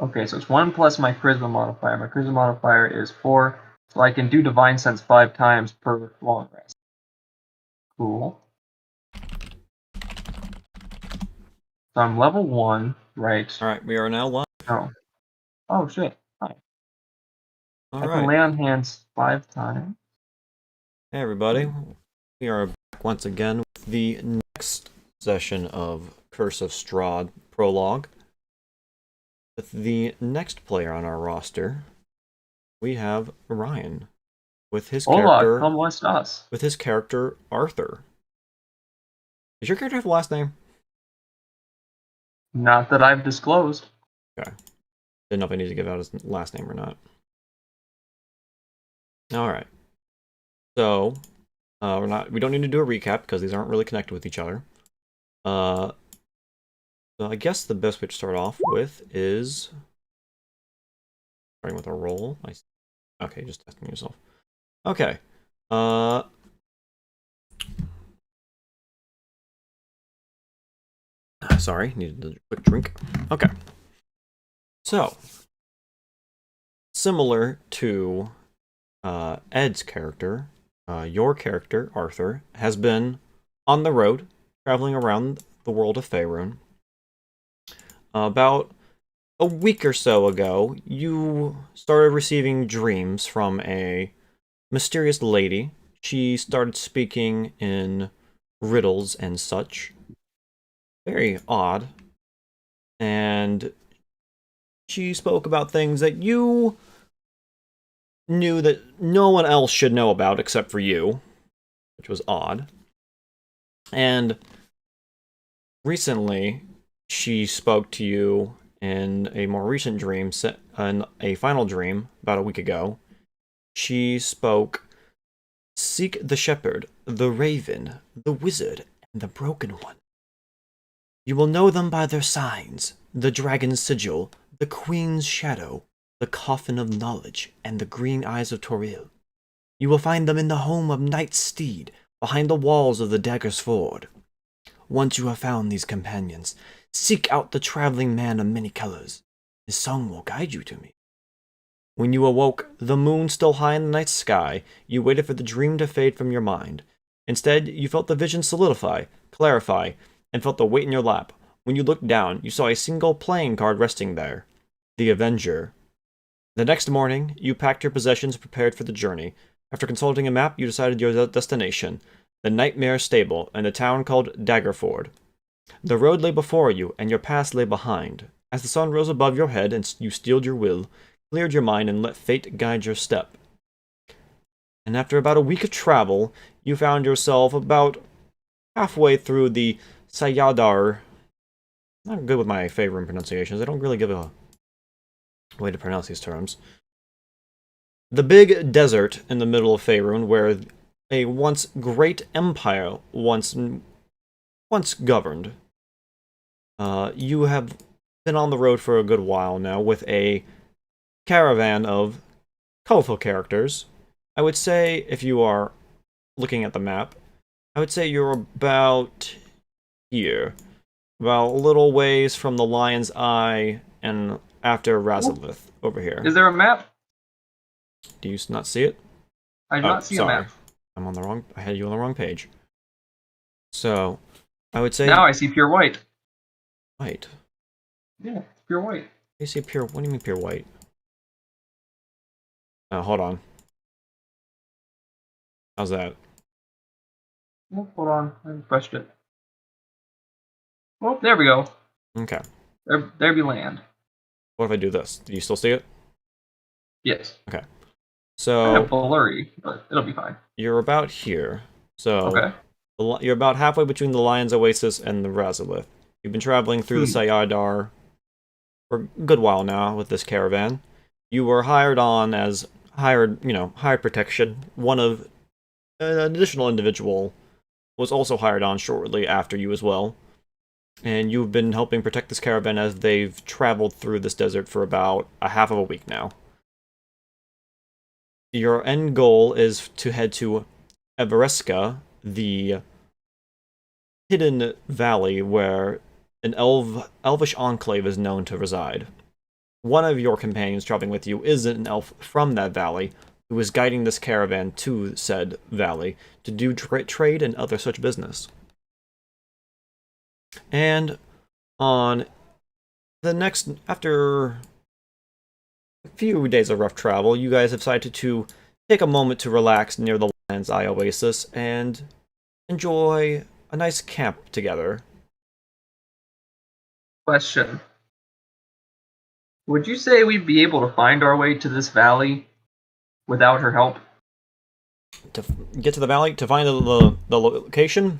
Okay, so it's 1 plus my charisma modifier. My charisma modifier is 4, so I can do Divine Sense 5 times per long rest. Cool. So I'm level 1, right? Alright, we are now live. Oh. Oh, shit. Hi. I can Alright. lay on hands 5 times. Hey everybody. We are back once again with the next session of Curse of Strahd Prologue. With the next player on our roster, we have Ryan. With his Hola, character ¿cómo estás? with his character Arthur. Does your character have a last name? Not that I've disclosed. Okay. Didn't know if I need to give out his last name or not. Alright. So we don't need to do a recap because these aren't really connected with each other. So I guess the best way to start off with is starting with a roll. Okay, just testing yourself. Okay. Sorry, needed a quick drink. Okay. So, similar to Ed's character, your character, Arthur, has been on the road, traveling around the world of Faerun. About a week or so ago, you started receiving dreams from a mysterious lady. She started speaking in riddles and such. Very odd. And she spoke about things that you knew that no one else should know about except for you, which was odd. And recently, she spoke to you in a more recent dream, in a final dream about a week ago. She spoke, "Seek the shepherd, the raven, the wizard, and the broken one. You will know them by their signs, the dragon's sigil, the queen's shadow, the coffin of knowledge, and the green eyes of Toril. You will find them in the home of Knight's Steed, behind the walls of the Dagger's Ford. Once you have found these companions, seek out the traveling man of many colors. His song will guide you to me." When you awoke, the moon still high in the night sky, you waited for the dream to fade from your mind. Instead, you felt the vision solidify, clarify, and felt the weight in your lap. When you looked down, you saw a single playing card resting there. The Avenger. The next morning, you packed your possessions and prepared for the journey. After consulting a map, you decided your destination, the Nightmare Stable, in a town called Daggerford. The road lay before you, and your past lay behind. As the sun rose above your head and you steeled your will, cleared your mind, and let fate guide your step. And after about a week of travel, you found yourself about halfway through the Sayadar. Not good with my favorite pronunciations. I don't really give a way to pronounce these terms. The big desert in the middle of Faerun, where a once great empire once governed. You have been on the road for a good while now with a caravan of colorful characters. I would say, if you are looking at the map, I would say you're about here. About a little ways from the Lion's Eye and after Razalith over here. Is there a map? Do you not see it? I do not see a map. I had you on the wrong page. So, I would say... Now I see pure white. White? Yeah, pure white. You see pure... What do you mean pure white? Oh, hold on. How's that? Oh, hold on, I refreshed it. Well, there we go. Okay. There be land. What if I do this? Do you still see it? Yes. Okay. Kind of So... blurry, but it'll be fine. You're about here. So... Okay. You're about halfway between the Lion's Oasis and the Razalith. You've been traveling through the Sayadar for a good while now with this caravan. You were hired on as hired protection. One of an additional individual was also hired on shortly after you as well. And you've been helping protect this caravan as they've traveled through this desert for about a half of a week now. Your end goal is to head to Evereska, the hidden valley where an elvish enclave is known to reside. one of your companions traveling with you is an elf from that valley who is guiding this caravan to said valley to do trade and other such business. And on the next, after a few days of rough travel, you guys have decided to take a moment to relax near the Land's Eye Oasis and enjoy a nice camp together. Question. Would you say we'd be able to find our way to this valley without her help? To get to the valley, to find the location,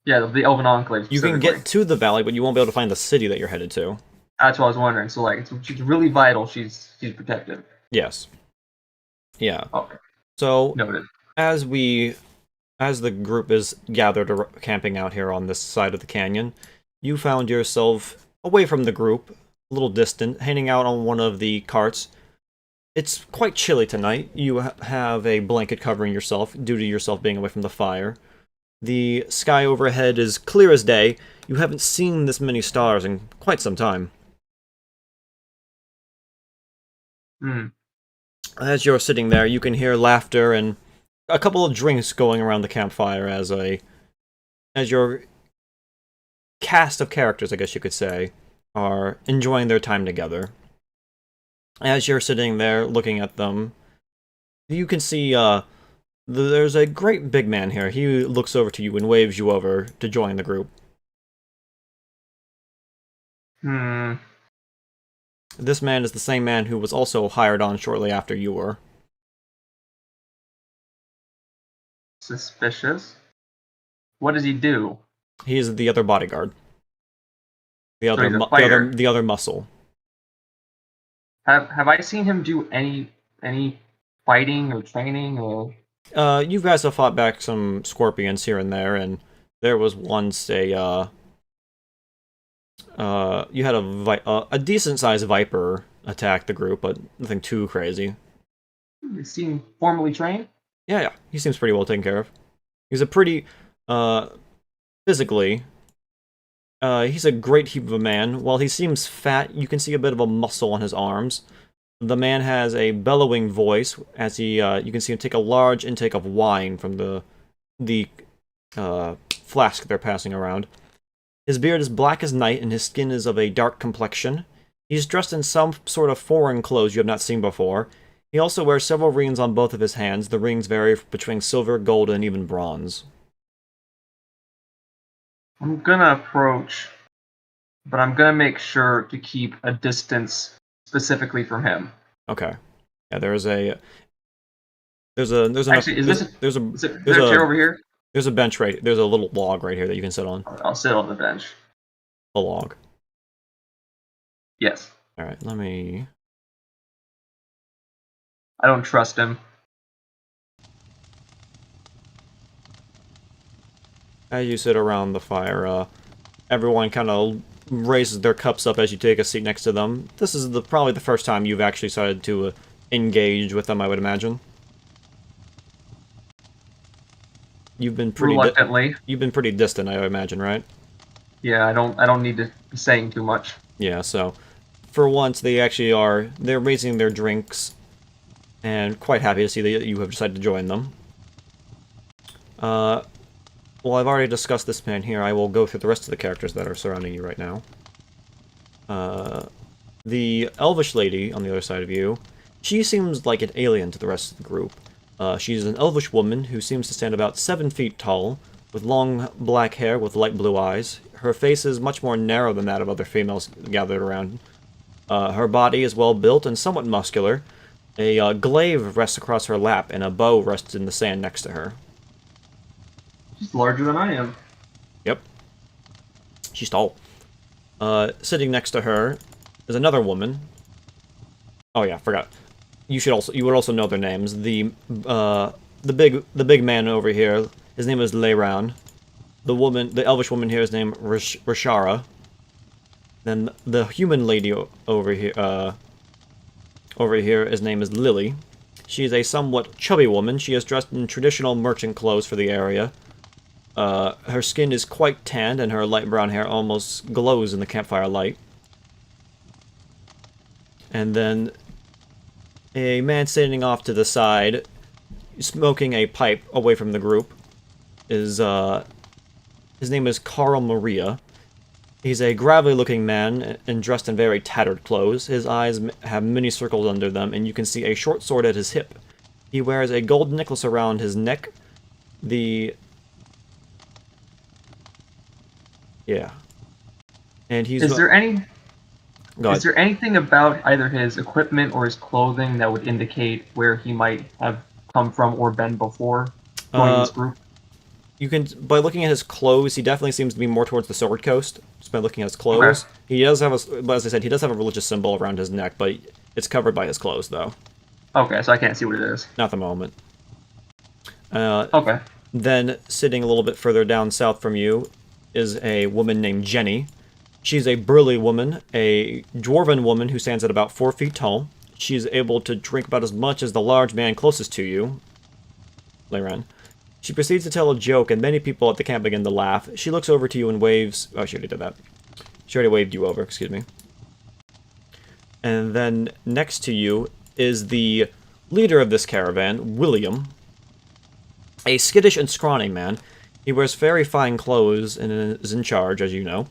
Yeah, the Elven Enclave. you can get to the valley, but you won't be able to find the city that you're headed to. That's what I was wondering. So, like, she's really vital. She's protective. Yes. Yeah. Okay. So, Noted. as the group is gathered camping out here on this side of the canyon, you found yourself away from the group, a little distant, hanging out on one of the carts. It's quite chilly tonight. You have a blanket covering yourself due to yourself being away from the fire. The sky overhead is clear as day. You haven't seen this many stars in quite some time. As you're sitting there, you can hear laughter and a couple of drinks going around the campfire as your cast of characters, I guess you could say, are enjoying their time together. As you're sitting there looking at them, you can see there's a great big man here. He looks over to you and waves you over to join the group. This man is the same man who was also hired on shortly after you were. Suspicious. What does he do? He is the other bodyguard. The So he's a fighter. the other muscle. Have I seen him do any fighting or training or? You guys have fought back some scorpions here and there, and there was once a you had a decent sized viper attack the group, but nothing too crazy. He seemed formally trained. Yeah, he seems pretty well taken care of. He's a pretty physically. He's a great heap of a man. While he seems fat, you can see a bit of a muscle on his arms. The man has a bellowing voice as he you can see him take a large intake of wine from the flask they're passing around. His beard is black as night, and his skin is of a dark complexion. He's dressed in some sort of foreign clothes you have not seen before. He also wears several rings on both of his hands. The rings vary between silver, gold, and even bronze. I'm gonna approach, but I'm gonna make sure to keep a distance specifically from him. Okay. Yeah, there's a Actually, is there a chair over here? There's a bench right. There's a little log right here that you can sit on. I'll sit on the bench. A log. Yes. All right. Let me. I don't trust him. As you sit around the fire, everyone kind of raises their cups up as you take a seat next to them. This is probably the first time you've actually started to engage with them, I would imagine. You've been pretty reluctantly. You've been pretty distant, I would imagine, right? Yeah, I don't need to be saying too much. Yeah, so for once they actually are. They're raising their drinks, and quite happy to see that you have decided to join them. Well, I've already discussed this man here. I will go through the rest of the characters that are surrounding you right now. The elvish lady on the other side of you, she seems like an alien to the rest of the group. She's an elvish woman who seems to stand about 7 feet tall, with long black hair with light blue eyes. Her face is much more narrow than that of other females gathered around. Her body is well built and somewhat muscular. A glaive rests across her lap, and a bow rests in the sand next to her. She's larger than I am. Yep. She's tall. Sitting next to her is another woman. Oh yeah, forgot. You would also know their names. The big man over here, his name is Leiran. The elvish woman here is named Rashara. Then the human lady over here his name is Lily. She is a somewhat chubby woman. She is dressed in traditional merchant clothes for the area. Her skin is quite tanned, and her light brown hair almost glows in the campfire light. And then a man standing off to the side, smoking a pipe away from the group, is, his name is Carl Maria. He's a gravelly-looking man and dressed in very tattered clothes. His eyes have many circles under them, and you can see a short sword at his hip. He wears a gold necklace around his neck. Yeah. And he's... Is there anything about either his equipment or his clothing that would indicate where he might have come from or been before joining this group? You can, by looking at his clothes, he definitely seems to be more towards the Sword Coast. Just by looking at his clothes. Okay. He does have but as I said, he does have a religious symbol around his neck, but it's covered by his clothes, though. Okay, so I can't see what it is. Not at the moment. Okay. Then, sitting a little bit further down south from you, is a woman named Jenny. She's a burly woman, a dwarven woman who stands at about 4 feet tall. She's able to drink about as much as the large man closest to you, Leyran. She proceeds to tell a joke, and many people at the camp begin to laugh. She looks over to you and waves... Oh, she already did that. She already waved you over, excuse me. And then, next to you is the leader of this caravan, William. A skittish and scrawny man. He wears very fine clothes and is in charge, as you know.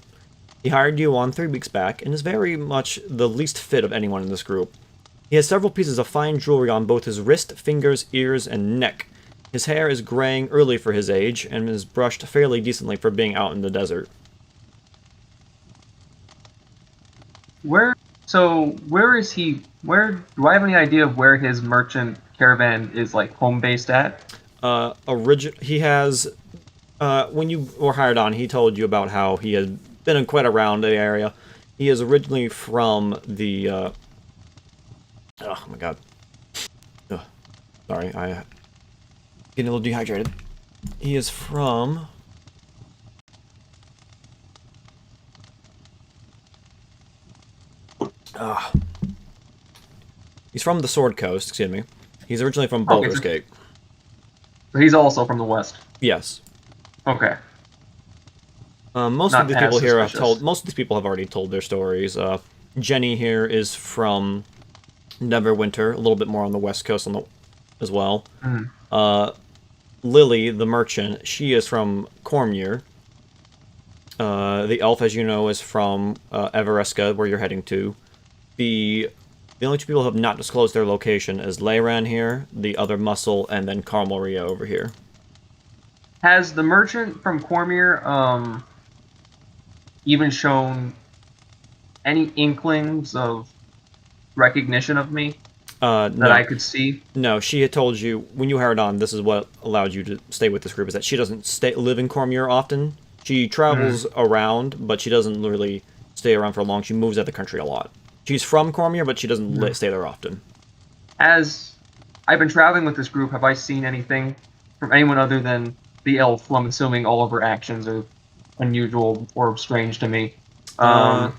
He hired you on 3 weeks back, and is very much the least fit of anyone in this group. He has several pieces of fine jewelry on both his wrist, fingers, ears, and neck. His hair is graying early for his age, and is brushed fairly decently for being out in the desert. Where is he? Where do I have any idea of where his merchant caravan is, like, home based at? He has, when you were hired on, he told you about how he had been quite around the area. He is originally from the, oh my god. Ugh. Sorry, I getting a little dehydrated. He is from... He's from the Sword Coast, excuse me. He's originally from Baldur's Gate. So he's also from the west? Yes. Okay. Most of these people here most of these people have already told their stories. Jenny here is from Neverwinter, a little bit more on the west coast as well. Mm. Lily, the merchant, she is from Cormyr. The elf, as you know, is from Evereska, where you're heading to. The only 2 people who have not disclosed their location is Leyran here, the other muscle, and then Carl Maria over here. Has the merchant from Cormyr even shown any inklings of recognition of me that I could see? No, she had told you, when you hired on, this is what allowed you to stay with this group, is that she doesn't live in Cormyr often. She travels around, but she doesn't really stay around for long. She moves out of the country a lot. She's from Cormyr, but she doesn't stay there often. As I've been traveling with this group, have I seen anything from anyone other than the elf? I'm assuming all of her actions are unusual or strange to me. Has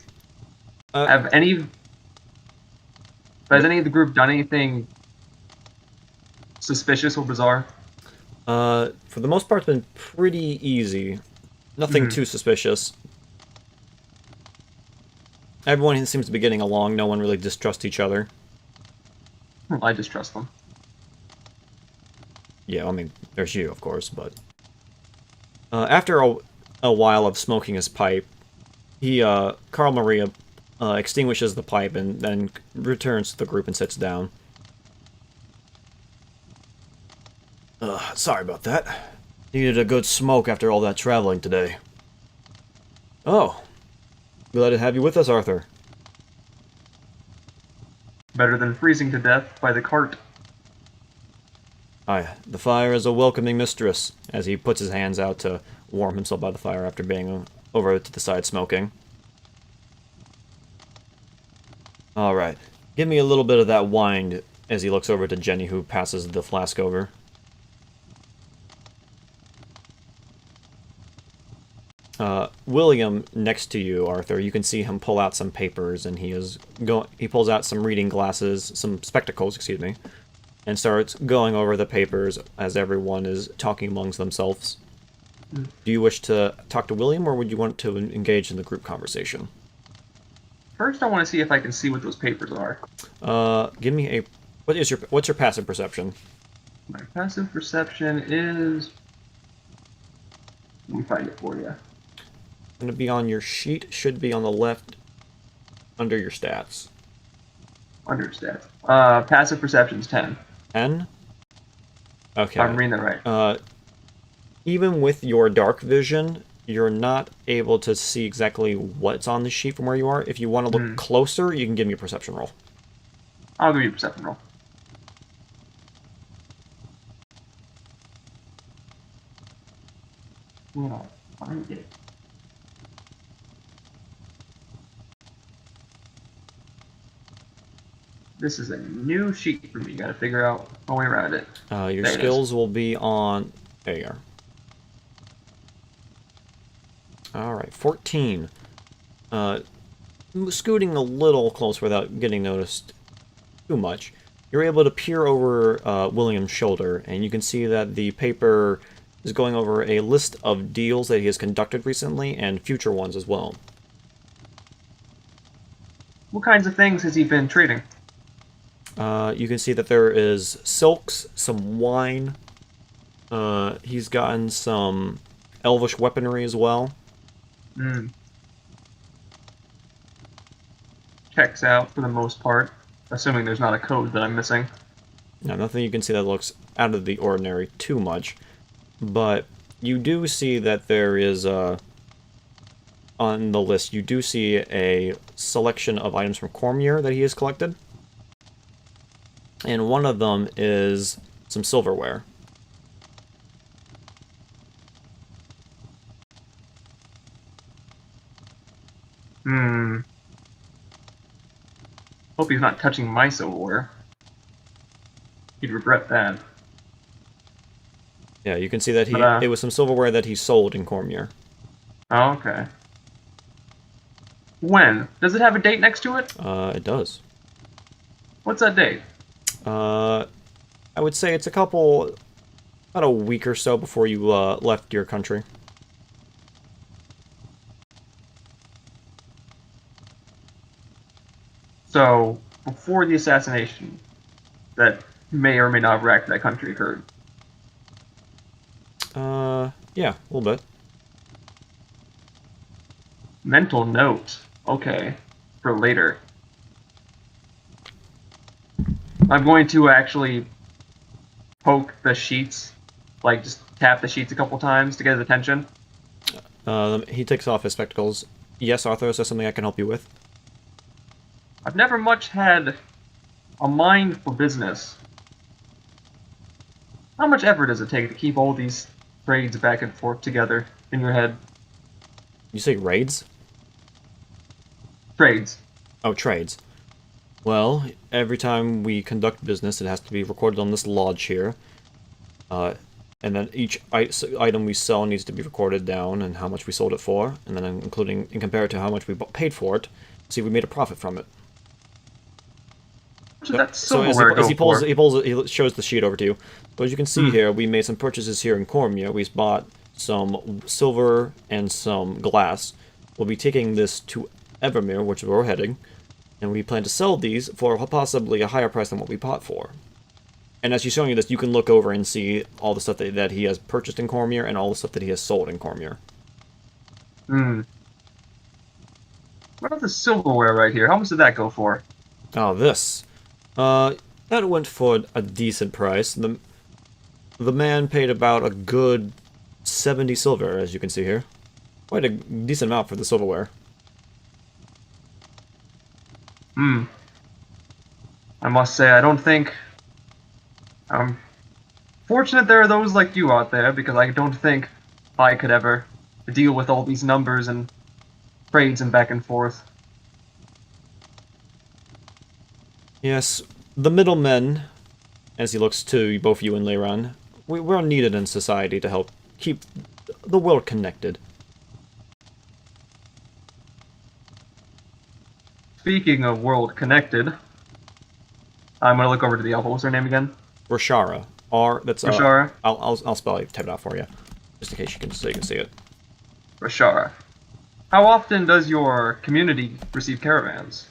any of the group done anything suspicious or bizarre? For the most part, it's been pretty easy. Nothing too suspicious. Everyone seems to be getting along. No one really distrusts each other. Well, I distrust them. Yeah, I mean, there's you, of course, but... after a while of smoking his pipe, Carl Maria extinguishes the pipe and then returns to the group and sits down. Sorry about that. Needed a good smoke after all that traveling today. Oh. Glad to have you with us, Arthur. Better than freezing to death by the cart. Aye, the fire is a welcoming mistress, as he puts his hands out to warm himself by the fire after being over to the side smoking. Alright, give me a little bit of that wine, as he looks over to Jenny, who passes the flask over. William, next to you, Arthur, you can see him pull out some papers, and he pulls out some reading glasses, some spectacles, excuse me, and starts going over the papers as everyone is talking amongst themselves. Do you wish to talk to William, or would you want to engage in the group conversation? First, I want to see if I can see what those papers are. Give me a... What's your passive perception? My passive perception is... Let me find it for you. Going to be on your sheet. Should be on the left under your stats. Under stats. Passive perception's 10. 10? Okay. I'm reading that right. Even with your dark vision, you're not able to see exactly what's on the sheet from where you are. If you want to look closer, you can give me a perception roll. I'll give you a perception roll. Yeah, find it. This is a new sheet for me. Gotta figure out my way around it. Your There it skills will be on... There you are. Alright, 14. Scooting a little close without getting noticed too much. You're able to peer over William's shoulder, and you can see that the paper is going over a list of deals that he has conducted recently, and future ones as well. What kinds of things has he been trading? You can see that there is silks, some wine. He's gotten some elvish weaponry as well. Checks out for the most part, assuming there's not a code that I'm missing. Now, nothing you can see that looks out of the ordinary too much, but you do see that there is on the list, you do see a selection of items from Cormier that he has collected. And one of them is some silverware. Hope he's not touching my silverware. He'd regret that. Yeah, you can see that it was some silverware that he sold in Cormier. Oh, okay. When? Does it have a date next to it? It does. What's that date? I would say it's about a week or so before you left your country. So, before the assassination that may or may not have wrecked that country occurred. Yeah, a little bit. Mental note. Okay. For later. I'm going to actually poke the sheets, like just tap the sheets a couple times to get his attention. He takes off his spectacles. Yes, Arthur, is there something I can help you with? I've never much had a mind for business. How much effort does it take to keep all these trades back and forth together in your head? You say raids? Trades. Oh, trades. Well, every time we conduct business, it has to be recorded on this lodge here. And then each item we sell needs to be recorded down and how much we sold it for, and then including and compare it to how much we paid for it. See if we made a profit from it. So he shows the sheet over to you. So as you can see here, we made some purchases here in Cormier. We bought some silver and some glass. We'll be taking this to Evermere, which is where we're heading, and we plan to sell these for possibly a higher price than what we bought for. And as he's showing you this, you can look over and see all the stuff that he has purchased in Cormier and all the stuff that he has sold in Cormier. What about the silverware right here? How much did that go for? Oh, this. That went for a decent price. The man paid about a good 70 silver, as you can see here. Quite a decent amount for the silverware. I must say, I don't think... I'm fortunate there are those like you out there, because I don't think I could ever deal with all these numbers and trades and back and forth. Yes, the middlemen, as he looks to both you and Leiron, we're needed in society to help keep the world connected. Speaking of world connected, I'm gonna look over to the elf. What was her name again? Rashara. That's Rashara. I'll spell it, type it out for you, just in case you can see it. Rashara. How often does your community receive caravans?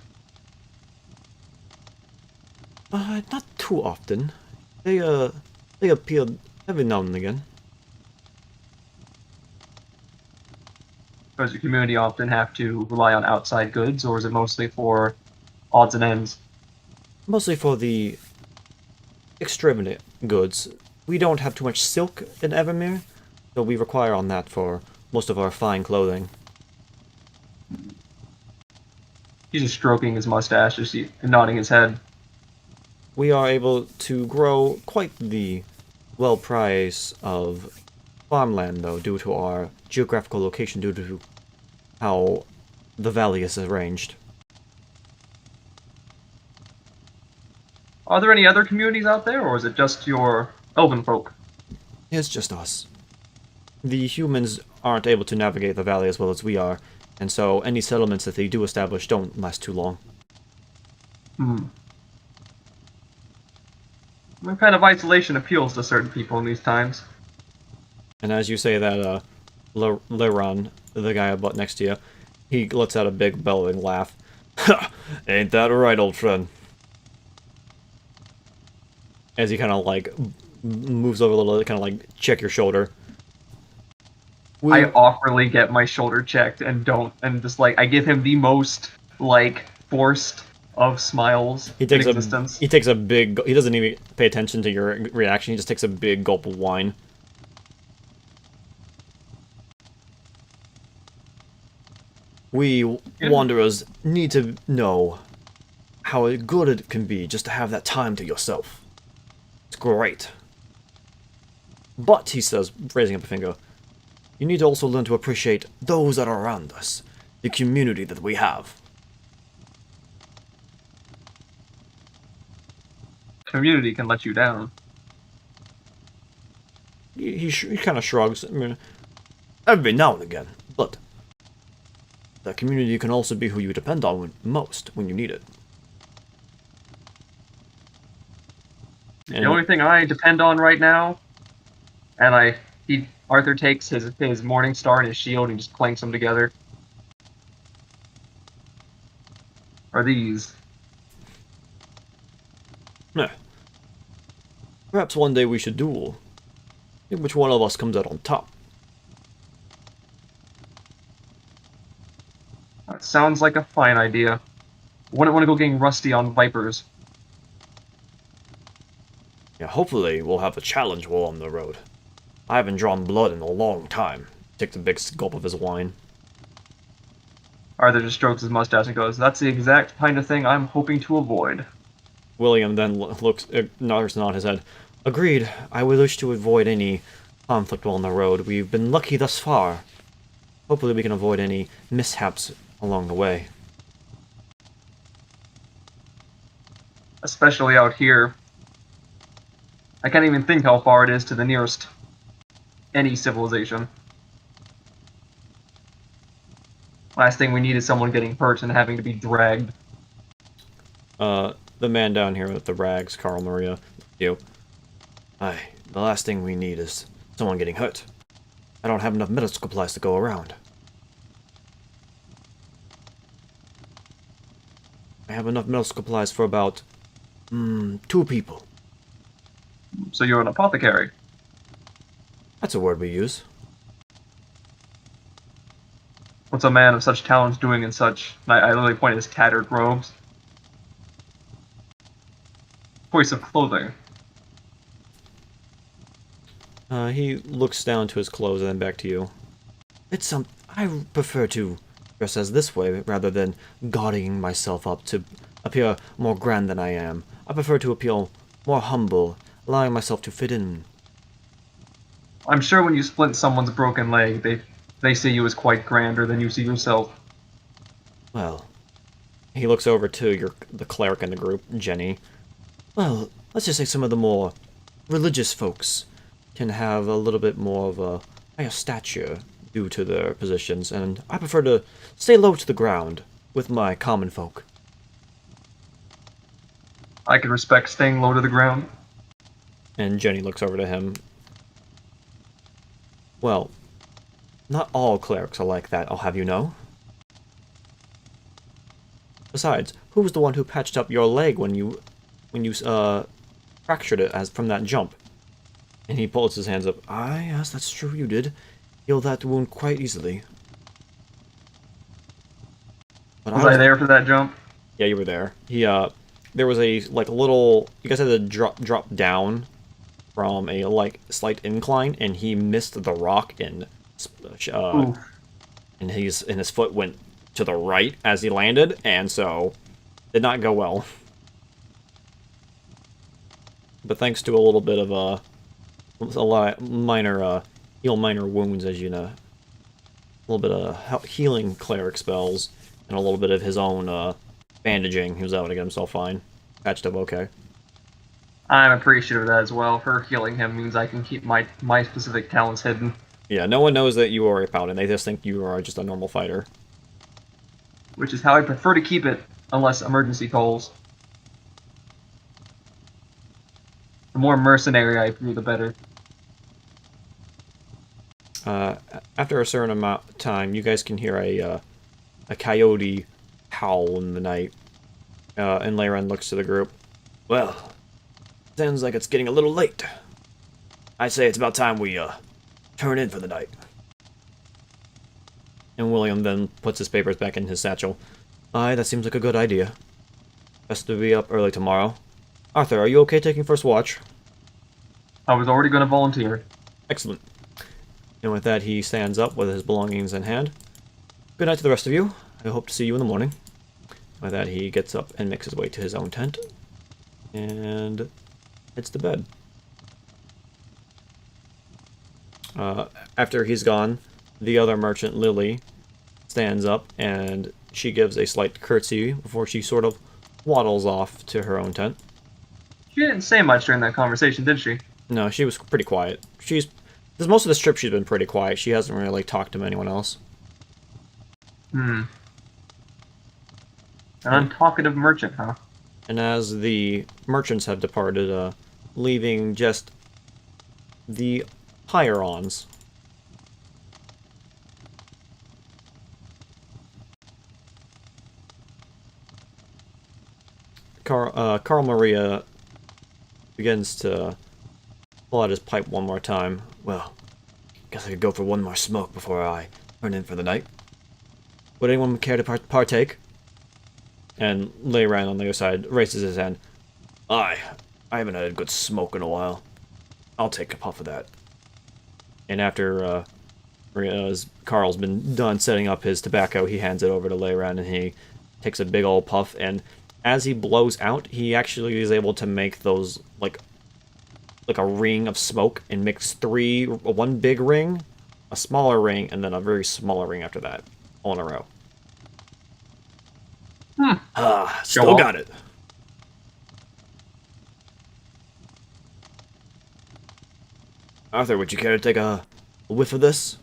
Not too often. They, uh, they appear every now and again. Does your community often have to rely on outside goods, or is it mostly for odds and ends? Mostly for the extravagant goods. We don't have too much silk in Evermere, so we require on that for most of our fine clothing. He's just stroking his mustache and nodding his head. We are able to grow quite the well price of farmland, though, due to our geographical location, due to how the valley is arranged. Are there any other communities out there, or is it just your elven folk? It's just us. The humans aren't able to navigate the valley as well as we are, and so any settlements that they do establish don't last too long. Hmm. What kind of isolation appeals to certain people in these times? And as you say that, Liron, the guy about next to you, he lets out a big bellowing laugh. Ha! Ain't that right, old friend? As he kind of like moves over a little, kind of like check your shoulder. I We awkwardly get my shoulder checked and don't, and just like I give him the most like forced of smiles he in takes a existence. he takes a big he doesn't even pay attention to your reaction. He just takes a big gulp of wine. We Yeah. wanderers need to know how good it can be just to have that time to yourself. It's great. But, he says, raising up a finger, you need to also learn to appreciate those that are around us, the community that we have. Community can let you down. He kind of shrugs. I mean, every now and again, but that community can also be who you depend on most when you need it. The And only thing I depend on right now, and Arthur takes his Morning Star and his shield and just clanks them together, are these. eh, perhaps one day we should duel. See which one of us comes out on top. That sounds like a fine idea. Wouldn't want to go getting rusty on vipers. Yeah, hopefully we'll have a challenge while on the road. I haven't drawn blood in a long time. Takes a big gulp of his wine. Arthur just strokes his mustache and goes, "That's the exact kind of thing I'm hoping to avoid." William then nods his head. Agreed. I would wish to avoid any conflict while on the road. We've been lucky thus far. Hopefully we can avoid any mishaps along the way. Especially out here. I can't even think how far it is to the nearest any civilization. Last thing we need is someone getting hurt and having to be dragged. The man down here with the rags, Carl Maria, you. Aye, the last thing we need is someone getting hurt. I don't have enough medical supplies to go around. I have enough medical supplies for about, 2 people. So you're an apothecary. That's a word we use. What's a man of such talents doing in such... I literally point at his tattered robes. Choice of clothing. He looks down to his clothes and then back to you. I prefer to dress as this way rather than gauding myself up to appear more grand than I am. I prefer to appear more humble, allowing myself to fit in. I'm sure when you splint someone's broken leg, they see you as quite grander than you see yourself. Well, he looks over to the cleric in the group, Jenny. Well, let's just say some of the more religious folks can have a little bit more of a higher stature due to their positions, and I prefer to stay low to the ground with my common folk. I can respect staying low to the ground. And Jenny looks over to him. Well, not all clerics are like that, I'll have you know. Besides, who was the one who patched up your leg when you fractured it as from that jump? And he pulls his hands up. Ah, yes, that's true, you did. Heal that wound quite easily. But Was I there for that jump? Yeah, you were there. There was a, like, little... You guys had to drop down from a, like, slight incline, and he missed the rock, and his foot went to the right as he landed, and so did not go well. But thanks to a little bit of a lot minor minor wounds, as you know, a little bit of healing cleric spells, and a little bit of his own bandaging, he was able to get himself fine, patched up okay. I'm appreciative of that as well. Her healing him means I can keep my specific talents hidden. Yeah, no one knows that you are a paladin. They just think you are just a normal fighter. Which is how I prefer to keep it, unless emergency calls. The more mercenary I prove, the better. After a certain amount of time, you guys can hear a coyote howl in the night. And Leiren looks to the group. Well, sounds like it's getting a little late. I say it's about time we turn in for the night. And William then puts his papers back in his satchel. Aye, that seems like a good idea. Best to be up early tomorrow. Arthur, are you okay taking first watch? I was already going to volunteer. Excellent. And with that, he stands up with his belongings in hand. Good night to the rest of you. I hope to see you in the morning. With that, he gets up and makes his way to his own tent. And heads to bed. After he's gone, the other merchant, Lily, stands up and she gives a slight curtsy before she sort of waddles off to her own tent. She didn't say much during that conversation, did she? No, she was pretty quiet. Most of the trip she's been pretty quiet. She hasn't really talked to anyone else. An untalkative merchant, huh? And as the merchants have departed, leaving just the higher-ons. Carl Maria begins to pull out his pipe one more time. Well, guess I could go for one more smoke before I turn in for the night. Would anyone care to partake? And Leiren on the other side raises his hand. I haven't had a good smoke in a while. I'll take a puff of that. And after Carl's been done setting up his tobacco, he hands it over to Leiren and he takes a big old puff, and as he blows out, he actually is able to make those, like a ring of smoke, and mix one big ring, a smaller ring, and then a very smaller ring after that, all in a row. Still got it. Arthur, would you care to take a whiff of this?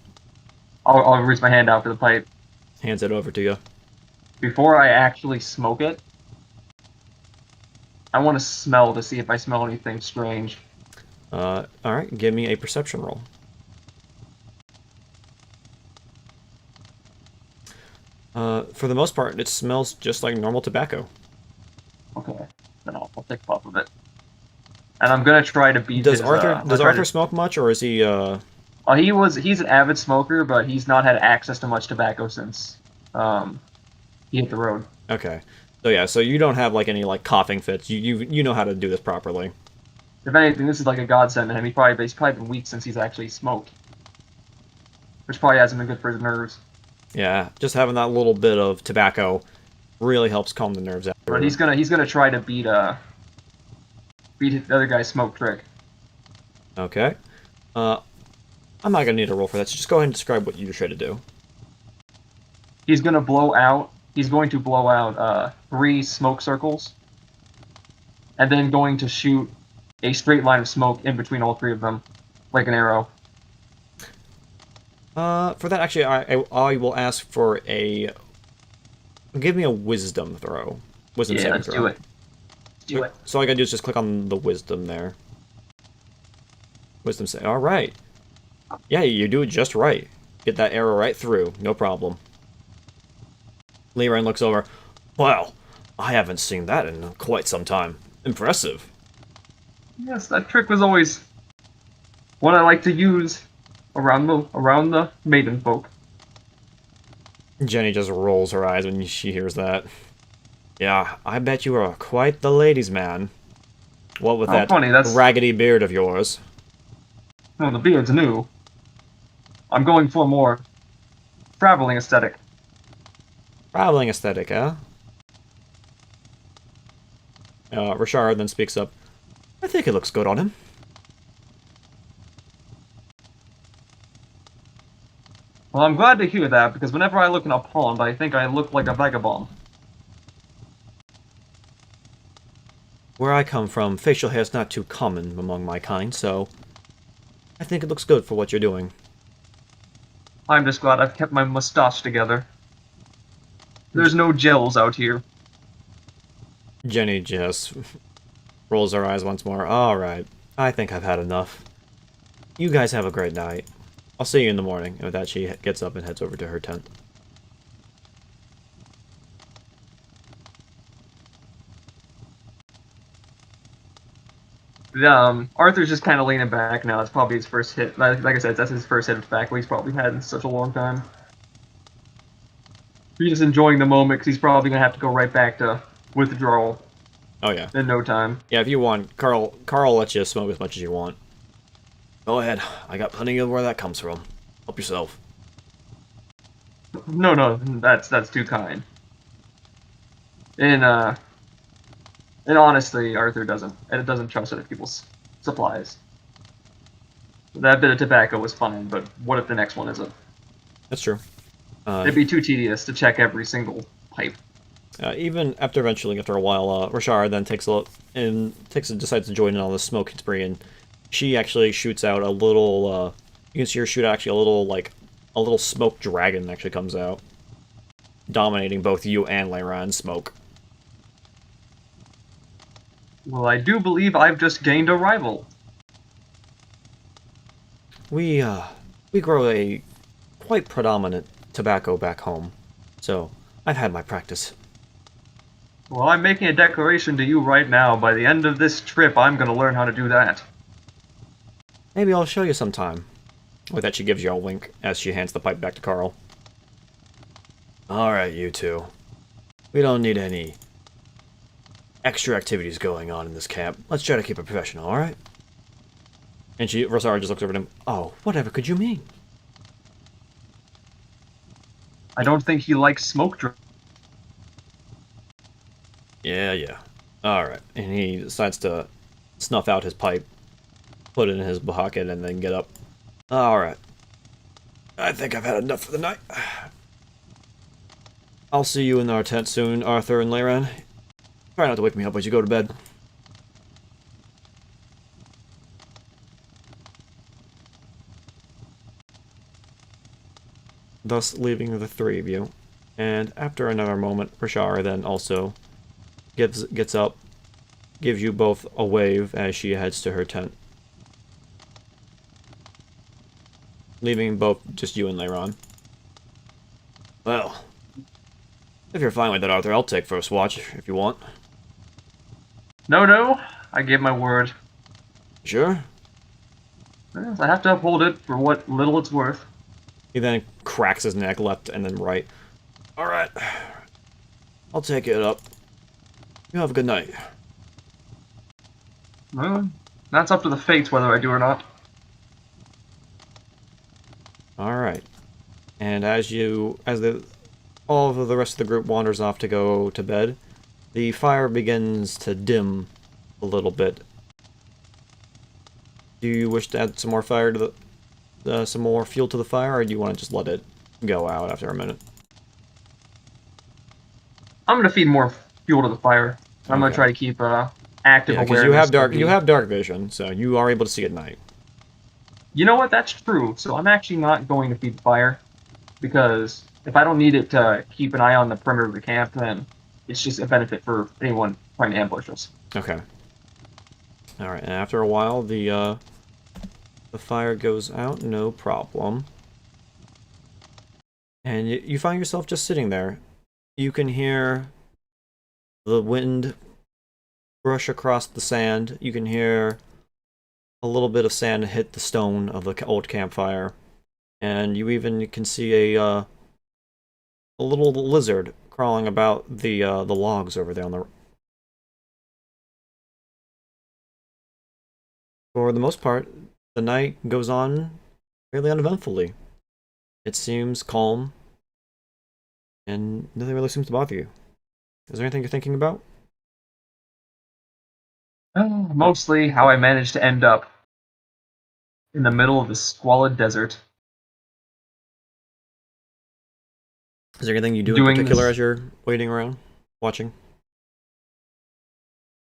I'll reach my hand out for the pipe. Hands it over to you. Before I actually smoke it, I want to smell to see if I smell anything strange. Alright, give me a perception roll. For the most part, it smells just like normal tobacco. Okay, then I'll take a puff of it. And I'm gonna try to beat Does Arthur smoke much, or is he, he's an avid smoker, but he's not had access to much tobacco since, he hit the road. Okay. So yeah, so you don't have, like, any, like, coughing fits. You know how to do this properly. If anything, this is like a godsend to him. He's probably been weeks since he's actually smoked. Which probably hasn't been good for his nerves. Yeah, just having that little bit of tobacco really helps calm the nerves out. But he's gonna try to beat the other guy's smoke trick. Okay. I'm not gonna need a roll for that, so just go ahead and describe what you try to do. He's going to blow out 3 smoke circles, and then going to shoot a straight line of smoke in between all 3 of them, like an arrow. For that, actually, I will ask for a... Give me a wisdom throw. Wisdom saving let's throw. do it. Let's do it. So all I gotta do is just click on the wisdom there. Wisdom save. Alright. Yeah, you do it just right. Get that arrow right through. No problem. Leiren looks over. Wow, I haven't seen that in quite some time. Impressive. Yes, that trick was always one I like to use around the maiden folk. Jenny just rolls her eyes when she hears that. Yeah, I bet you are quite the ladies' man. What with Oh, that funny. That's raggedy beard of yours? well, the beard's new. I'm going for a more traveling aesthetic. Traveling aesthetic, eh? Richard then speaks up. I think it looks good on him. Well, I'm glad to hear that because whenever I look in a pond, I think I look like a vagabond. Where I come from, facial hair is not too common among my kind, so I think it looks good for what you're doing. I'm just glad I've kept my mustache together. There's no gels out here. Jenny just rolls her eyes once more. Alright, I think I've had enough. You guys have a great night. I'll see you in the morning. And with that, she gets up and heads over to her tent. Arthur's just kind of leaning back now. It's probably his first hit. Like I said, that's his first hit of tobacco he's probably had in such a long time. He's just enjoying the moment because he's probably gonna have to go right back to withdrawal Oh yeah. in no time. Yeah, if you want, Carl lets you smoke as much as you want. Go ahead. I got plenty of where that comes from. Help yourself. No, that's too kind. And and honestly, Arthur doesn't trust other people's supplies. That bit of tobacco was fine, but what if the next one isn't? That's true. It'd be too tedious to check every single pipe. Even after a while, Rashard then decides to join in on the smoking spree, and she actually shoots out a little. You can see her shoot actually a little smoke dragon actually comes out, dominating both you and Lyra in smoke. Well, I do believe I've just gained a rival. We grow a quite predominant tobacco back home, so I've had my practice. Well, I'm making a declaration to you right now. By the end of this trip, I'm gonna learn how to do that. Maybe I'll show you sometime. With that, she gives you a wink as she hands the pipe back to Carl. Alright, you two. We don't need any extra activities going on in this camp. Let's try to keep it professional, alright? And Rosara just looks over at him. Oh, whatever could you mean? I don't think he likes smoke drinks. Yeah. Alright. And he decides to snuff out his pipe, put it in his pocket, and then get up. Alright. I think I've had enough for the night. I'll see you in our tent soon, Arthur and Leiran. Try not to wake me up as you go to bed. Thus leaving the three of you. And after another moment, Rashar then also gets up, gives you both a wave as she heads to her tent. Leaving both just you and Leiron. Well, if you're fine with it, Arthur, I'll take first watch if you want. No, I gave my word. Sure? Yes, I have to uphold it for what little it's worth. He then cracks his neck left and then right. Alright. I'll take it up. You have a good night. Well, that's up to the fates whether I do or not. Alright. And all of the rest of the group wanders off to go to bed, the fire begins to dim a little bit. Do you wish to add some more fire to some more fuel to the fire, or do you want to just let it go out after a minute? I'm gonna feed more fuel to the fire. I'm gonna try to keep active Yeah, because awareness. you have dark vision, so you are able to see at night. You know what? That's true. So I'm actually not going to feed the fire because if I don't need it to keep an eye on the perimeter of the camp, then it's just a benefit for anyone trying to ambush us. Okay. All right, and after a while, the fire goes out, no problem. And you find yourself just sitting there. You can hear The wind brush across the sand. You can hear a little bit of sand hit the stone of the old campfire, and you even can see a little lizard crawling about the logs over there on the. For the most part, the night goes on fairly uneventfully. It seems calm, and nothing really seems to bother you. Is there anything you're thinking about? Mostly how I managed to end up in the middle of the squalid desert Is there anything you do in doing particular this. as you're waiting around, watching?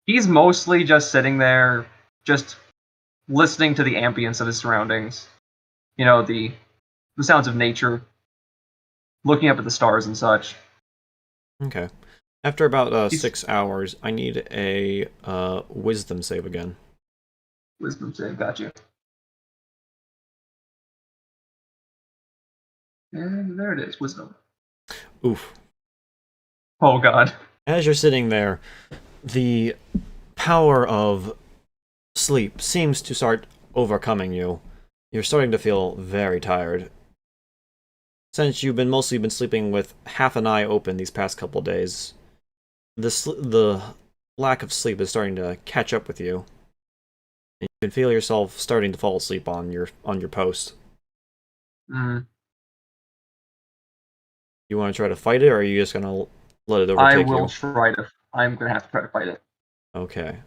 He's mostly just sitting there, just listening to the ambience of his surroundings. You know, the sounds of nature, looking up at the stars and such. Okay. After about He's 6 hours, I need a wisdom save again. wisdom save, got you. And there it is, wisdom. Oof. Oh god. As you're sitting there, the power of sleep seems to start overcoming you. You're starting to feel very tired. Since you've mostly been sleeping with half an eye open these past couple days, the lack of sleep is starting to catch up with you. And you can feel yourself starting to fall asleep on your post. Mm. You want to try to fight it, or are you just gonna let it I overtake will you? try to. I'm gonna have to try to fight it. Okay.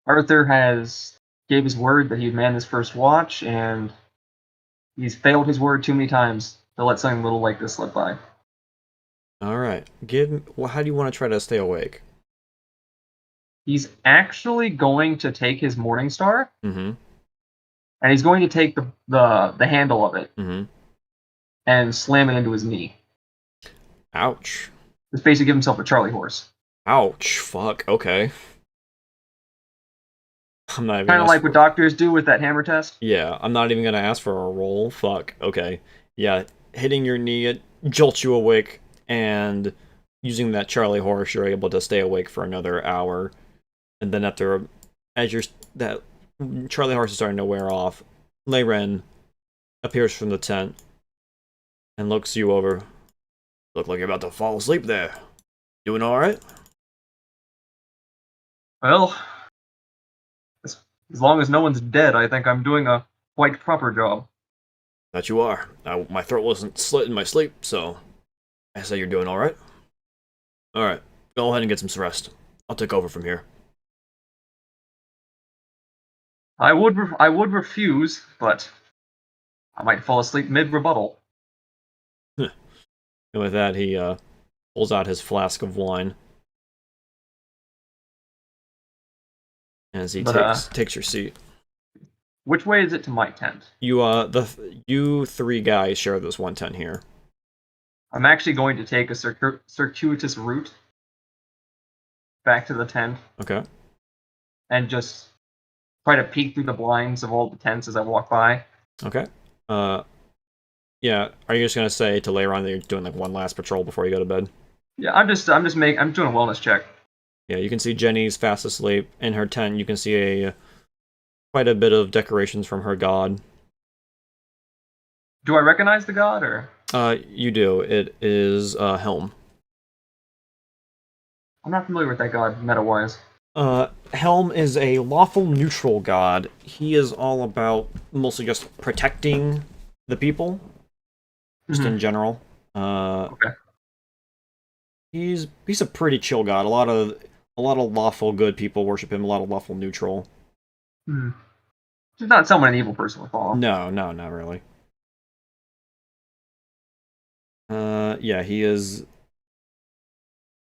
Arthur has gave his word that he'd man this first watch, and he's failed his word too many times to let something little like this slip by. All right. Well, how do you want to try to stay awake? He's actually going to take his Morning Star, Mm-hmm. and he's going to take the handle of it Mm-hmm. and slam it into his knee. Ouch. Just basically give himself a Charlie horse. Ouch. Fuck. Okay. I'm not even Kind gonna of ask like what for. doctors do with that hammer test. Yeah, I'm not even gonna ask for a roll. Fuck. Okay. Yeah, hitting your knee, it jolts you awake, and using that Charlie horse, you're able to stay awake for another hour. And then as that Charlie horse is starting to wear off, Leyren appears from the tent and looks you over. Look like you're about to fall asleep there. Doing all right? Well, as long as no one's dead, I think I'm doing a quite proper job. That you are. My throat wasn't slit in my sleep, so I say you're doing all right. All right, go ahead and get some rest. I'll take over from here. I would refuse, but I might fall asleep mid rebuttal. And with that, he pulls out his flask of wine as he But takes your seat. which way is it to my tent? You three guys share this one tent here. I'm actually going to take a circuitous route back to the tent Okay. and just try to peek through the blinds of all the tents as I walk by. Okay. Uh, yeah. Are you just gonna say to Leiron that you're doing like one last patrol before you go to bed? Yeah, I'm doing a wellness check. Yeah. You can see Jenny's fast asleep in her tent. You can see quite a bit of decorations from her god. Do I recognize the god or? You do. It is Helm. I'm not familiar with that god meta-wise. Helm is a lawful neutral god. He is all about mostly just protecting the people, just in general. Okay. He's a pretty chill god. A lot of lawful good people worship him. A lot of lawful neutral. Hmm. He's not someone an evil person would follow. No, no, not really. Yeah, he is.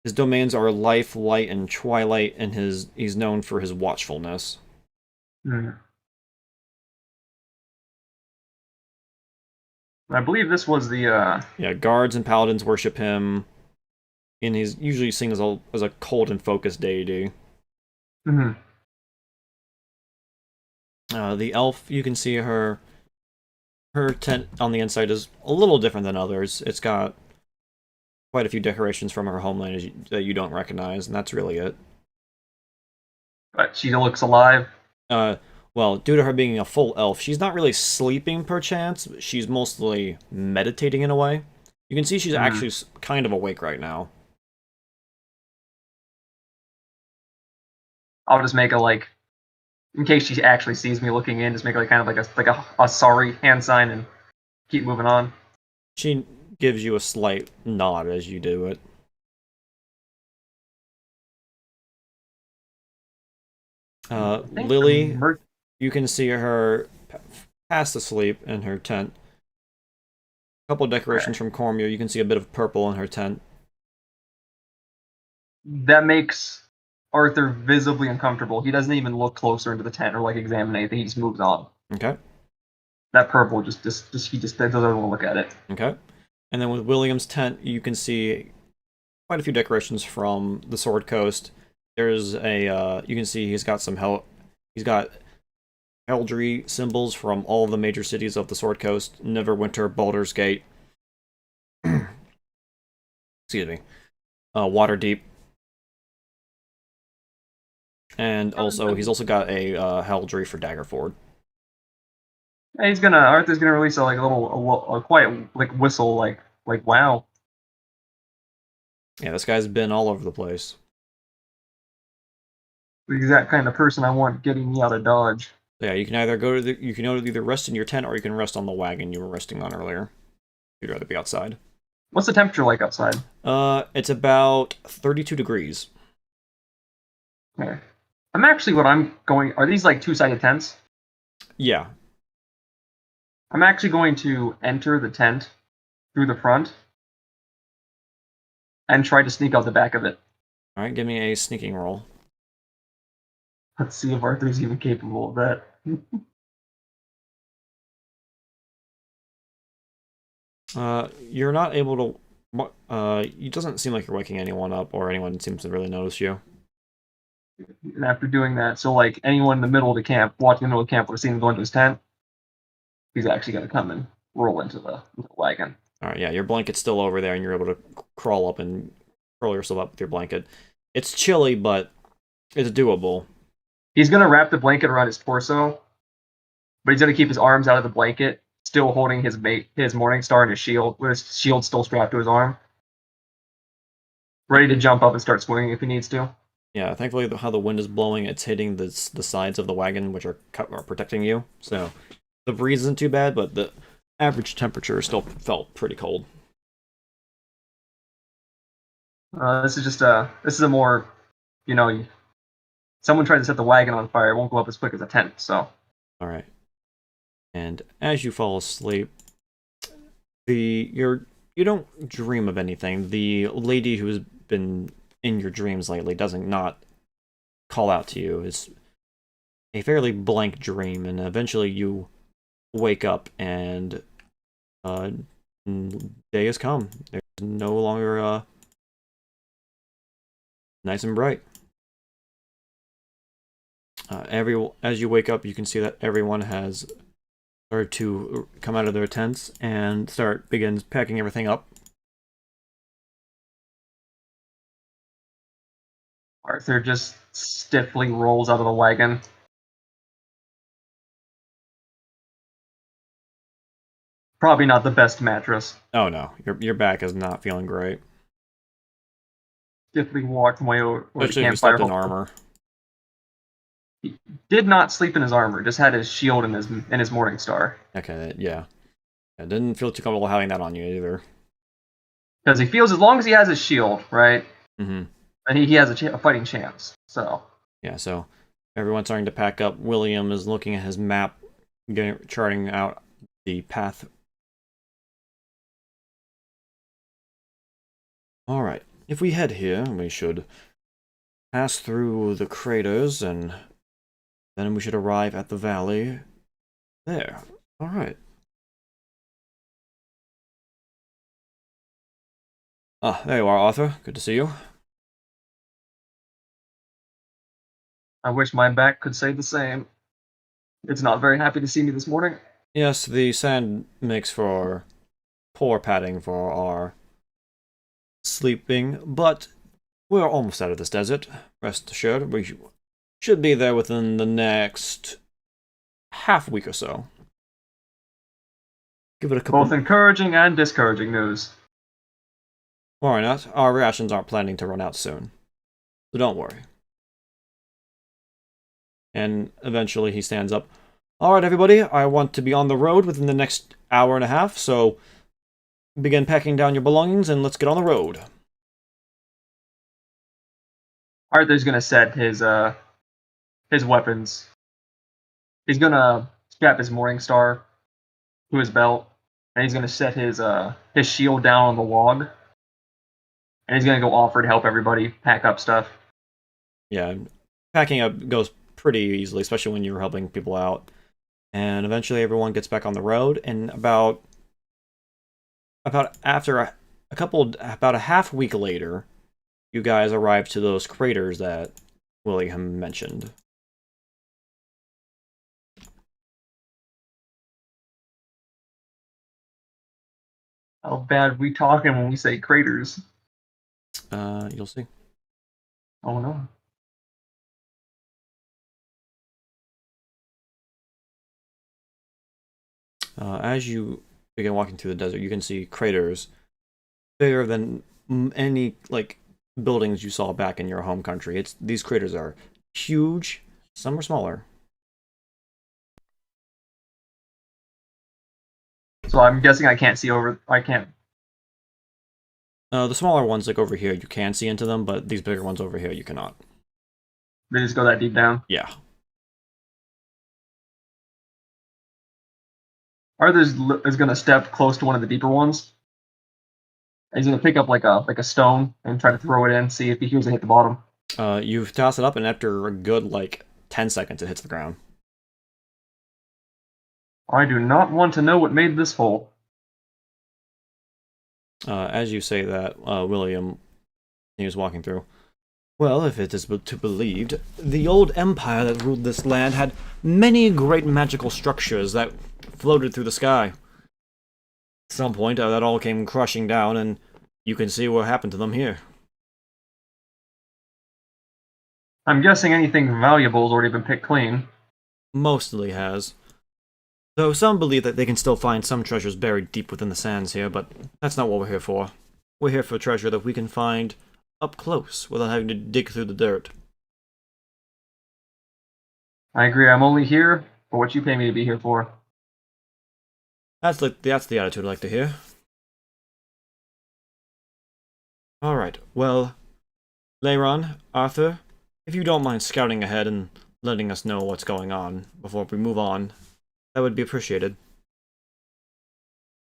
His domains are life, light, and twilight, and he's known for his watchfulness. Hmm. I believe this was the Yeah, guards and paladins worship him, and he's usually seen as a cold and focused deity. hmm. The elf, you can see her tent on the inside is a little different than others. It's got quite a few decorations from her homeland that you don't recognize, and that's really it. But she looks alive. Uh, well, due to her being a full elf, she's not really sleeping perchance. She's mostly meditating in a way. You can see she's Hmm. actually kind of awake right now. I'll just make a like, in case she actually sees me looking in, just make like kind of like a sorry hand sign and keep moving on. She gives you a slight nod as you do it. I think the Lily, you can see her fast asleep in her tent. A couple of decorations okay. from Cormier, you can see a bit of purple in her tent. That makes Arthur visibly uncomfortable. He doesn't even look closer into the tent or like examine anything. He just moves on. Okay, That purple just he just doesn't want to look at it. okay. And then with William's tent, you can see quite a few decorations from the Sword Coast. There's a, you can see he's got heraldry symbols from all of the major cities of the Sword Coast: Neverwinter, Baldur's Gate, excuse me, Waterdeep, and also he's also got a heraldry for Daggerford. And Arthur's gonna release a quiet like whistle like wow. Yeah, this guy's been all over the place. The exact kind of person I want getting me out of Dodge. So yeah, you can either go to you can either rest in your tent or you can rest on the wagon you were resting on earlier. You'd rather be outside. What's the temperature like outside? It's about 32 degrees. Okay. I'm actually what I'm going. Are these like two-sided tents? Yeah. I'm actually going to enter the tent through the front and try to sneak out the back of it. All right, give me a sneaking roll. Let's see if Arthur's even capable of that. You're not able to. It doesn't seem like you're waking anyone up, or anyone seems to really notice you. And after doing that, so like anyone in the middle of the camp, walking in the middle of the camp, would have seen him go into his tent. He's actually going to come and roll into the wagon. All right, yeah, your blanket's still over there, and you're able to crawl up and curl yourself up with your blanket. It's chilly, but it's doable. He's going to wrap the blanket around his torso, but he's going to keep his arms out of the blanket, still holding his Morning Star and his shield, with his shield still strapped to his arm, ready to jump up and start swinging if he needs to. Yeah, thankfully, how the wind is blowing, it's hitting the sides of the wagon, which are protecting you. So the breeze isn't too bad, but the average temperature still felt pretty cold. This is a more, you know, someone tried to set the wagon on fire, it won't go up as quick as a tent. So All right. And as you fall asleep, you don't dream of anything. The lady who's been in your dreams lately doesn't not call out to you. It's a fairly blank dream, and eventually you wake up and uh, day has come. There's no longer nice and bright. As you wake up, you can see that everyone has started to come out of their tents and begins packing everything up. Arthur just stiffly rolls out of the wagon. Probably not the best mattress. Oh no, your back is not feeling great, Stiffly walked my way over to the especially if you campfire. slept in armor. He did not sleep in his armor, just had his shield and his Morning Star. Okay, yeah. I didn't feel too comfortable having that on you either. Because he feels as long as he has his shield, right? Mm-hmm. And he has a fighting chance. So Yeah, so everyone's starting to pack up. William is looking at his map, charting out the path. Alright, if we head here, we should pass through the craters, and then we should arrive at the valley. There. Alright. Ah, there you are, Arthur. Good to see you. I wish my back could say the same. It's not very happy to see me this morning. Yes, the sand makes for poor padding for our sleeping, but we're almost out of this desert. Rest assured, we should be there within the next half week or so. Give it a couple. Both encouraging and discouraging news. Worry not, our rations aren't planning to run out soon. So don't worry. And eventually he stands up. Alright, everybody, I want to be on the road within the next hour and a half, so begin packing down your belongings and let's get on the road. Arthur's gonna set his weapons. He's gonna strap his Morning Star to his belt, and he's gonna set his shield down on the log, and he's gonna go offer to help everybody pack up stuff. Yeah, packing up goes pretty easily, especially when you're helping people out. And eventually everyone gets back on the road, and about after about a half week later, you guys arrive to those craters that William mentioned. How bad we talking when we say craters? You'll see. Oh no. As you begin walking through the desert, you can see craters bigger than any buildings you saw back in your home country. These craters are huge. Some are smaller. So I'm guessing I can't see over. I can't. The smaller ones, like over here, you can see into them, but these bigger ones over here, you cannot. They just go that deep down. Yeah. Arthur's is gonna step close to one of the deeper ones. And he's gonna pick up like a stone and try to throw it in, see if he hears it hit the bottom. You toss it up, and after a good 10 seconds, it hits the ground. I do not want to know what made this hole. As you say that, William, he was walking through. Well, if it is to be believed, the old empire that ruled this land had many great magical structures that floated through the sky. At some point, that all came crushing down, and you can see what happened to them here. I'm guessing anything valuable has already been picked clean. Mostly has. Though some believe that they can still find some treasures buried deep within the sands here, but that's not what we're here for. We're here for treasure that we can find up close without having to dig through the dirt. I agree. I'm only here for what you pay me to be here for. That's the attitude I like to hear. Alright, well, Leiron, Arthur, if you don't mind scouting ahead and letting us know what's going on before we move on, that would be appreciated.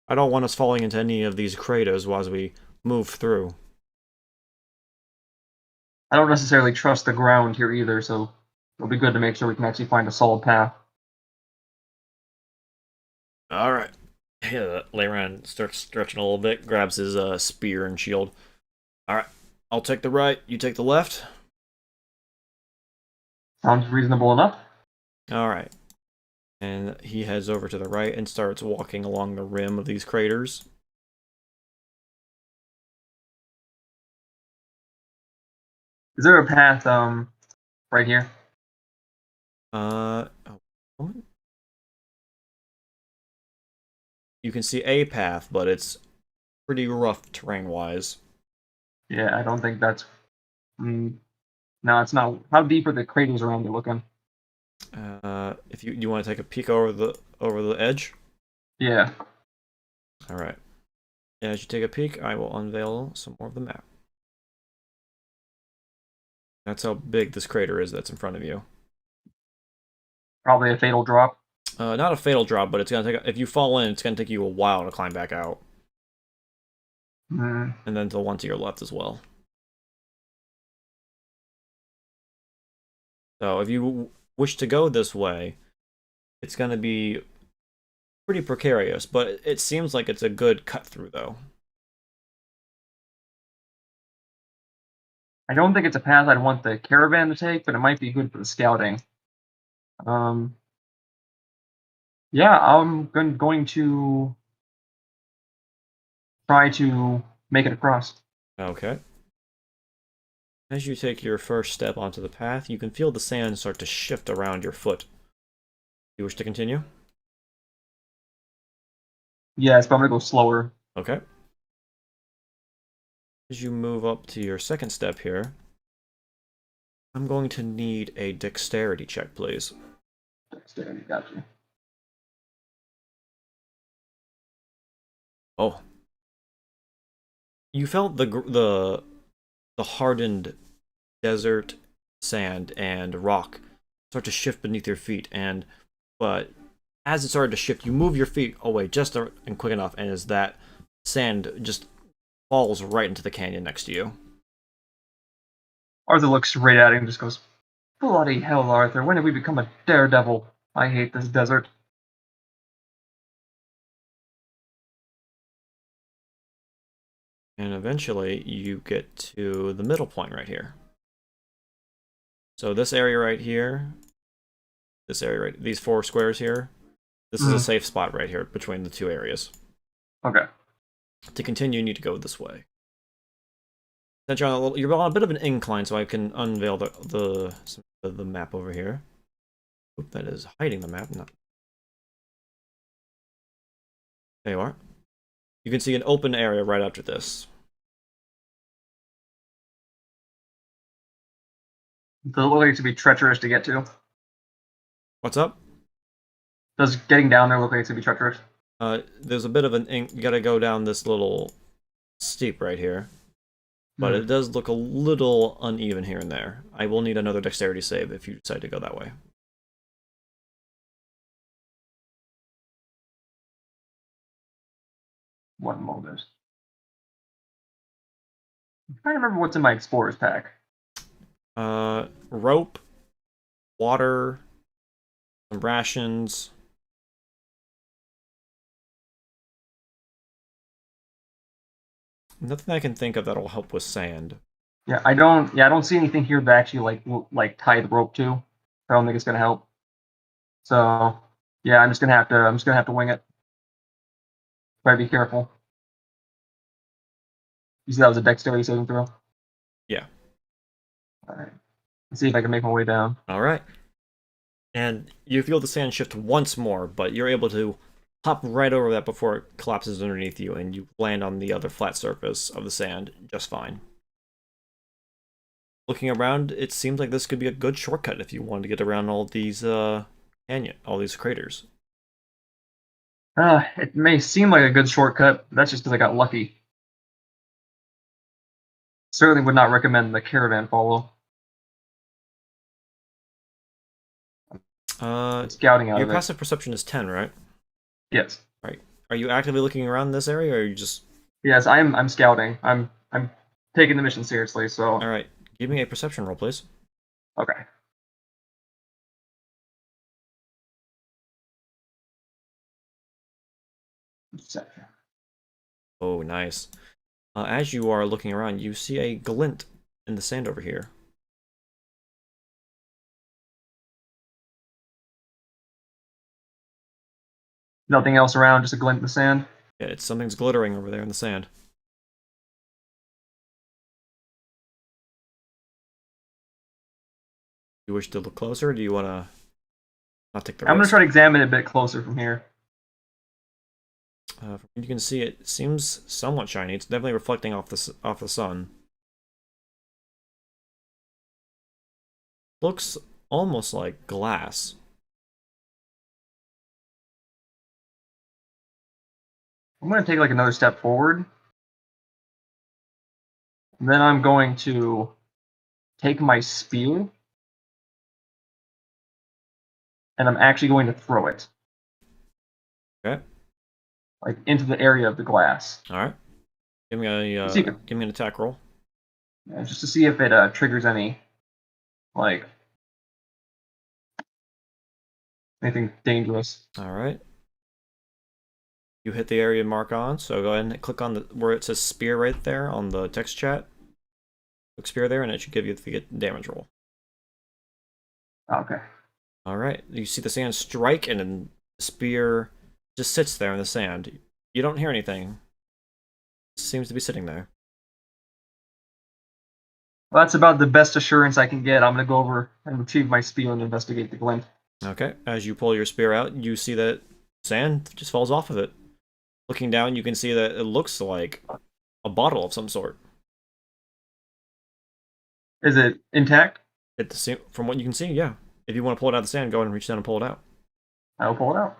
I don't want us falling into any of these craters as we move through. I don't necessarily trust the ground here either, so it'll be good to make sure we can actually find a solid path. Alright. Yeah, Leiron starts stretching a little bit, grabs his spear and shield. Alright, I'll take the right, you take the left. Sounds reasonable enough. Alright. And he heads over to the right and starts walking along the rim of these craters. Is there a path right here? Oh, what? You can see a path, but it's pretty rough terrain-wise. Yeah, I don't think that's. No, it's not. How deep are the craters around you looking? If you want to take a peek over the edge. Yeah. All right. As you take a peek, I will unveil some more of the map. That's how big this crater is that's in front of you. Probably a fatal drop. Not a fatal drop, but it's gonna take. If you fall in, it's gonna take you a while to climb back out. Mm. And then the one to your left as well. So if you wish to go this way, it's gonna be pretty precarious, but it seems like it's a good cut through though. I don't think it's a path I'd want the caravan to take, but it might be good for the scouting. Yeah, I'm going to try to make it across. Okay. As you take your first step onto the path, you can feel the sand start to shift around your foot. You wish to continue? Yes, but I'm gonna go slower. Okay. As you move up to your second step here, I'm going to need a dexterity check, please. Dexterity, gotcha. Oh. You felt the hardened desert sand and rock start to shift beneath your feet, but as it started to shift, you move your feet away just and quick enough, and as that sand just falls right into the canyon next to you. Arthur looks straight at him and just goes, "Bloody hell, Arthur! When did we become a daredevil? I hate this desert." And eventually, you get to the middle point right here. So this area right here, this area right, these 4 squares here, this is a safe spot right here between the 2 areas. Okay. To continue, you need to go this way. Since you're on a bit of an incline, so I can unveil the map over here. Oop, that is hiding the map. Not. There you are. You can see an open area right after this. Does it look like it to be treacherous to get to? What's up? Does getting down there look like it's gonna be treacherous? There's a bit of an you gotta go down this little steep right here. But it does look a little uneven here and there. I will need another dexterity save if you decide to go that way. One moment. I'm trying to remember what's in my explorer's pack. Rope, water, some rations. Nothing I can think of that'll help with sand. Yeah, I don't see anything here that actually like tie the rope to. I don't think it's gonna help. So yeah, I'm just gonna have to wing it. Try to be careful. You said that was a dexterity saving throw? Yeah. Alright. Let's see if I can make my way down. Alright. And you feel the sand shift once more, but you're able to hop right over that before it collapses underneath you, and you land on the other flat surface of the sand just fine. Looking around, it seems like this could be a good shortcut if you want to get around all these all these craters. It may seem like a good shortcut, but that's just because I got lucky. Certainly would not recommend the caravan follow. Scouting out Your of it. passive perception is 10, right? Yes. Right. Are you actively looking around this area, or are you just... Yes, I'm scouting. I'm taking the mission seriously, so Alright, give me a perception roll, please. okay. Oh, nice. As you are looking around, you see a glint in the sand over here. Nothing else around, just a glint in the sand. Yeah, something's glittering over there in the sand. You wish to look closer, or do you want to not take the risk? I'm gonna try to examine it a bit closer from here. From what you can see, it seems somewhat shiny. It's definitely reflecting off the sun. Looks almost like glass. I'm gonna take like another step forward. And then I'm going to take my spear and I'm actually going to throw it. Okay. Like into the area of the glass. All right. Give me an attack roll. Yeah, just to see if it triggers any, like, anything dangerous. All right. You hit the area mark on, so go ahead and click on where it says spear right there on the text chat. Click spear there, and it should give you the damage roll. Okay. All right. You see the sand strike, and then the spear just sits there in the sand. You don't hear anything. It seems to be sitting there. Well, that's about the best assurance I can get. I'm gonna go over and retrieve my spear and investigate the glint. Okay, as you pull your spear out, you see that sand just falls off of it. Looking down, you can see that it looks like a bottle of some sort. Is it intact? From what you can see, yeah. If you want to pull it out of the sand, go ahead and reach down and pull it out. I will pull it out.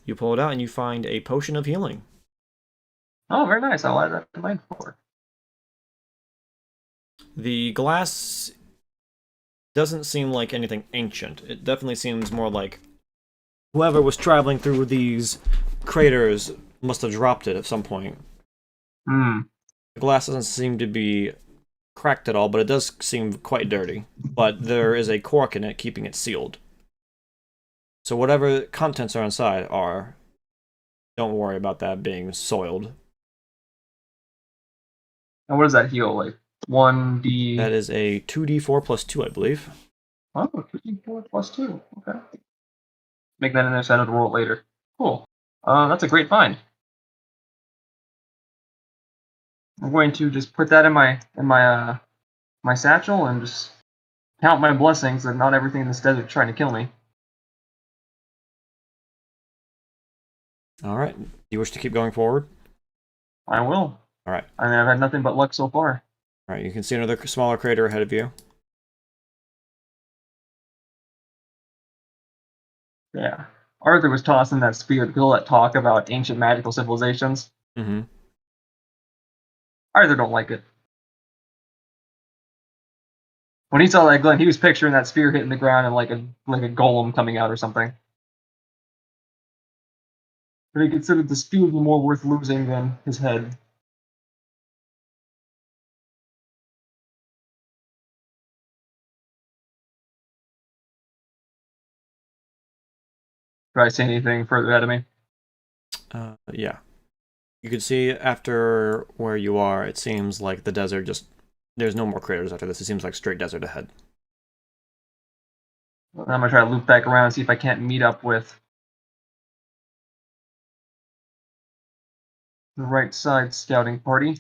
You pull it out and you find a potion of healing. Oh, very nice. I'll add that to my forward. The glass doesn't seem like anything ancient. It definitely seems more like whoever was traveling through these craters must have dropped it at some point. Hmm. The glass doesn't seem to be cracked at all, but it does seem quite dirty. But there is a cork in it keeping it sealed. So whatever contents are inside are, don't worry about that being soiled. And what does that heal? Like 1d. That is a 2d4 plus 2, I believe. Oh, 2d4 plus 2. Okay. Make that in there so I don't have to roll it later. Cool. That's a great find. I'm going to just put that in my satchel and just count my blessings that not everything in this desert is trying to kill me. All right. Do you wish to keep going forward? I will. All right. I mean, I've had nothing but luck so far. All right. You can see another smaller crater ahead of you. Yeah. Arthur was tossing that spear to all that talk about ancient magical civilizations. Mm-hmm. Arthur don't like it. When he saw that glint, he was picturing that spear hitting the ground and like a golem coming out or something. But he considered the spear more worth losing than his head. Did I say anything further ahead of me? Yeah. You can see after where you are, it seems like the desert just... There's no more craters after this. It seems like straight desert ahead. I'm gonna try to loop back around and see if I can't meet up with the right side scouting party.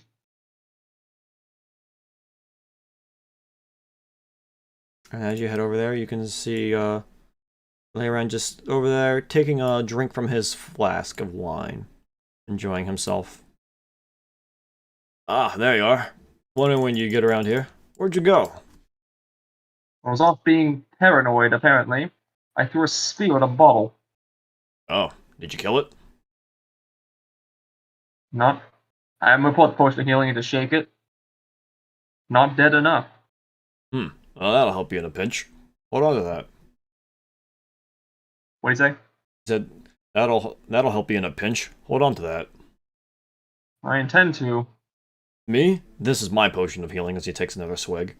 And as you head over there, you can see Leiron just over there taking a drink from his flask of wine, enjoying himself. Ah, there you are. Wondering when you get around here. Where'd you go? I was off being paranoid, apparently. I threw a spear at a bottle. Oh, did you kill it? Not. I'm gonna pull out the potion of healing and just shake it. Not dead enough. Well, that'll help you in a pinch. Hold on to that. What do you say? He said, that'll help you in a pinch. Hold on to that. I intend to. Me? This is my potion of healing as he takes another swig.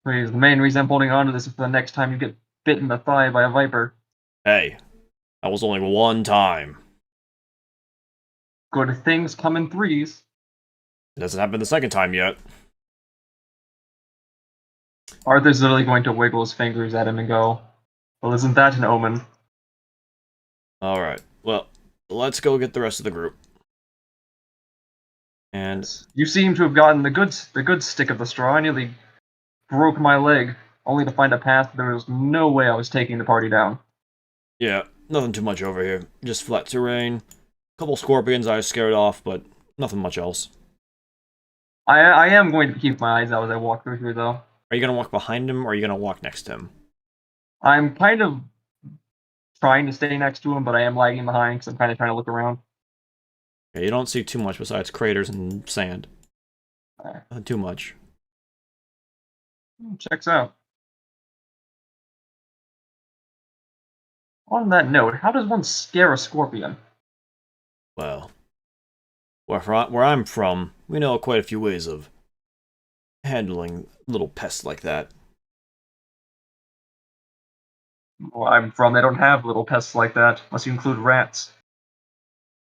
Please, the main reason I'm holding on to this is for the next time you get bit in the thigh by a viper. Hey, that was only one time. Good things come in threes. It hasn't happened the second time yet. Arthur's literally going to wiggle his fingers at him and go, well, isn't that an omen? Alright, well, let's go get the rest of the group. And You seem to have gotten the good stick of the straw. I nearly broke my leg, only to find a path there was no way I was taking the party down. yeah, nothing too much over here. Just flat terrain. Couple scorpions I scared off, but nothing much else. I am going to keep my eyes out as I walk through here, though. Are you gonna walk behind him, or are you gonna walk next to him? I'm kind of trying to stay next to him, but I am lagging behind because I'm kind of trying to look around. Yeah, you don't see too much besides craters and sand. Not too much. Checks out. On that note, how does one scare a scorpion? Well, where I'm from, we know quite a few ways of handling little pests like that. Well, I'm from, they don't have little pests like that, unless you include rats.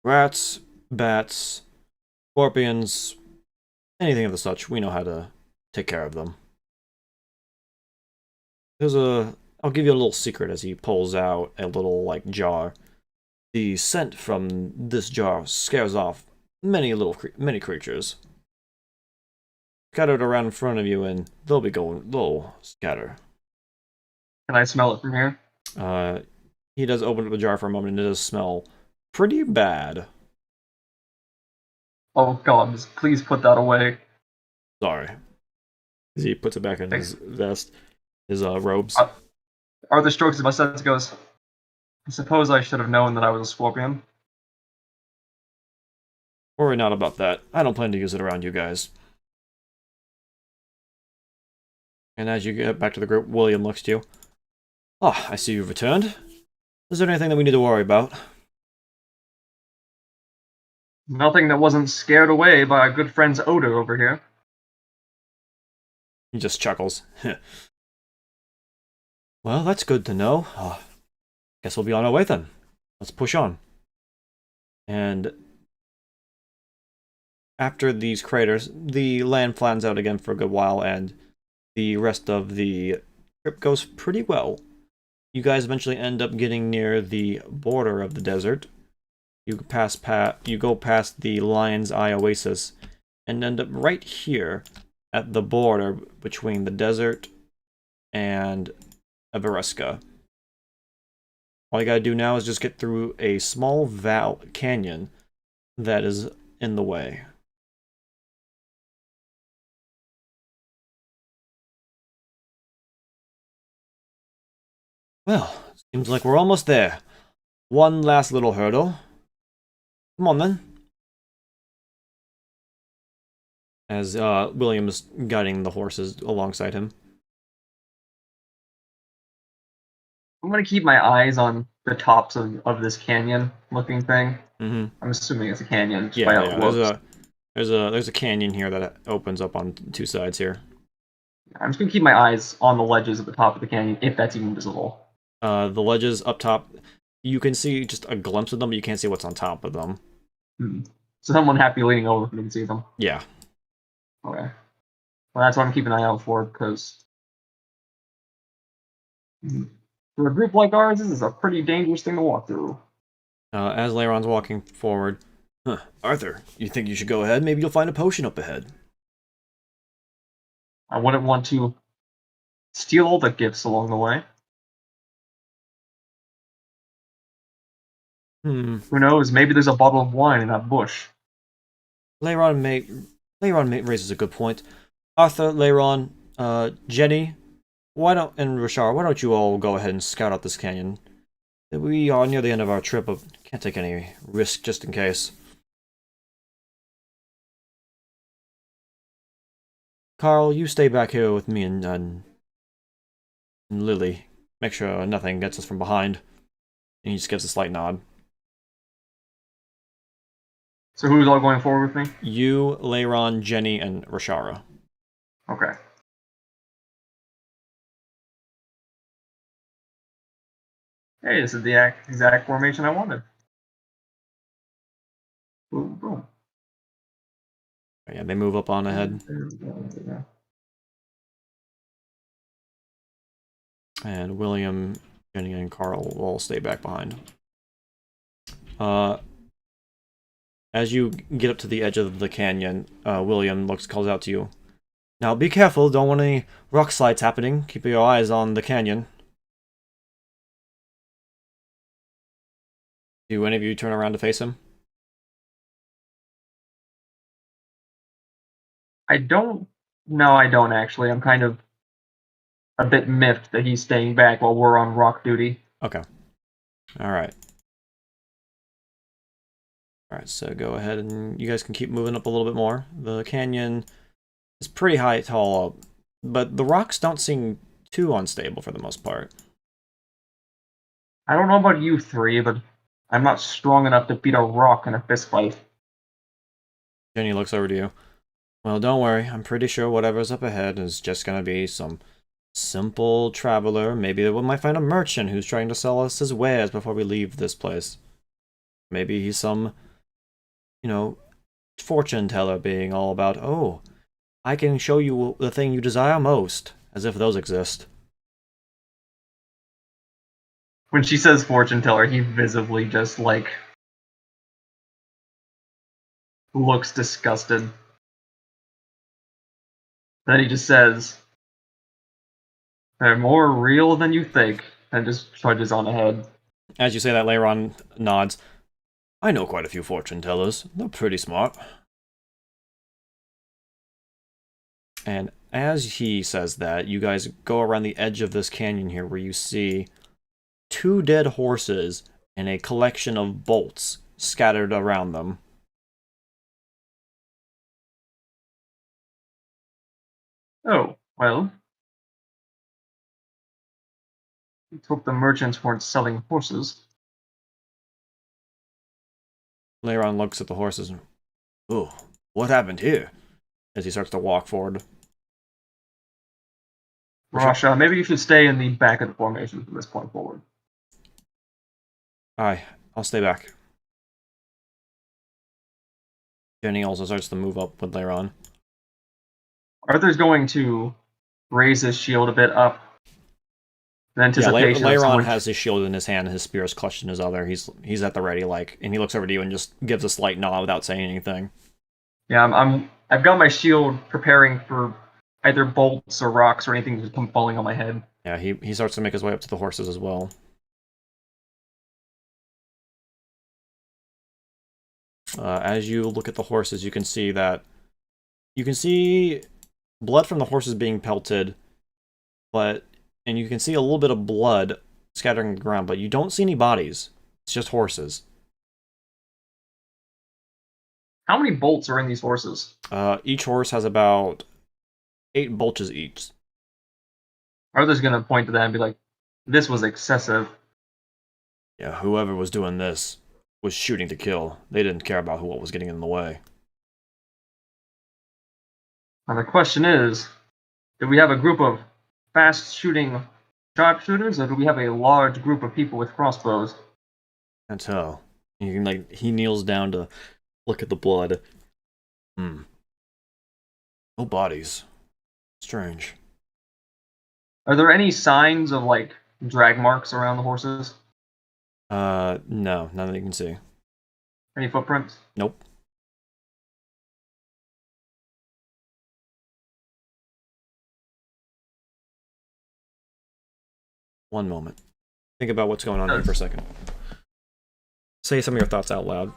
Rats, bats, scorpions, anything of the such, we know how to take care of them. I'll give you a little secret as he pulls out a little, like, jar. The scent from this jar scares off many creatures. scattered around in front of you, and they'll scatter. Can I smell it from here? Uh, he does open up the jar for a moment, and it does smell pretty bad. Oh god, just please put that away. Sorry. He puts it back in his vest, his robes. Arthur strokes his mustache and goes, I suppose I should have known that I was a scorpion. Worry not about that. I don't plan to use it around you guys. And as you get back to the group, William looks to you. Ah, I see you've returned. Is there anything that we need to worry about? Nothing that wasn't scared away by our good friend's odor over here. He just chuckles. Well, that's good to know. Guess we'll be on our way then. Let's push on. And after these craters, the land flattens out again for a good while, and the rest of the trip goes pretty well. You guys eventually end up getting near the border of the desert. You go past the Lion's Eye Oasis, and end up right here at the border between the desert and Evereska. All you gotta do now is just get through a small canyon that is in the way. Well, seems like we're almost there. One last little hurdle. Come on then. As William is guiding the horses alongside him. I'm gonna keep my eyes on the tops of this canyon looking thing. Mm-hmm. I'm assuming it's a canyon just Yeah, by how yeah. it looks. There's a canyon here that opens up on two sides here. I'm just gonna keep my eyes on the ledges at the top of the canyon, if that's even visible. The ledges up top, you can see just a glimpse of them, but you can't see what's on top of them. So someone happy leaning over for me to see them. Yeah. Okay. Well, that's what I'm keeping an eye out for, because for a group like ours, this is a pretty dangerous thing to walk through. As Leiron's walking forward, Arthur, you think you should go ahead? Maybe you'll find a potion up ahead. I wouldn't want to steal all the gifts along the way. Who knows? Maybe there's a bottle of wine in that bush. Leiron raises a good point. Arthur, Leiron, Jenny, and Rashar, why don't you all go ahead and scout out this canyon? We are near the end of our trip, but can't take any risk just in case. Carl, you stay back here with me and Lily. Make sure nothing gets us from behind. And he just gives a slight nod. So who's all going forward with me? You, Leiron, Jenny, and Rashara. Okay. Hey, this is the exact formation I wanted. Boom, boom. Yeah, they move up on ahead. And William, Jenny, and Carl will all stay back behind. As you get up to the edge of the canyon, William calls out to you. Now be careful, don't want any rock slides happening. Keep your eyes on the canyon. Do any of you turn around to face him? I don't. No, I don't actually. I'm kind of a bit miffed that he's staying back while we're on rock duty. Okay. Alright. Alright, so go ahead and you guys can keep moving up a little bit more. The canyon is pretty tall up, but the rocks don't seem too unstable for the most part. I don't know about you three, but I'm not strong enough to beat a rock in a fistfight. Jenny looks over to you. Well, don't worry. I'm pretty sure whatever's up ahead is just gonna be some simple traveler. Maybe we might find a merchant who's trying to sell us his wares before we leave this place. Maybe he's some, fortune teller being all about, oh, I can show you the thing you desire most, as if those exist. When she says fortune teller, he visibly just, looks disgusted. Then he just says, "They're more real than you think," and just trudges on ahead. As you say that, Leiron nods. I know quite a few fortune tellers. They're pretty smart. And as he says that, you guys go around the edge of this canyon here where you see 2 dead horses and a collection of bolts scattered around them. Oh, well. Let's hope the merchants weren't selling horses. Leiron looks at the horses and, ooh, what happened here? As he starts to walk forward. Rasha, maybe you should stay in the back of the formation from this point forward. Aye, I'll stay back. Jenny also starts to move up with Leiron. Arthur's going to raise his shield a bit up. In anticipation Leiron someone... has his shield in his hand and his spear is clutched in his other. He's at the ready, and he looks over to you and just gives a slight nod without saying anything. Yeah, I've got my shield preparing for either bolts or rocks or anything to come falling on my head. Yeah, he starts to make his way up to the horses as well. As you look at the horses, you can see blood from the horses being pelted, and you can see a little bit of blood scattering the ground, but you don't see any bodies. It's just horses. How many bolts are in these horses? Each horse has about 8 bolts each. Arthur's gonna point to that and be like, "This was excessive." Yeah, whoever was doing this was shooting to kill. They didn't care about what was getting in the way. Now the question is, do we have a group of fast-shooting sharpshooters, or do we have a large group of people with crossbows? Can't tell. He kneels down to look at the blood. No bodies. Strange. Are there any signs of, like, drag marks around the horses? No, none that you can see. Any footprints? Nope. One moment. Think about what's going on here for a second. Say some of your thoughts out loud.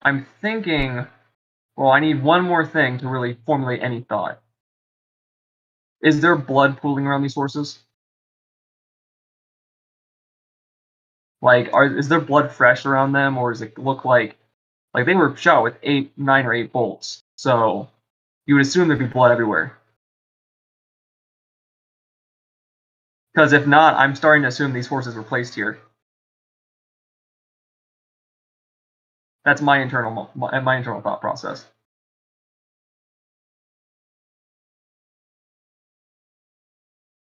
I'm thinking, well, I need one more thing to really formulate any thought. Is there blood pooling around these horses? Like, is there blood fresh around them, or does it look like they were shot with 9 or 8 bolts? So you would assume there'd be blood everywhere. Because if not, I'm starting to assume these horses were placed here. That's my internal thought process.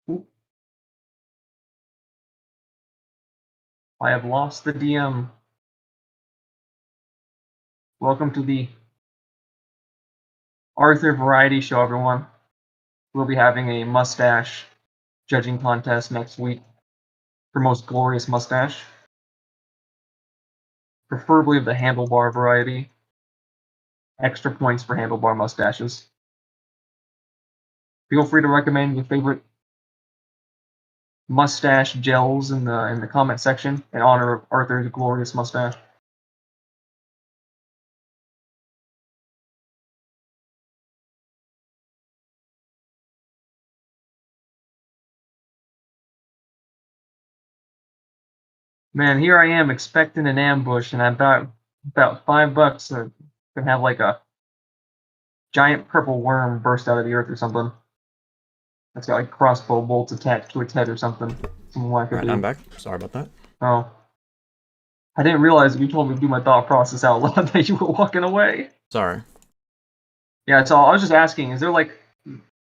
Ooh. I have lost the DM. Welcome to the Arthur Variety Show, everyone. We'll be having a mustache judging contest next week for most glorious mustache. Preferably of the handlebar variety. Extra points for handlebar mustaches. Feel free to recommend your favorite mustache gels in the comment section in honor of Arthur's glorious mustache. Man, here I am expecting an ambush, and I'm about $5 to have like a giant purple worm burst out of the earth or something. That's got like crossbow bolts attached to its head or something. Alright, I'm back. Sorry about that. Oh. I didn't realize if you told me to do my thought process out loud that you were walking away. Sorry. Yeah, so I was just asking, is there like...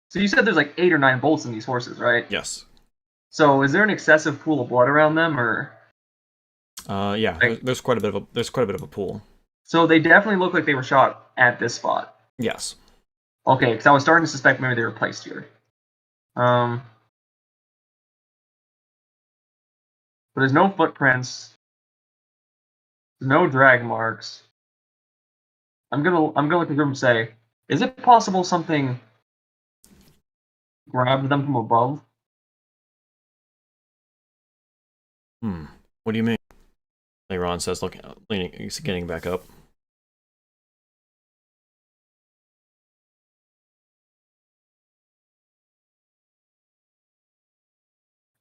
So you said there's like 8 or 9 bolts in these horses, right? Yes. So is there an excessive pool of blood around them, or... Yeah, there's quite a bit of a pool. So they definitely look like they were shot at this spot. Yes. Okay, because I was starting to suspect maybe they were placed here. But there's no footprints. There's no drag marks. I'm gonna look at the group and say, is it possible something Grab them from above? What do you mean? Leiron says, leaning, he's getting back up.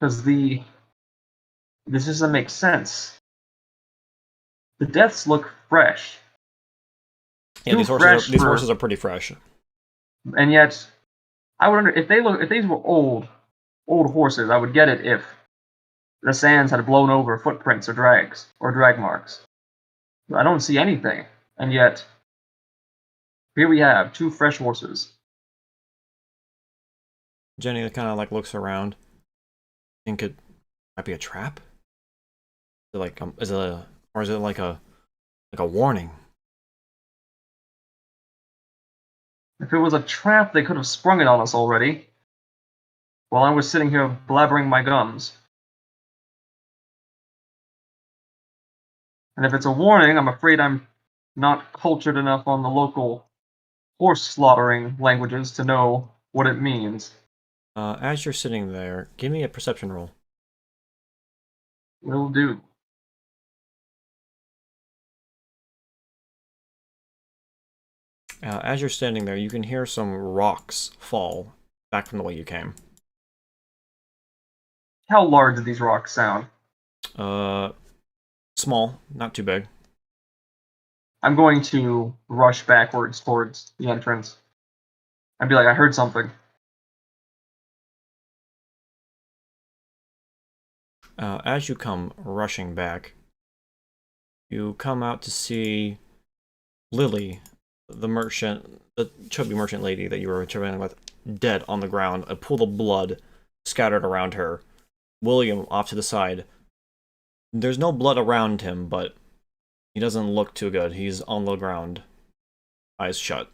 Because this doesn't make sense. The deaths look fresh. Yeah, Too fresh these for, horses are pretty fresh. and yet I would wonder if these were old horses. I would get it if the sands had blown over footprints or drag marks. But I don't see anything, and yet here we have two fresh horses. Jenny kind of like looks around. Think it might be a trap? Is it like or is it like a warning? If it was a trap, they could have sprung it on us already. While I was sitting here blabbering my gums. And if it's a warning, I'm afraid I'm not cultured enough on the local horse slaughtering languages to know what it means. As you're sitting there, give me a perception roll. Will do. As you're standing there, you can hear some rocks fall back from the way you came. How large do these rocks sound? Small, not too big. I'm going to rush backwards towards the entrance and be like, I heard something. As you come rushing back, you come out to see Lily, the chubby merchant lady that you were traveling with, dead on the ground, a pool of blood scattered around her. William off to the side. There's no blood around him, but he doesn't look too good. He's on the ground, eyes shut.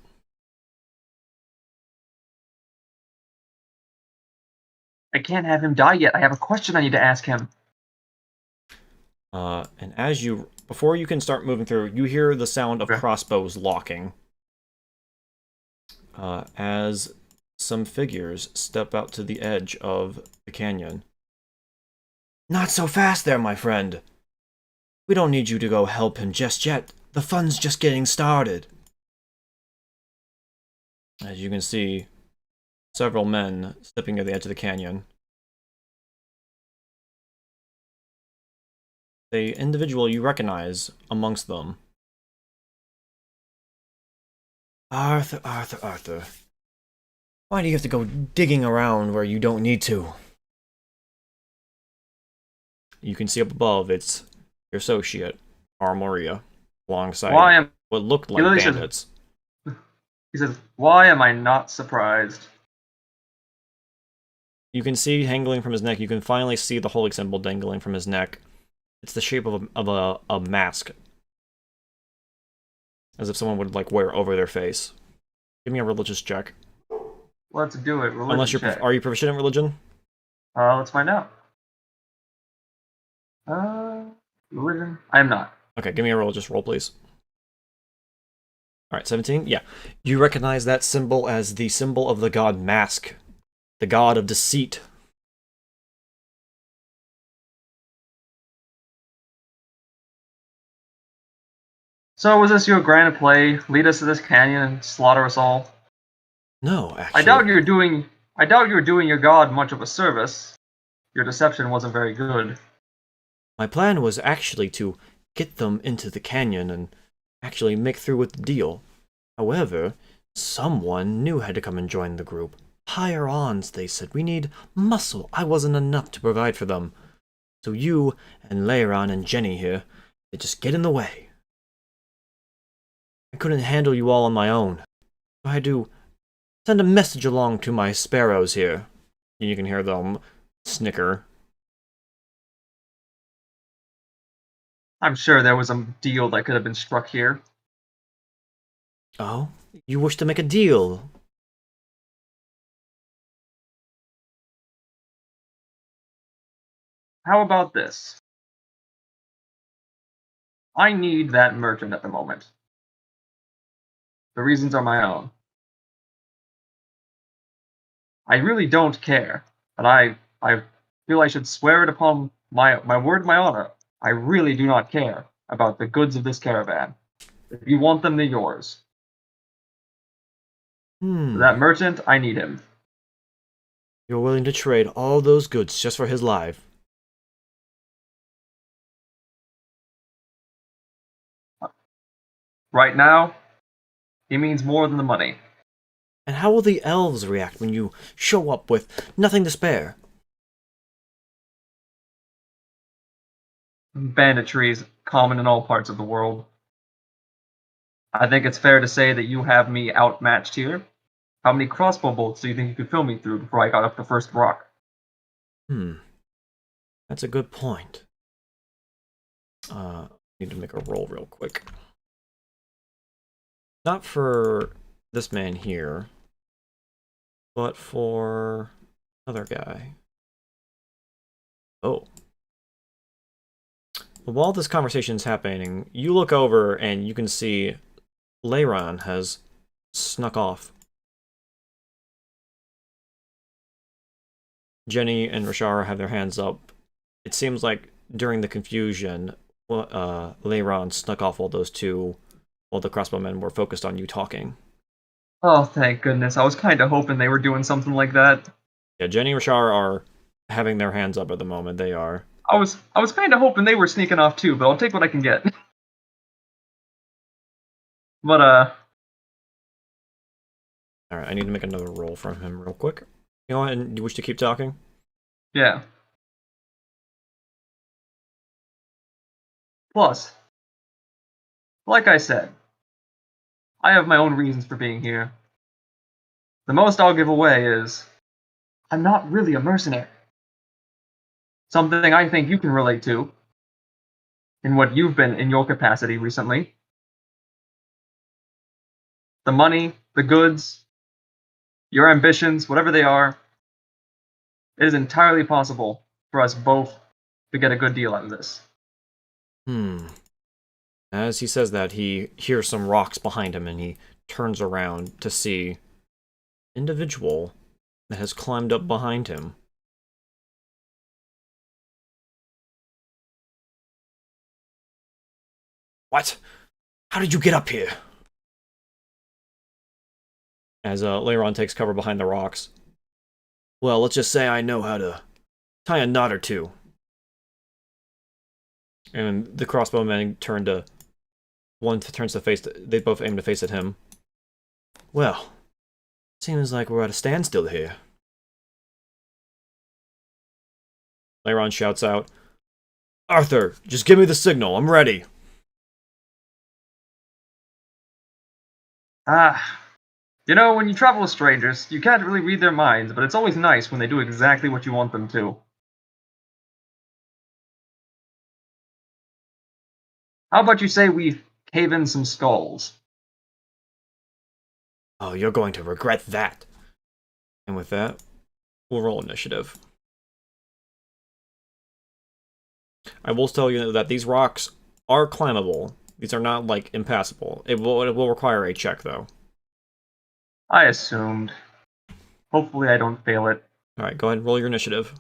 I can't have him die yet. I have a question I need to ask him. And before you can start moving through, you hear the sound of crossbows locking. As some figures step out to the edge of the canyon. Not so fast there, my friend. We don't need you to go help him just yet. The fun's just getting started. As you can see, several men stepping near the edge of the canyon. The individual you recognize amongst them. Arthur. Why do you have to go digging around where you don't need to? You can see up above, it's your associate, Maria, alongside what looked like bandits. He says, why am I not surprised? You can see dangling from his neck, you can finally see the holy symbol dangling from his neck. It's the shape of a mask. As if someone would, like, wear over their face. Give me a religious check. Let's do it. Religion Unless check. Are you proficient in religion? Let's find out. Religion? I am not. Okay, give me a religious roll, please. Alright, 17? Yeah. You recognize that symbol as the symbol of the god Mask. The god of deceit. So was this your grand play? Lead us to this canyon and slaughter us all? No, actually. I doubt you were doing your god much of a service. Your deception wasn't very good. My plan was actually to get them into the canyon and actually make through with the deal. However, someone new had to come and join the group. Higher-ons, they said. We need muscle. I wasn't enough to provide for them. So you and Leiron and Jenny here, they just get in the way. I couldn't handle you all on my own. I had to send a message along to my sparrows here. And you can hear them snicker. I'm sure there was a deal that could have been struck here. Oh? You wish to make a deal? How about this? I need that merchant at the moment. The reasons are my own. I really don't care. And I feel I should swear it upon my word, my honor. I really do not care about the goods of this caravan. If you want them, they're yours. For that merchant, I need him. You're willing to trade all those goods just for his life. Right now, he means more than the money. And how will the elves react when you show up with nothing to spare? Banditry is common in all parts of the world. I think it's fair to say that you have me outmatched here. How many crossbow bolts do you think you could fill me through before I got up the first rock? That's a good point. Need to make a roll real quick. Not for this man here, but for another guy. Oh. While this conversation is happening, you look over and you can see Leiron has snuck off. Jenny and Rashara have their hands up. It seems like during the confusion, Leiron snuck off while those two, while the crossbowmen were focused on you talking. Oh, thank goodness. I was kind of hoping they were doing something like that. Yeah, Jenny and Rashara are having their hands up at the moment. They are. I was kind of hoping they were sneaking off too, but I'll take what I can get. But Alright, I need to make another roll from him real quick. You know what, and you wish to keep talking? yeah. Plus, like I said, I have my own reasons for being here. The most I'll give away is I'm not really a mercenary. Something I think you can relate to in what you've been in your capacity recently. The money, the goods, your ambitions, whatever they are, it is entirely possible for us both to get a good deal out of this. As he says that, he hears some rocks behind him and he turns around to see an individual that has climbed up behind him. What? How did you get up here? As Leiron takes cover behind the rocks. Well, let's just say I know how to tie a knot or two. And the crossbowmen turn to... One turns to face... They both aim to face at him. Well, seems like we're at a standstill here. Leiron shouts out, Arthur, just give me the signal. I'm ready. You know, when you travel with strangers, you can't really read their minds, but it's always nice when they do exactly what you want them to. How about you say we cave in some skulls? Oh, you're going to regret that. And with that, we'll roll initiative. I will tell you that these rocks are climbable. These are not, like, impassable. It will require a check, though. I assumed. Hopefully I don't fail it. Alright, go ahead and roll your initiative.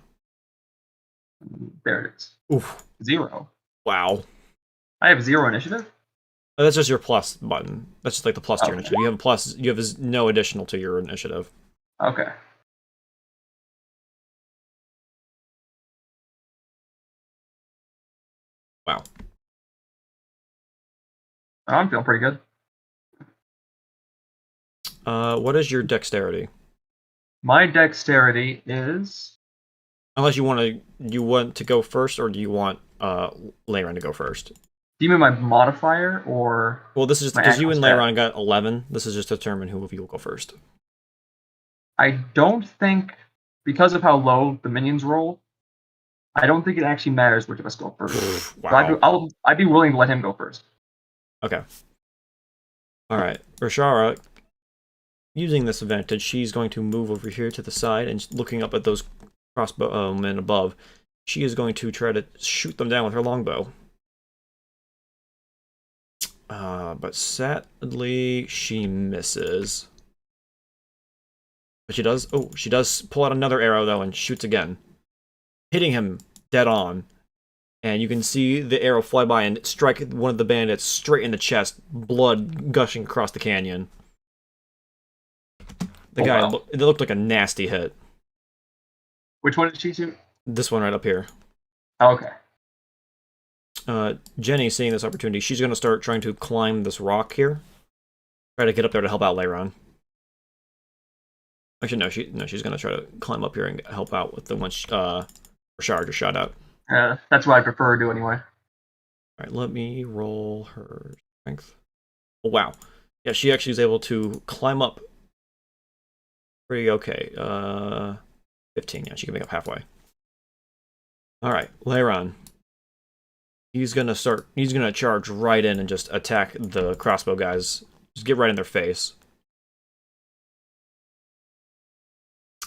There it is. Oof. 0. Wow. I have 0 initiative? Oh, that's just your plus button. That's just like the plus to your Okay. initiative. You have a plus, you have no additional to your initiative. Okay. Wow. I'm feeling pretty good. What is your dexterity? My dexterity is... Unless you want to go first, or do you want Leiron to go first? Do you mean my modifier, or... Well, this is just because you and Leiron got 11. This is just to determine who of you will go first. I don't think, because of how low the minions roll, I don't think it actually matters which of us go first. Wow. So I'd be willing to let him go first. Okay. Alright. Rashara, using this advantage, she's going to move over here to the side and looking up at those crossbowmen above. She is going to try to shoot them down with her longbow. But sadly, she misses. But she does pull out another arrow, though, and shoots again. Hitting him dead on. And you can see the arrow fly by and strike one of the bandits straight in the chest, blood gushing across the canyon. The guy, wow. It looked like a nasty hit. Which one did she shoot? This one right up here. Okay. Jenny, seeing this opportunity, she's going to start trying to climb this rock here. Try to get up there to help out Leiron. Actually, no, she's going to try to climb up here and help out with the one Rashard just shot out. That's what I prefer to do anyway. Alright, let me roll her strength. Oh, wow. Yeah, she actually is able to climb up pretty okay. 15, yeah, she can make up halfway. Alright, Leiron. He's gonna charge right in and just attack the crossbow guys. Just get right in their face.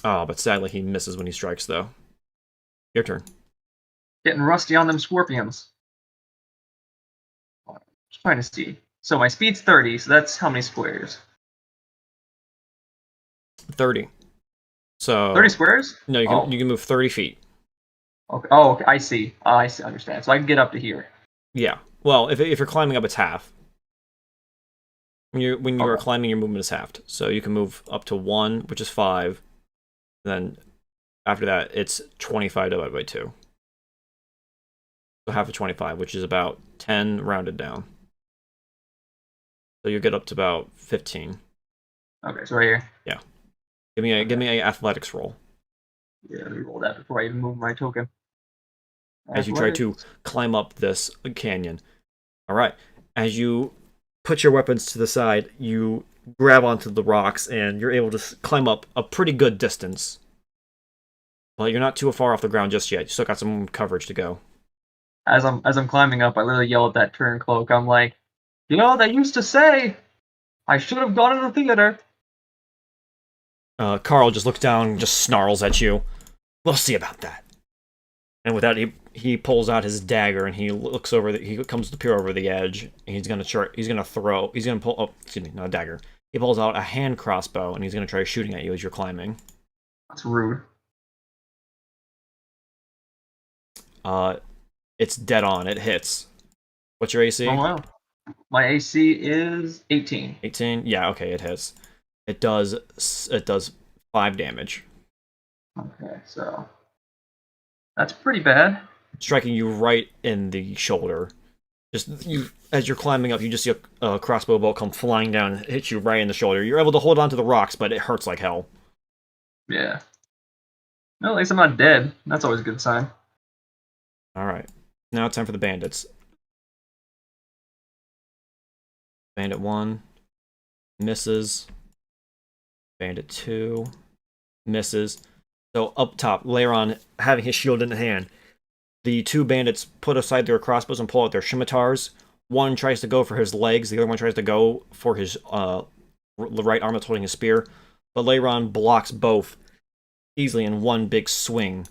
Oh, but sadly he misses when he strikes, though. Your turn. Getting rusty on them scorpions. Just trying to see. So my speed's 30, so that's how many squares? 30. So 30 squares? No, you can move 30 feet. Okay. Oh, okay. I see. I see. Understand. So I can get up to here. Yeah. Well, if you're climbing up, it's half. When you are climbing, your movement is halved. So you can move up to 1, which is 5. Then after that, it's 25 divided by 2. So half of 25, which is about 10 rounded down. So you get up to about 15. Okay, so right here. Yeah. Give me a athletics roll. Yeah, let me roll that before I even move my token. As you try to climb up this canyon. All right. As you put your weapons to the side, you grab onto the rocks, and you're able to climb up a pretty good distance. But you're not too far off the ground just yet. You still got some coverage to go. As I'm climbing up, I literally yell at that turncloak. I'm like, you know, they used to say I should have gone to the theater. Carl just looks down and just snarls at you. We'll see about that. And with that, he pulls out his dagger and he looks over. He comes to peer over the edge. And he's gonna pull. Oh, excuse me, not a dagger. He pulls out a hand crossbow and he's gonna try shooting at you as you're climbing. That's rude. It's dead on. It hits. What's your AC? Oh wow. My AC is 18. 18. Yeah. Okay. It hits. It does 5 damage. Okay, so that's pretty bad. Striking you right in the shoulder. As you're climbing up, you just see a crossbow bolt come flying down and hit you right in the shoulder. You're able to hold on to the rocks, but it hurts like hell. Yeah. Well, at least I'm not dead. That's always a good sign. Alright. Now it's time for the bandits. Bandit 1 misses. Bandit 2 misses. So up top, Leiron having his shield in hand. The 2 bandits put aside their crossbows and pull out their scimitars. One tries to go for his legs, the other one tries to go for his right arm that's holding his spear. But Leiron blocks both easily in one big swing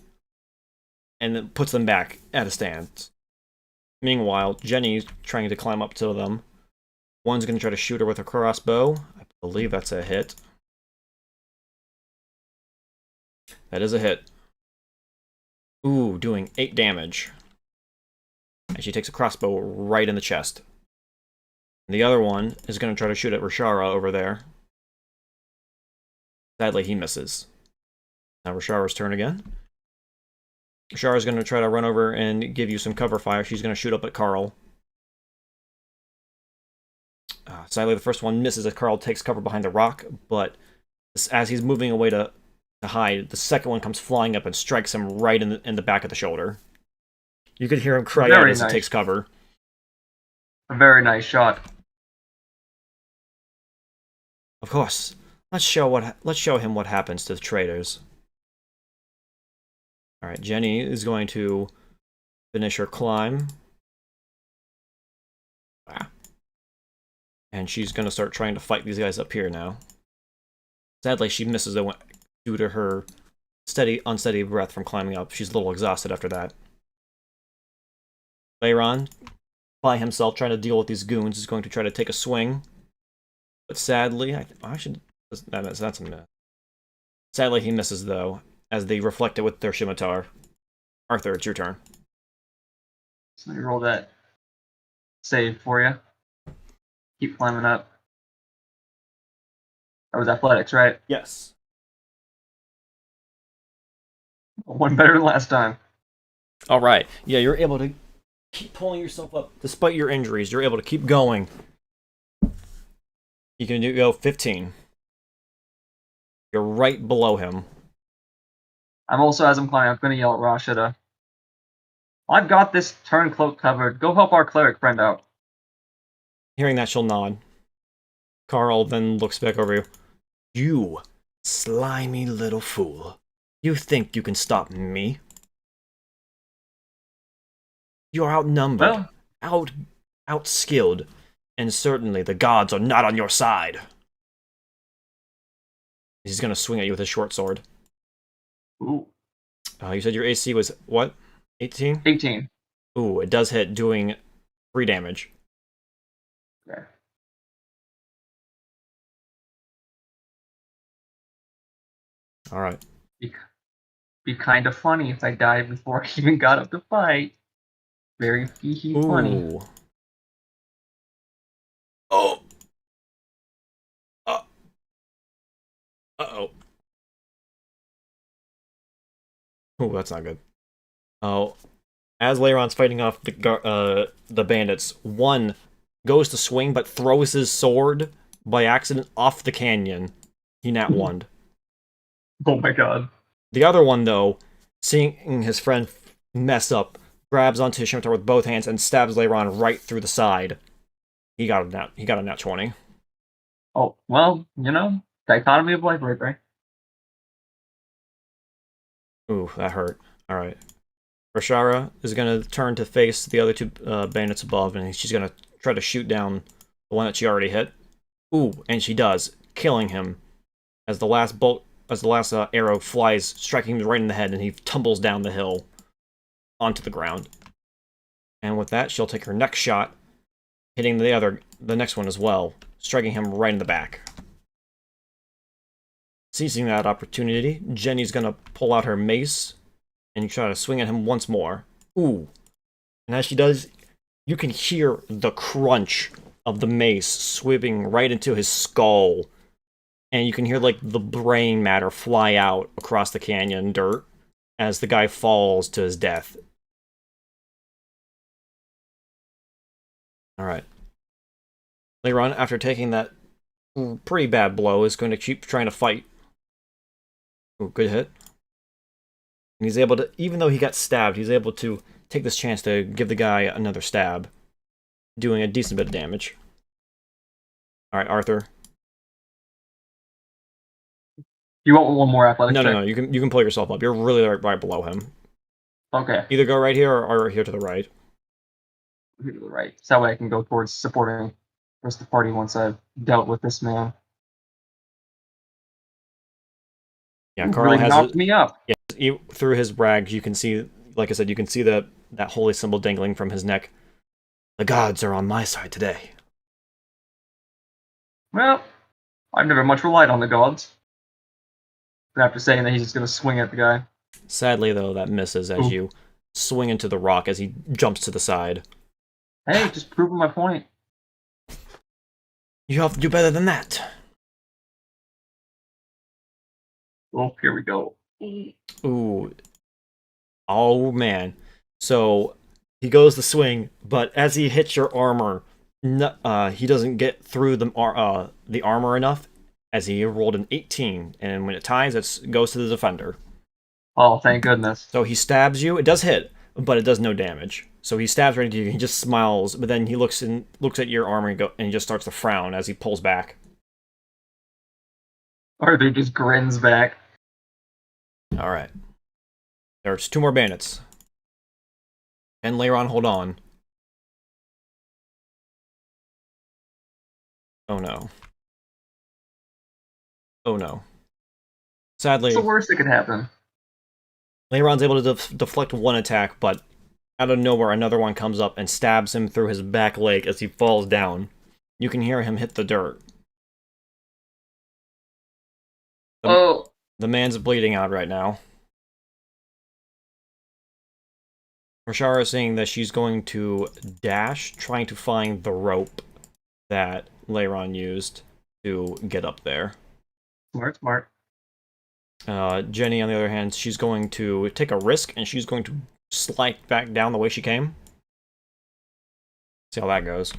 and then puts them back at a stance. Meanwhile, Jenny's trying to climb up to them. One's going to try to shoot her with a crossbow. I believe that's a hit. That is a hit. Ooh, doing 8 damage. And she takes a crossbow right in the chest. And the other one is going to try to shoot at Rashara over there. Sadly, he misses. Now Rashara's turn again. Rashara's going to try to run over and give you some cover fire. She's going to shoot up at Carl. Sadly, the first one misses as Carl takes cover behind the rock, but as he's moving away to hide, the second one comes flying up and strikes him right in the back of the shoulder. You could hear him cry out as he takes cover. A very nice shot. Of course. Let's show him what happens to the traitors. Alright, Jenny is going to finish her climb. And she's going to start trying to fight these guys up here now. Sadly, she misses due to her unsteady breath from climbing up. She's a little exhausted after that. Leiron, by himself, trying to deal with these goons, is going to try to take a swing. But sadly, that's a miss. Sadly, he misses, though, as they reflect it with their scimitar. Arthur, it's your turn. So let me roll that save for you. Keep climbing up. That was athletics, right? Yes. One better than last time. All right. Yeah, you're able to keep pulling yourself up. Despite your injuries, you're able to keep going. You can go 15. You're right below him. I'm also, as I'm climbing, I'm going to yell at Rashida. I've got this turncloak covered. Go help our cleric friend out. Hearing that, she'll nod. Carl then looks back over you. You slimy little fool. You think you can stop me? You are outnumbered, Well, outskilled, and certainly the gods are not on your side. He's gonna swing at you with his short sword. ooh, You said your AC was what? 18? 18. Ooh, it does hit, doing 3 damage. Okay. Alright. Be kind of funny if I died before I even got up to fight. Very hee funny. Ooh. Oh! Uh, uh-oh. Ooh, that's not good. Oh, as Leiron's fighting off the bandits, one goes to swing but throws his sword by accident off the canyon. He nat one. Oh my god. The other one, though, seeing his friend mess up, grabs onto his scimitar with both hands and stabs Leiron right through the side. He got a nat 20. Oh, well, dichotomy of life right there. Ooh, that hurt. Alright. Rashara is going to turn to face the other 2 bandits above, and she's going to try to shoot down the one that she already hit. Ooh, and she does, killing him as the last arrow flies, striking him right in the head, and he tumbles down the hill onto the ground. And with that, she'll take her next shot, hitting the next one as well, striking him right in the back. Seizing that opportunity, Jenny's gonna pull out her mace and try to swing at him once more. Ooh. And as she does, you can hear the crunch of the mace sweeping right into his skull. And you can hear, like, the brain matter fly out across the canyon dirt as the guy falls to his death. Alright. Leiron, after taking that pretty bad blow, is going to keep trying to fight. Ooh, good hit. And he's able to, even though he got stabbed, he's able to take this chance to give the guy another stab, doing a decent bit of damage. Alright, Arthur. You want one more athletics check? No, you can pull yourself up. You're really right below him. Okay. Either go right here or here to the right. Here to the right. So that way I can go towards supporting the rest of the party once I've dealt with this man. Yeah, Who Carl really has knocked me up. Yeah, through his rags, you can see, like I said, you can see that holy symbol dangling from his neck. The gods are on my side today. Well, I've never much relied on the gods. But after saying that, he's just going to swing at the guy. Sadly, though, that misses as Ooh. you swing into the rock as he jumps to the side. Hey, just proving my point. You have to do better than that. Oh, here we go. Ooh. Oh, man. So, he goes to swing, but as he hits your armor, he doesn't get through the armor enough, as he rolled an 18, and when it ties, it goes to the defender. Oh, thank goodness. So he stabs you. It does hit, but it does no damage. So he stabs right into you. He just smiles, but then he looks at your armor and he just starts to frown as he pulls back. Arthur just grins back. All right. There's 2 more bandits. And Leiron, hold on. Oh no. Oh no. Sadly, What's the worst that could happen? Leiron's able to deflect one attack, but out of nowhere, another one comes up and stabs him through his back leg as he falls down. You can hear him hit the dirt. Oh. The man's bleeding out right now. Rashara is saying that she's going to dash, trying to find the rope that Leiron used to get up there. Smart, smart. Jenny, on the other hand, she's going to take a risk, and she's going to slide back down the way she came. See how that goes.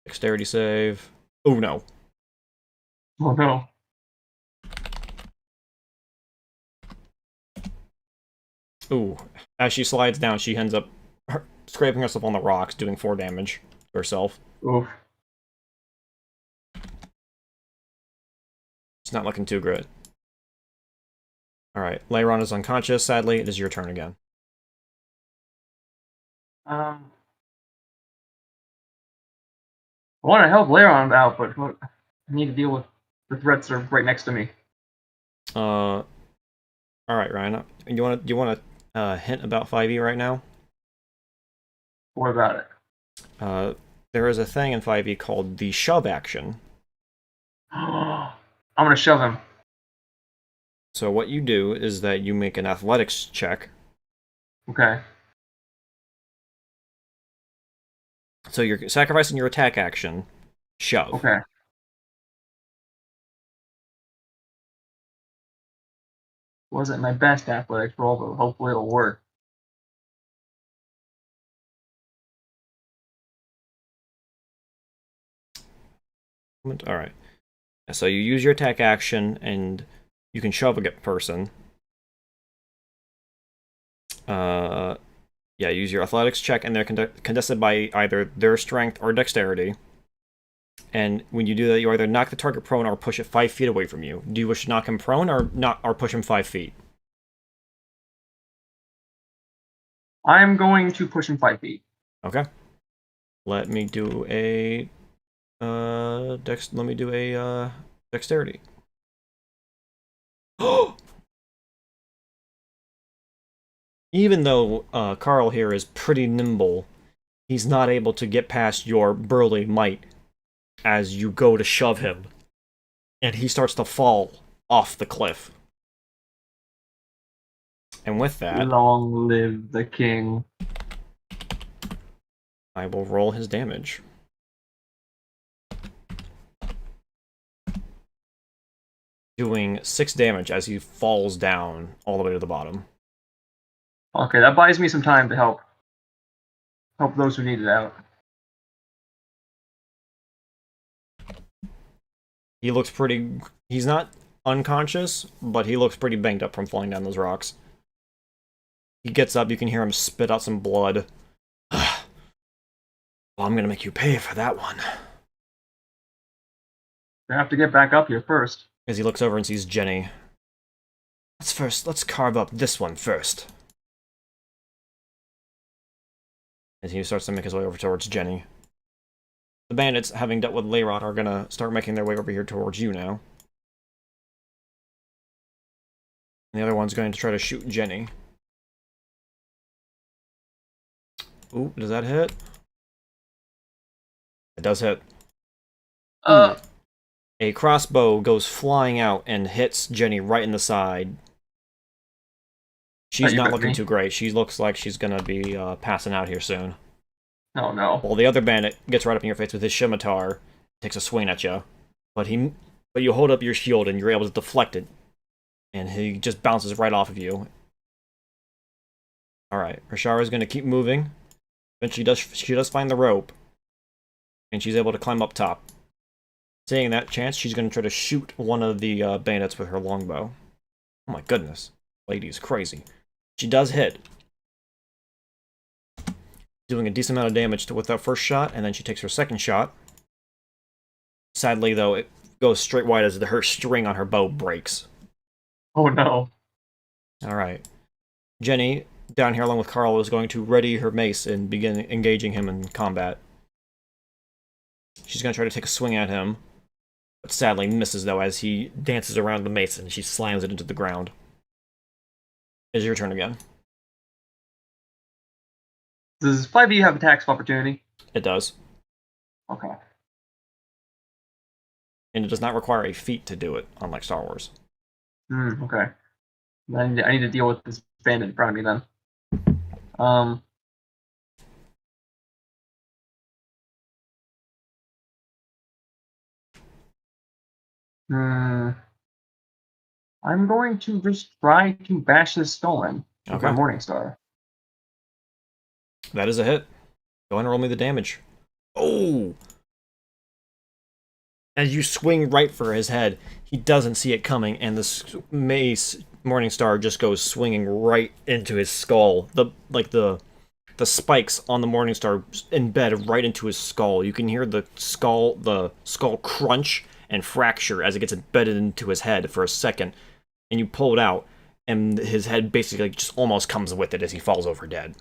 Dexterity save. Oh, no. Oh, no. Ooh. As she slides down, she ends up scraping herself on the rocks, doing 4 damage to herself. Oof. It's not looking too great. Alright, Leiron is unconscious, sadly. It is your turn again. I want to help Leiron out, but I need to deal with the threats that are right next to me. Alright, Ryan. Do you want to hint about 5e right now? What about it? There is a thing in 5e called the shove action. I'm gonna shove him. So what you do is that you make an athletics check. Okay. So you're sacrificing your attack action. Shove. Okay. Wasn't my best athletics roll, but hopefully it'll work. Alright. So you use your attack action, and you can shove a person. Yeah, use your athletics check, and they're contested by either their strength or dexterity. And when you do that, you either knock the target prone or push it 5 feet away from you. Do you wish to knock him prone or push him 5 feet? I'm going to push him 5 feet. Okay. Let me do a dexterity. Even though Carl here is pretty nimble, he's not able to get past your burly might as you go to shove him, and he starts to fall off the cliff. And with that, long live the king. I will roll his damage. Doing 6 damage as he falls down all the way to the bottom. Okay, that buys me some time to help those who need it out. He looks pretty... He's not unconscious, but he looks pretty banged up from falling down those rocks. He gets up, you can hear him spit out some blood. Well, I'm gonna make you pay for that one. I have to get back up here first. As he looks over and sees Jenny. Let's carve up this one first. As he starts to make his way over towards Jenny. The bandits, having dealt with Leiron, are gonna start making their way over here towards you now. And the other one's going to try to shoot Jenny. Ooh, does that hit? It does hit. A crossbow goes flying out and hits Jenny right in the side. She's not looking too great. She looks like she's gonna be passing out here soon. Oh no. Well, the other bandit gets right up in your face with his scimitar, takes a swing at you, but you hold up your shield and you're able to deflect it, and he just bounces right off of you. All right, Rashara's gonna keep moving. Eventually, she does find the rope, and she's able to climb up top. Seeing that chance, she's gonna try to shoot one of the bandits with her longbow. Oh my goodness, lady is crazy. She does hit, doing a decent amount of damage with that first shot, and then she takes her second shot. Sadly, though, it goes straight wide as her string on her bow breaks. Oh no. Alright. Jenny, down here along with Carl, is going to ready her mace and begin engaging him in combat. She's going to try to take a swing at him, but sadly misses, though, as he dances around the mace and she slams it into the ground. It's your turn again. Does 5e have attacks of opportunity? It does. Okay. And it does not require a feat to do it, unlike Star Wars. Okay. I need to deal with this bandit in front of me then. Um. Hmm. I'm going to just try to bash this skull in with my Okay. Morning Star. That is a hit. Go ahead and roll me the damage. Oh! As you swing right for his head, he doesn't see it coming, and the mace Morningstar just goes swinging right into his skull. The spikes on the Morningstar embed right into his skull. You can hear the skull crunch and fracture as it gets embedded into his head for a second, and you pull it out, and his head basically just almost comes with it as he falls over dead.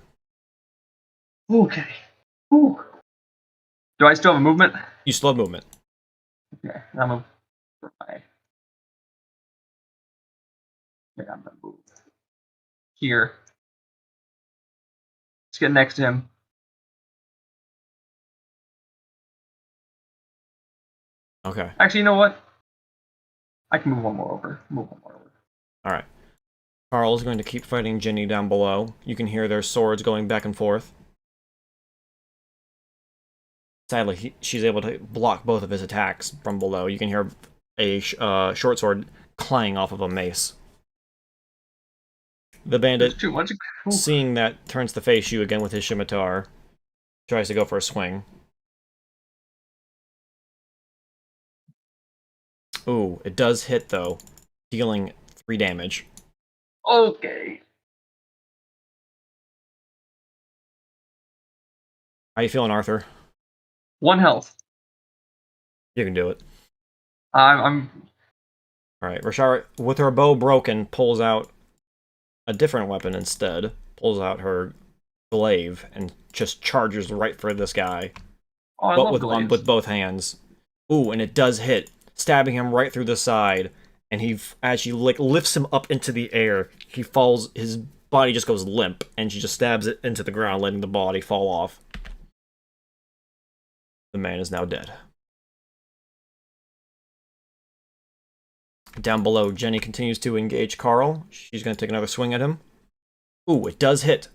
Okay. Ooh. Do I still have a movement? You still have movement. Okay. I'm a. Okay, I'm gonna move here. Let's get next to him. Okay. Actually, you know what? I can move one more over. Move one more over. All right. Carl is going to keep fighting Ginny down below. You can hear their swords going back and forth. Sadly, she's able to block both of his attacks from below. You can hear a short sword clang off of a mace. The There's bandit, too much. Ooh. seeing that, turns to face you again with his scimitar. Tries to go for a swing. Ooh, it does hit, though, dealing 3 damage. Okay. How you feeling, Arthur? 1 health. You can do it. I'm. Alright, Rashara, with her bow broken, pulls out a different weapon instead. Pulls out her glaive and just charges right for this guy. Oh, I But love with glaives. both hands. Ooh, and it does hit, stabbing him right through the side. And as she lifts him up into the air, he falls. His body just goes limp, and she just stabs it into the ground, letting the body fall off. The man is now dead. Down below, Jenny continues to engage Carl. She's going to take another swing at him. Ooh, it does hit,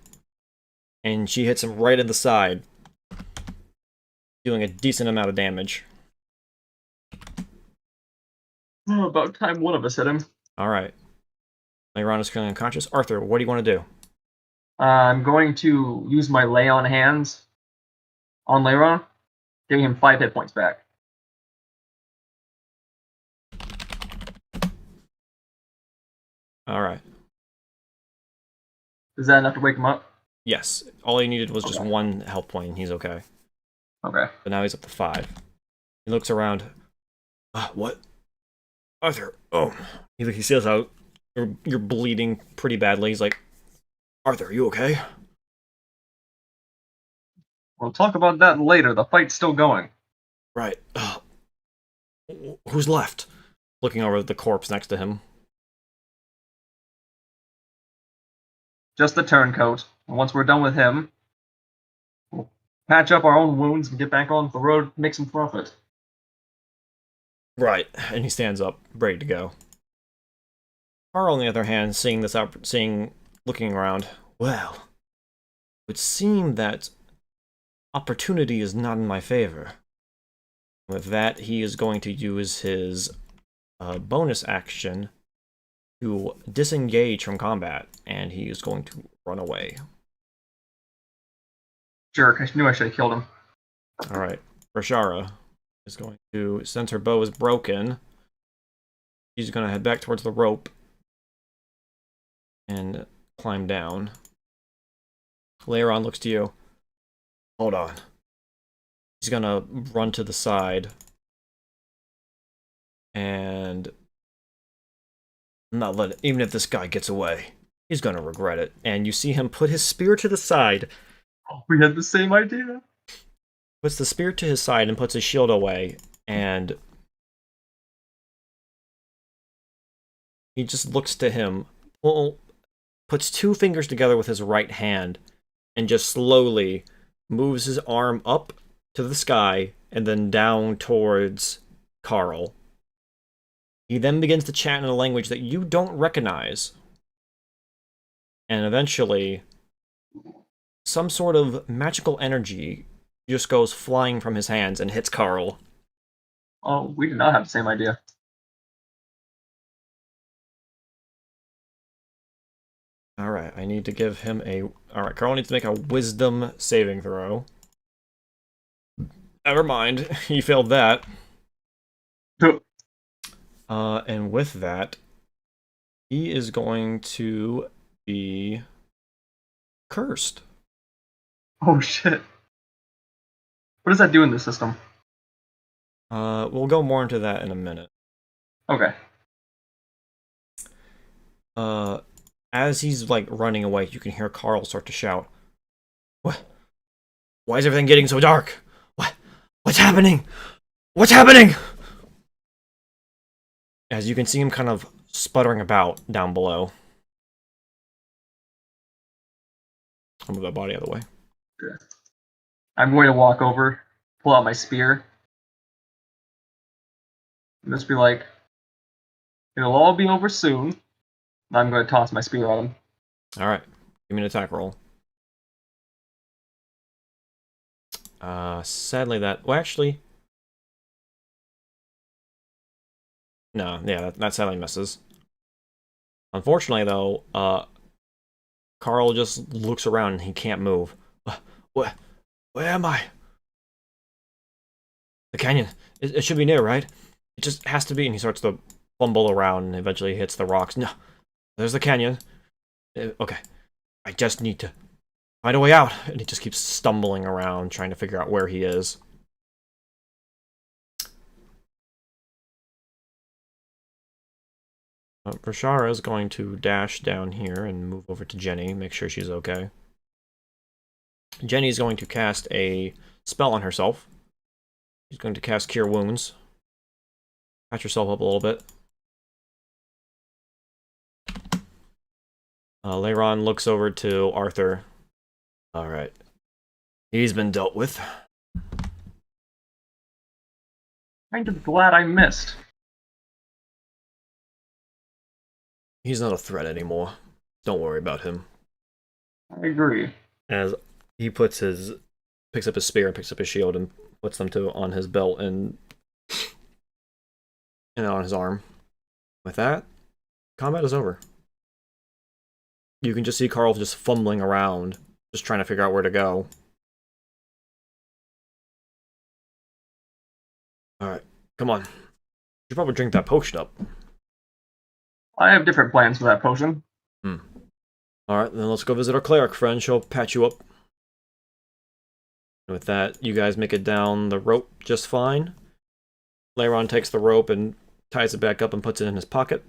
and she hits him right in the side, doing a decent amount of damage. Oh, about time one of us hit him. All right. Leiron is currently unconscious. Arthur, what do you want to do? I'm going to use my lay on hands on Leiron, giving him 5 hit points back. All right. Is that enough to wake him up? Yes, all he needed was just Okay. 1 health point, and he's okay. Okay. But now he's up to 5. He looks around. What? Arthur, oh. He sees how you're bleeding pretty badly. He's like, Arthur, are you okay? We'll talk about that later. The fight's still going. Right. Who's left? Looking over at the corpse next to him. Just the turncoat. And once we're done with him, we'll patch up our own wounds and get back on the road, make some profit. Right. And he stands up, ready to go. Carl, on the other hand, seeing this out, looking around, well, it would seem that opportunity is not in my favor. With that, he is going to use his bonus action to disengage from combat, and he is going to run away. Jerk, I knew I should have killed him. Alright, Rashara is going to, since her bow is broken, she's going to head back towards the rope and climb down. Leiron looks to you. Hold on. He's going to run to the side and not let it, even if this guy gets away, he's going to regret it. And you see him put his spear to the side. Oh, we had the same idea. Puts the spear to his side and puts his shield away, and he just looks to him, puts 2 fingers together with his right hand, and just slowly moves his arm up to the sky and then down towards Carl. He then begins to chant in a language that you don't recognize. And eventually, some sort of magical energy just goes flying from his hands and hits Carl. Oh, we do not have the same idea. Alright, I need to give him a... Alright, Carl needs to make a wisdom saving throw. Never mind, he failed that. And with that, he is going to be cursed. Oh shit. What does that do in the system? We'll go more into that in a minute. Okay. As he's like running away, you can hear Carl start to shout, "What? Why is everything getting so dark? What's happening? What's happening?" As you can see him kind of sputtering about down below. I'll move that body out of the way. Okay. I'm going to walk over, pull out my spear, and just be like, it'll all be over soon. And I'm going to toss my spear at him. Alright, give me an attack roll. Sadly that... Well, actually... No, yeah, that sadly misses. Unfortunately, though, Carl just looks around and he can't move. Where am I? The canyon. It should be near, right? It just has to be. And he starts to fumble around and eventually hits the rocks. No, there's the canyon. Okay, I just need to find a way out. And he just keeps stumbling around, trying to figure out where he is. Rashara is going to dash down here and move over to Jenny, make sure she's okay. Jenny's going to cast a spell on herself. She's going to cast Cure Wounds. Patch yourself up a little bit. Leiron looks over to Arthur. Alright. He's been dealt with. Kind of glad I missed. He's not a threat anymore. Don't worry about him. I agree. As he picks up his spear and picks up his shield and puts them on his belt and on his arm. With that, combat is over. You can just see Carl just fumbling around, just trying to figure out where to go. Alright, come on. You should probably drink that potion up. I have different plans for that potion. Alright, then let's go visit our cleric friend. She'll patch you up. And with that, you guys make it down the rope just fine. Leiron takes the rope and ties it back up and puts it in his pocket.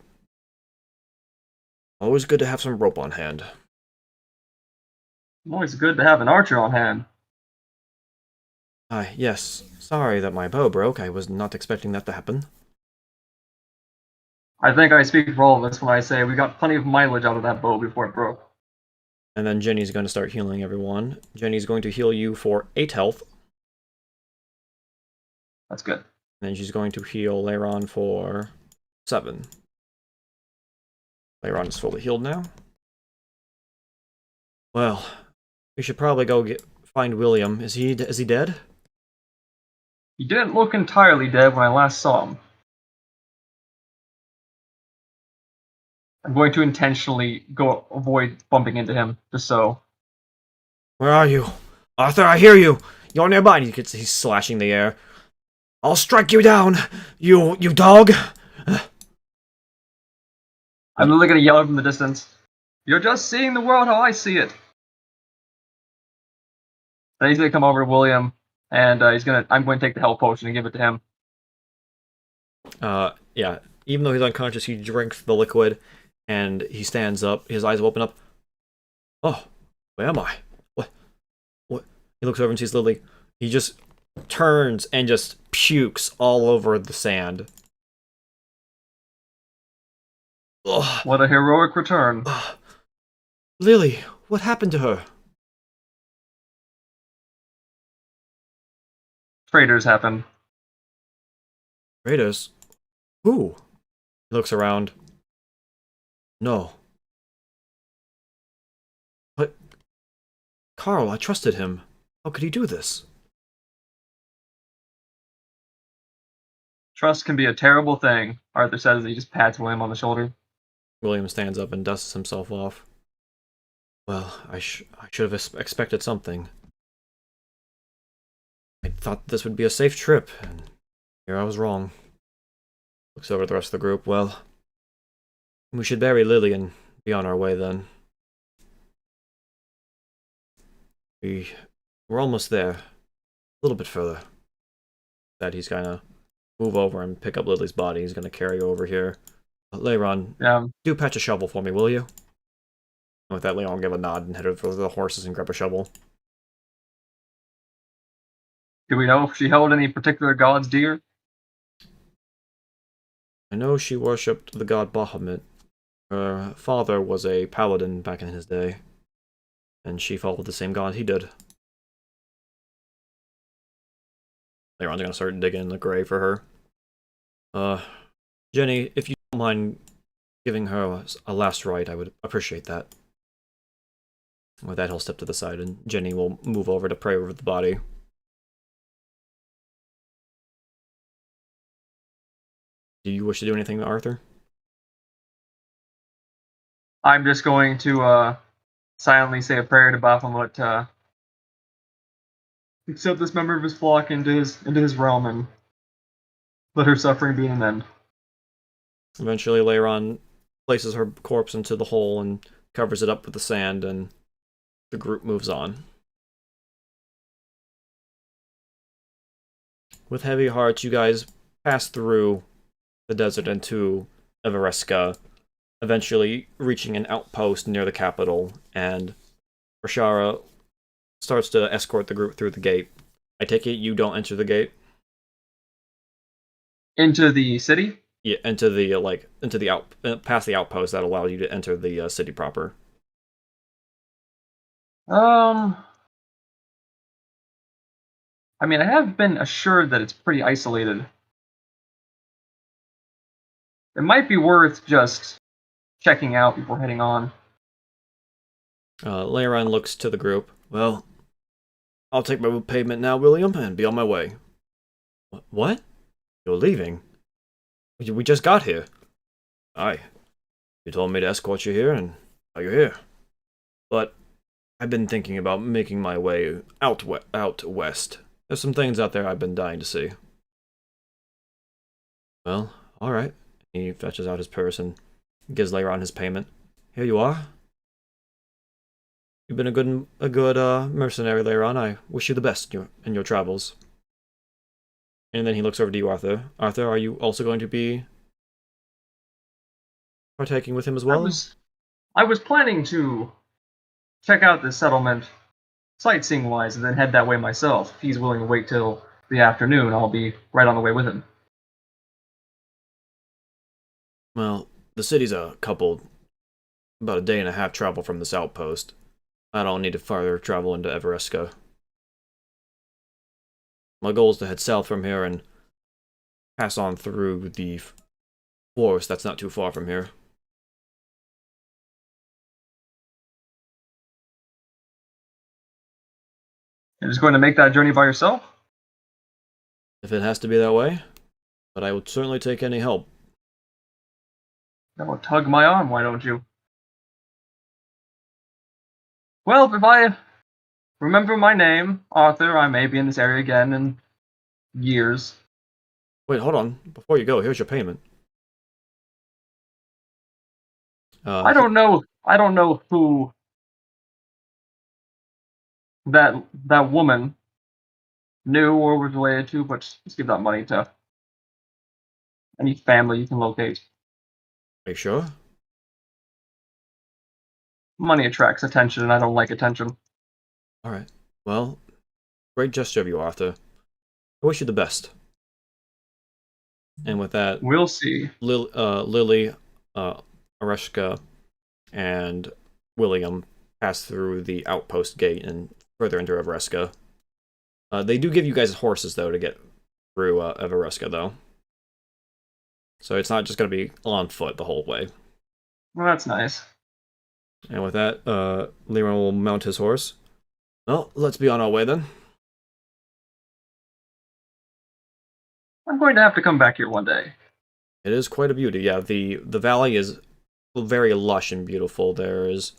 Always good to have some rope on hand. Always good to have an archer on hand. Yes. Sorry that my bow broke. I was not expecting that to happen. I think I speak for all of us when I say we got plenty of mileage out of that bow before it broke. And then Jenny's going to start healing everyone. Jenny's going to heal you for 8 health. That's good. And then she's going to heal Leiron for 7. Leiron is fully healed now. Well, we should probably go find William. Is he dead? He didn't look entirely dead when I last saw him. I'm going to intentionally avoid bumping into him, just so. Where are you? Arthur, I hear you! You're nearby! He's slashing the air. I'll strike you down! You dog! I'm literally gonna yell from the distance. You're just seeing the world how I see it. Then he's gonna come over to William, and I'm going to take the health potion and give it to him. Yeah. Even though he's unconscious, he drinks the liquid, and he stands up. His eyes open up. Oh, where am I? What? He looks over and sees Lily. He just turns and just pukes all over the sand. Ugh. What a heroic return. Lily, what happened to her? Traitors happen. Raiders? Who? He looks around. No. But Carl, I trusted him. How could he do this? Trust can be a terrible thing, Arthur says as he just pats William on the shoulder. William stands up and dusts himself off. Well, I should have expected something. I thought this would be a safe trip, and here I was wrong. Looks over at the rest of the group. Well, we should bury Lily and be on our way then. We're almost there. A little bit further. That he's gonna move over and pick up Lily's body. He's gonna carry her over here. Leiron, do patch a shovel for me, will you? And with that, Leiron will give a nod and head over to the horses and grab a shovel. Do we know if she held any particular gods dear? I know she worshipped the god Bahamut. Her father was a paladin back in his day, and she followed the same god he did. Leiron's gonna start digging in the grave for her. Jenny, if you don't mind giving her a last rite, I would appreciate that. With that, he'll step to the side, and Jenny will move over to pray over the body. Do you wish to do anything, Arthur? I'm just going to silently say a prayer to Baphomet, accept this member of his flock into his realm and let her suffering be an end. Eventually, Leiron places her corpse into the hole and covers it up with the sand, and the group moves on. With heavy hearts, you guys pass through the desert into Evereska, eventually reaching an outpost near the capital, and Rashara starts to escort the group through the gate. I take it you don't enter the gate? Into the city? Yeah, past the outpost that allows you to enter the city proper. I mean, I have been assured that it's pretty isolated. It might be worth just checking out before heading on. Leiron looks to the group. Well, I'll take my payment now, William, and be on my way. What? You're leaving? We just got here. Aye. You told me to escort you here, and now you're here. But I've been thinking about making my way out west. There's some things out there I've been dying to see. Well, alright. He fetches out his purse and gives Leiron his payment. Here you are. You've been a good mercenary, Leiron. I wish you the best in your travels. And then he looks over to you, Arthur. Arthur, are you also going to be partaking with him as well? I was planning to check out this settlement sightseeing-wise and then head that way myself. If he's willing to wait till the afternoon, I'll be right on the way with him. Well, the city's about a day and a half travel from this outpost. I don't need to further travel into Evereska. My goal is to head south from here and pass on through the forest that's not too far from here. You're just going to make that journey by yourself? If it has to be that way, but I would certainly take any help. Now tug my arm, why don't you? Well, if I remember my name, Arthur, I may be in this area again in years. Wait, hold on. Before you go, here's your payment. I don't know who that woman knew or was related to, but just give that money to any family you can locate. Are you sure? Money attracts attention, and I don't like attention. Alright. Well, great gesture of you, Arthur. I wish you the best. And with that, we'll see. Lily, Evereska, and William pass through the outpost gate and further into Evereska. They do give you guys horses, though, to get through Evereska, though. So it's not just going to be on foot the whole way. Well, that's nice. And with that, Leron will mount his horse. Well, let's be on our way then. I'm going to have to come back here one day. It is quite a beauty. Yeah, the valley is very lush and beautiful. There is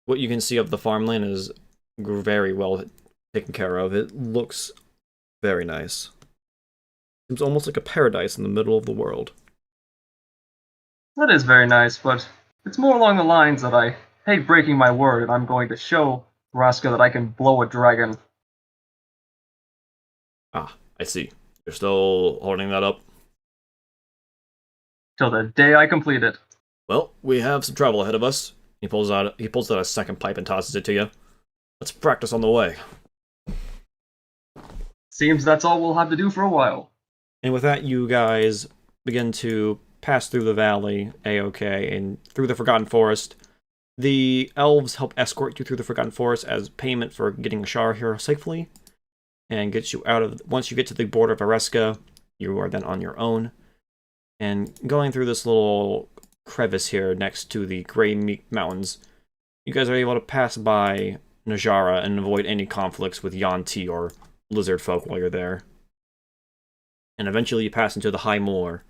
what you can see of the farmland is very well taken care of. It looks very nice. Seems almost like a paradise in the middle of the world. That is very nice, but it's more along the lines that I hate breaking my word, and I'm going to show Evereska that I can blow a dragon. Ah, I see. You're still holding that up? Till the day I complete it. Well, we have some travel ahead of us. He pulls out a second pipe and tosses it to you. Let's practice on the way. Seems that's all we'll have to do for a while. And with that, you guys begin to pass through the valley, A-OK, and through the Forgotten Forest. The elves help escort you through the Forgotten Forest as payment for getting Ashara here safely, and gets you out of. Once you get to the border of Evereska, you are then on your own. And going through this little crevice here next to the Grey Meat Mountains, you guys are able to pass by Najara and avoid any conflicts with Yanti or lizard folk while you're there. And eventually you pass into the High Moor.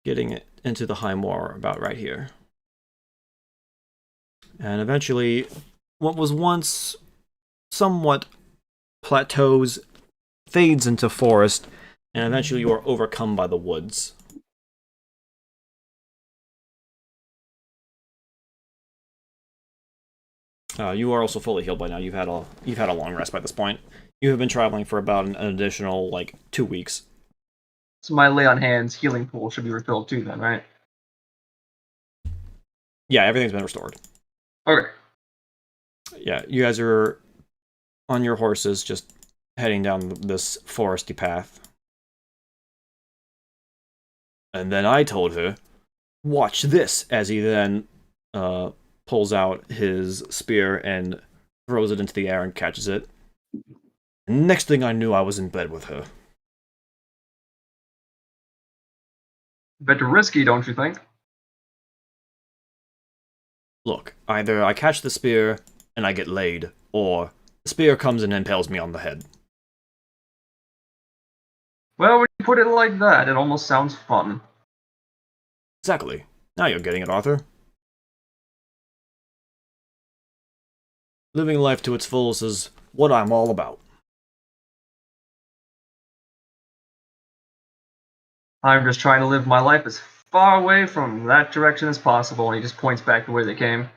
Getting it into the High Moor about right here. And eventually, what was once somewhat plateaus fades into forest, and eventually you are overcome by the woods. You are also fully healed by now. You've had a long rest by this point. You have been traveling for about an additional 2 weeks. So my lay on hands healing pool should be refilled too then, right? Yeah, everything's been restored. Okay. Yeah, you guys are on your horses, just heading down this foresty path. And then I told her, "Watch this," as he then pulls out his spear and throws it into the air and catches it. And next thing I knew, I was in bed with her. Bit risky, don't you think? Look, either I catch the spear and I get laid, or the spear comes and impales me on the head. Well, when you put it like that, it almost sounds fun. Exactly. Now you're getting it, Arthur. Living life to its fullest is what I'm all about. I'm just trying to live my life as far away from that direction as possible, and he just points back to where they came.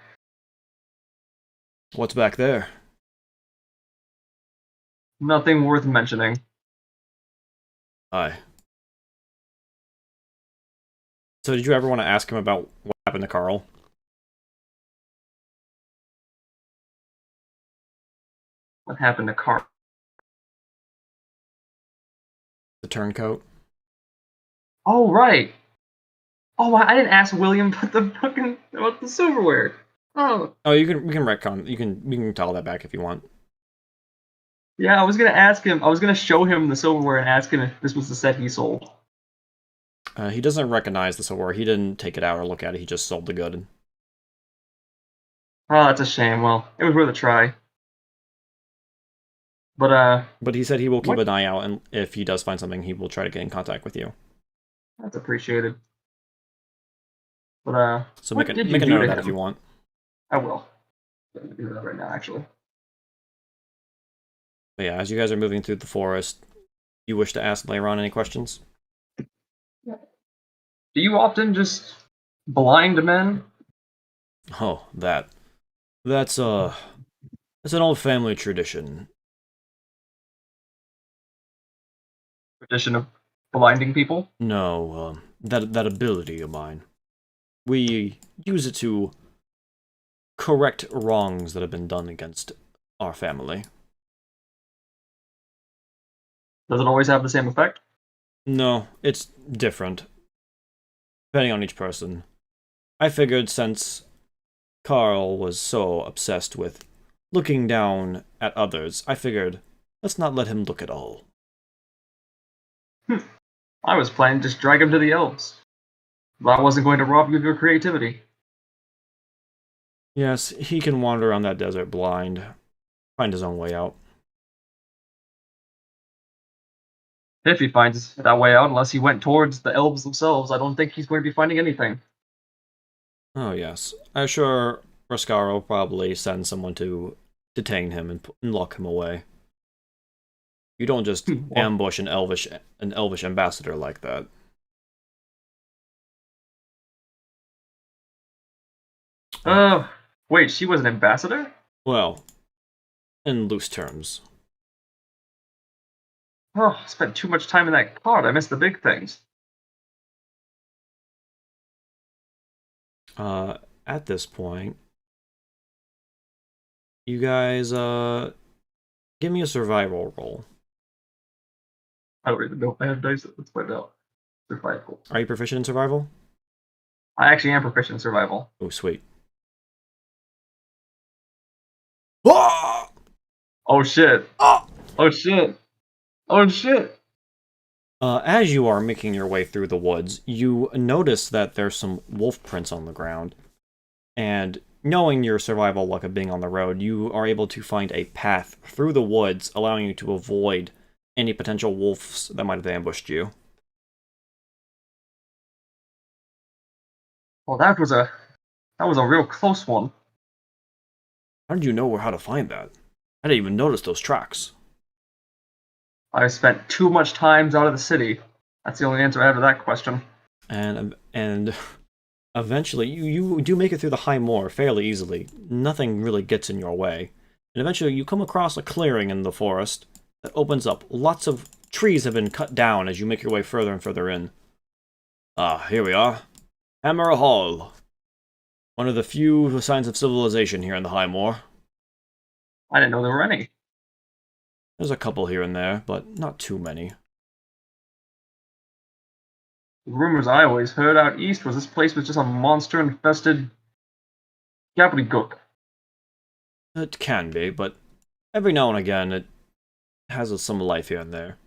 What's back there? Nothing worth mentioning. Aye. So did you ever want to ask him about what happened to Carl? What happened to Carl? The turncoat? Oh, right. Oh, I didn't ask William about the silverware. Oh. Oh, we can retcon. We can tell that back if you want. Yeah, I was gonna ask him. I was gonna show him the silverware and ask him if this was the set he sold. He doesn't recognize the silverware. He didn't take it out or look at it. He just sold the good. Oh, that's a shame. Well, it was worth a try. But he said he will keep an eye out, and if he does find something, he will try to get in contact with you. That's appreciated. But so make a note of that if you want. I will. I'm gonna do that right now, actually. But yeah, as you guys are moving through the forest, you wish to ask Leiron any questions? Do you often just blind men? Oh, that's an old family tradition. Tradition of blinding people? No, that ability of mine. We use it to correct wrongs that have been done against our family. Does it always have the same effect? No, it's different, depending on each person. I figured since Carl was so obsessed with looking down at others, I figured, let's not let him look at all. I was planning to just drag him to the elves. But I wasn't going to rob you of your creativity. Yes, he can wander around that desert blind, find his own way out. If he finds that way out, unless he went towards the elves themselves, I don't think he's going to be finding anything. Oh, yes. I'm sure Rascar will probably send someone to detain him and lock him away. You don't just Well, ambush an elvish ambassador like that. uh, wait, she was an ambassador? Well, in loose terms. Oh, I spent too much time in that card. I missed the big things. At this point, you guys, give me a survival roll. I don't even know if I have dice. Let's find out. Survival. Are you proficient in survival? I actually am proficient in survival. Oh, sweet. Ah! Oh shit. Ah! Oh shit. Oh shit. As you are making your way through the woods, you notice that there's some wolf prints on the ground. And knowing your survival luck of being on the road, you are able to find a path through the woods, allowing you to avoid any potential wolves that might have ambushed you. Well, that was a real close one. How did you know how to find that? I didn't even notice those tracks. I spent too much time out of the city. That's the only answer I have to that question. And eventually, you do make it through the high moor fairly easily. Nothing really gets in your way. And eventually, you come across a clearing in the forest that opens up. Lots of trees have been cut down as you make your way further and further in. Ah, here we are. Hammer Hall. One of the few signs of civilization here in the high moor. I didn't know there were any. There's a couple here and there, but not too many. The rumors I always heard out east was this place was just a monster-infested gobbledygook. It can be, but every now and again it has some life here and there.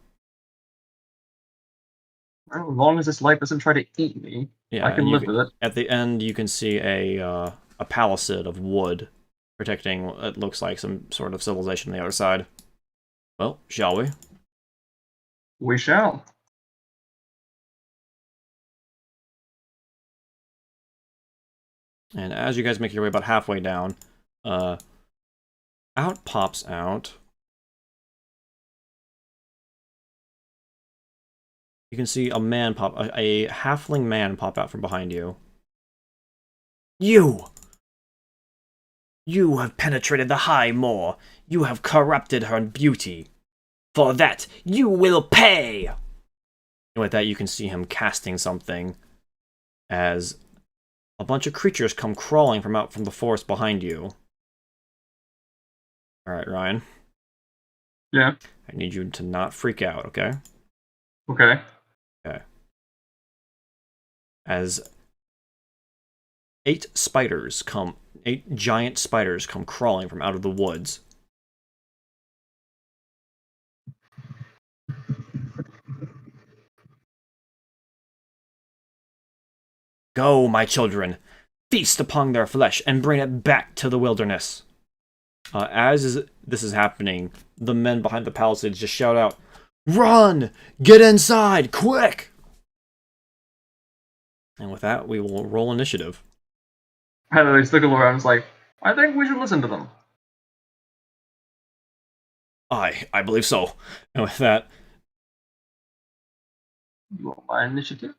Well, as long as this life doesn't try to eat me, Yeah, I and can live with it. at the end you can see a palisade of wood protecting what looks like some sort of civilization on the other side. Well, shall we? We shall. And as you guys make your way about halfway down, out pops out. You can see a halfling man pop out from behind you. You! You have penetrated the high moor. You have corrupted her beauty. For that, you will pay! And with that, you can see him casting something as a bunch of creatures come crawling from out from the forest behind you. Alright, Ryan. Yeah. I need you to not freak out, okay? Okay. Okay. As 8 giant spiders come crawling from out of the woods. Go, my children, feast upon their flesh and bring it back to the wilderness. This is happening, the men behind the palisades just shout out, "Run! Get inside, quick!" And with that, we will roll initiative. And then they stick around and it's like, I think we should listen to them. I believe so. And with that, You want my initiative?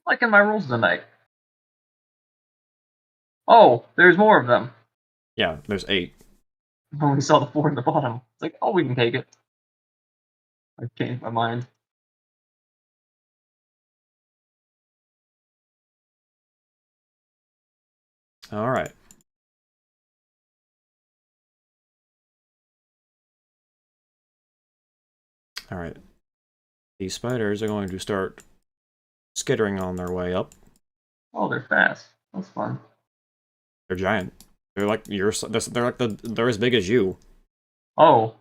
Liking my rolls tonight. Oh, there's more of them. yeah, there's 8. I only saw the 4 in the bottom. It's like, oh, we can take it. I changed my mind. Alright. Alright. These spiders are going to start skittering on their way up. Oh, they're fast. That's fun. They're giant. They're like they're as big as you. Oh.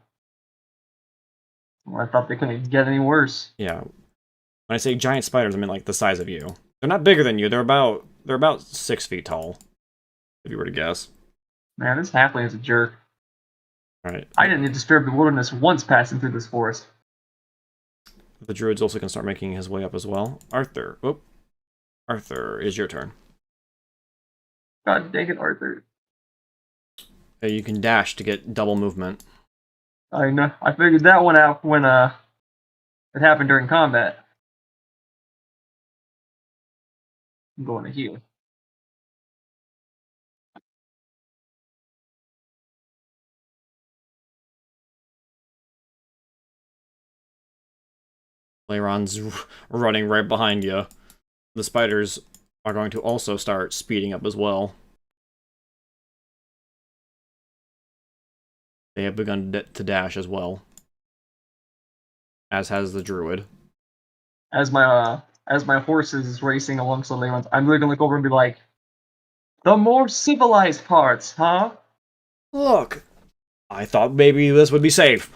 Well, I thought they couldn't get any worse. Yeah. When I say giant spiders, I mean like the size of you. They're not bigger than you. They're about 6 feet tall, if you were to guess. Man, this halfling is a jerk. All right. I didn't disturb the wilderness once passing through this forest. The druid's also going to start making his way up as well. Arthur. Whoop. Arthur, is your turn. God dang it, Arthur. You can dash to get double movement. I know. I figured that one out when it happened during combat. I'm going to heal. Leiron's running right behind you. The spiders are going to also start speeding up as well. They have begun to dash as well. As has the druid. As my horse is racing alongside Leyland's, I'm literally gonna look over and be like, the more civilized parts, huh? Look! I thought maybe this would be safe.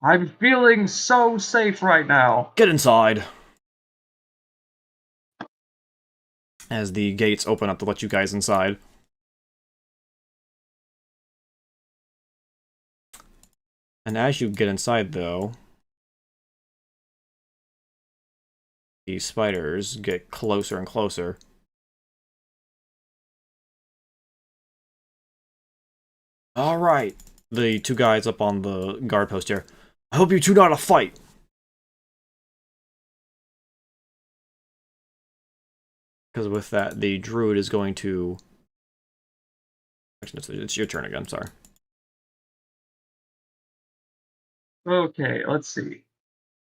I'm feeling so safe right now. Get inside. As the gates open up to let you guys inside. And as you get inside, though, the spiders get closer and closer. Alright, the two guys up on the guard post here. I hope you two know how to fight. Because with that, the druid is going to... Actually, it's your turn again, sorry. Okay, let's see.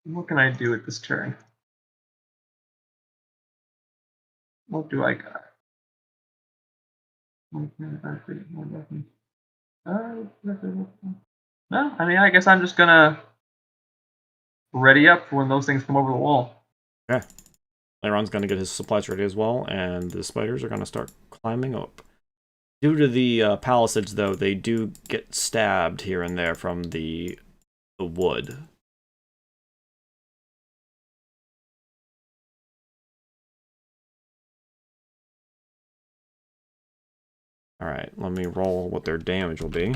What can I do at this turn? What do I got? No, I mean, I guess I'm just gonna ready up for when those things come over the wall. Okay. Leiron's going to get his supplies ready as well, and the spiders are going to start climbing up. Due to the palisades, though, they do get stabbed here and there from the wood. Alright, let me roll what their damage will be.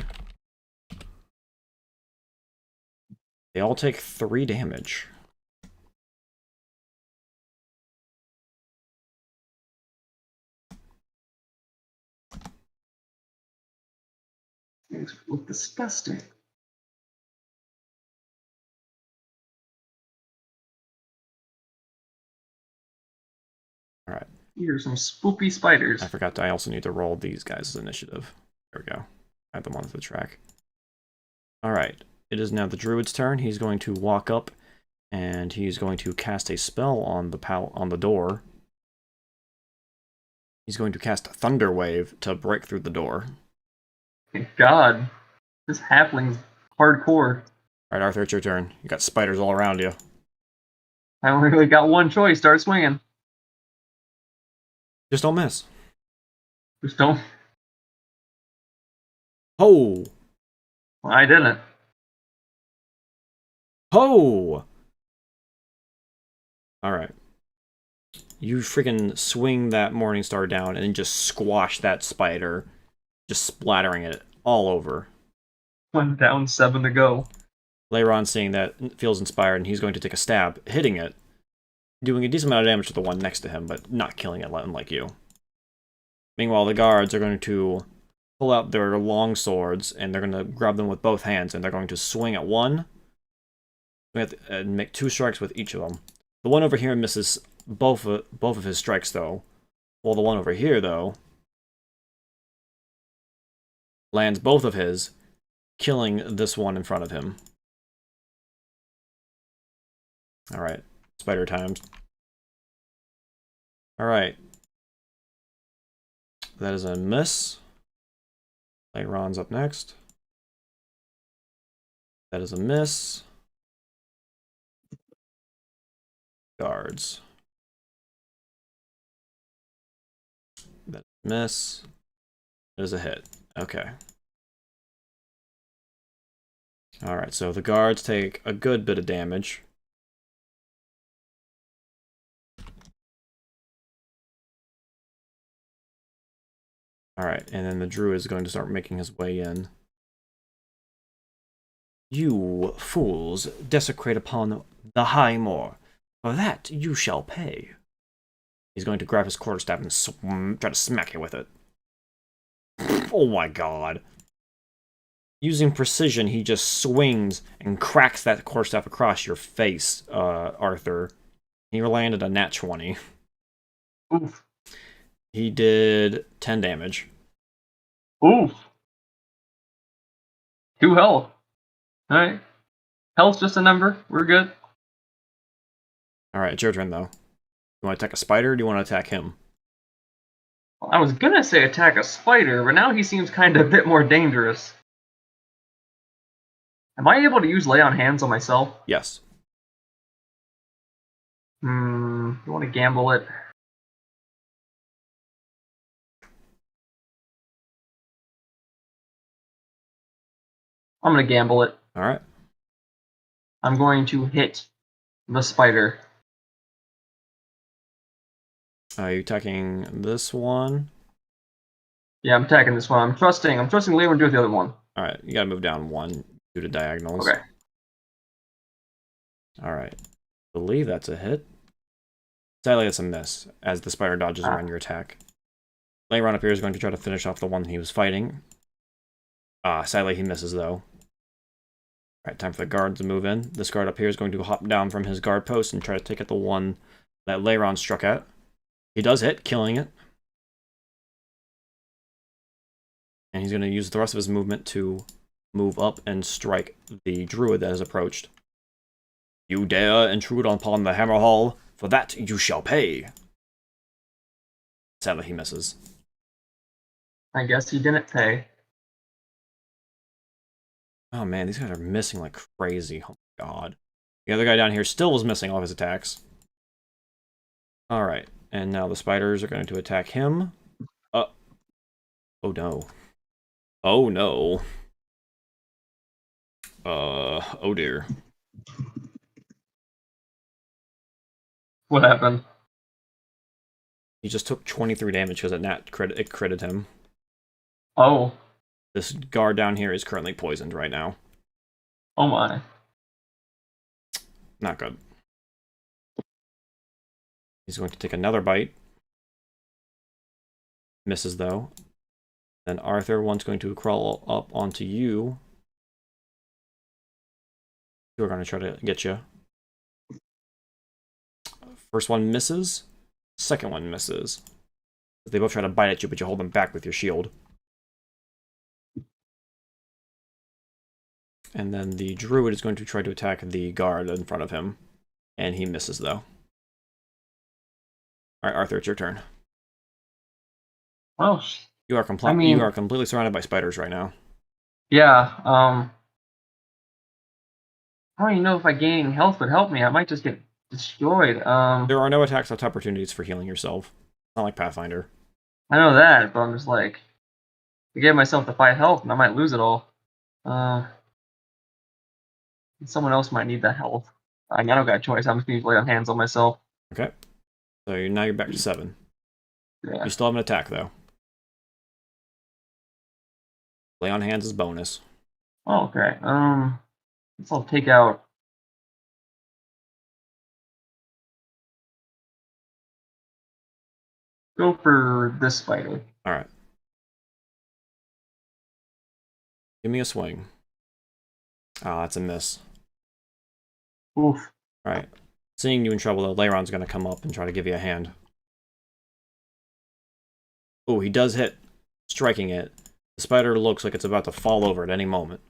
They all take 3 damage. Things look disgusting. Alright. Here's some spoopy spiders. I forgot I also need to roll these guys' initiative. There we go. I have them on the track. Alright. It is now the druid's turn. He's going to walk up, and he's going to cast a spell on the door. He's going to cast Thunder Wave to break through the door. Thank God. This halfling's hardcore. Alright, Arthur, it's your turn. You got spiders all around you. I only really got one choice. Start swinging. Just don't miss. Just don't. Ho! Well, I didn't. Ho! Alright. You freaking swing that Morningstar down and just squash that spider, just splattering it all over. 1 down, 7 to go. Leiron, seeing that, feels inspired, and he's going to take a stab, hitting it, doing a decent amount of damage to the one next to him, but not killing it, unlike you. Meanwhile, the guards are going to pull out their long swords, and they're going to grab them with both hands, and they're going to swing at one, and make 2 strikes with each of them. The one over here misses both of his strikes, though, while the one over here, though, lands both of his, killing this one in front of him. Alright, spider times. Alright. That is a miss. Leiron's up next. That is a miss. Guards. That is a miss. That is a hit. Okay. Alright, so the guards take a good bit of damage. Alright, and then the druid is going to start making his way in. You fools desecrate upon the high moor. For that you shall pay. He's going to grab his quarterstaff and try to smack you with it. Oh my god. Using precision, he just swings and cracks that quarterstaff across your face, Arthur. He landed a nat 20. Oof. He did 10 damage. Oof. 2 health. Alright. Health's just a number. We're good. Alright, it's your turn, though. You want to attack a spider, or do you want to attack him? Well, I was gonna say attack a spider, but now he seems kind of a bit more dangerous. Am I able to use lay on hands on myself? Yes. You want to gamble it? I'm gonna gamble it. Alright. I'm going to hit the spider. Are you attacking this one? Yeah, I'm attacking this one. I'm trusting Leo and do the other one. Alright, you gotta move down one due to diagonals. Okay. Alright. I believe that's a hit. Sadly, that's a miss, as the spider dodges around your attack. Leiron up here is going to try to finish off the one he was fighting. Sadly, he misses, though. Alright, time for the guard to move in. This guard up here is going to hop down from his guard post and try to take out the one that Leiron struck at. He does hit, killing it. And he's going to use the rest of his movement to move up and strike the druid that has approached. You dare intrude upon the Hammer Hall? For that you shall pay. Sadly, he misses. I guess he didn't pay. Oh man, these guys are missing like crazy. Oh my god. The other guy down here still was missing all of his attacks. Alright, and now the spiders are going to attack him. Oh no. Oh no. Oh dear. What happened? He just took 23 damage because it critted him. Oh. This guard down here is currently poisoned right now. Oh my. Not good. He's going to take another bite. Misses, though. Then Arthur, one's going to crawl up onto you. We're going to try to get you. First one misses. Second one misses. They both try to bite at you, but you hold them back with your shield. And then the druid is going to try to attack the guard in front of him. And he misses, though. Alright, Arthur, it's your turn. Well, You are you are completely surrounded by spiders right now. Yeah, I don't even know if I gain health would help me. I might just get destroyed. There are no attacks of opportunities for healing yourself. Not like Pathfinder. I know that, but I'm just like, I gave myself the 5 health, and I might lose it all. Someone else might need that health. I don't got a choice. I'm just going to lay on hands on myself. Okay. So now you're back to 7. Yeah. You still have an attack, though. Lay on hands is bonus. Oh, okay. Guess I'll take out. Go for this spider. Alright. Give me a swing. Ah, that's a miss. Oof. Alright. Seeing you in trouble, though, Leiron's going to come up and try to give you a hand. Oh, he does hit, striking it. The spider looks like it's about to fall over at any moment.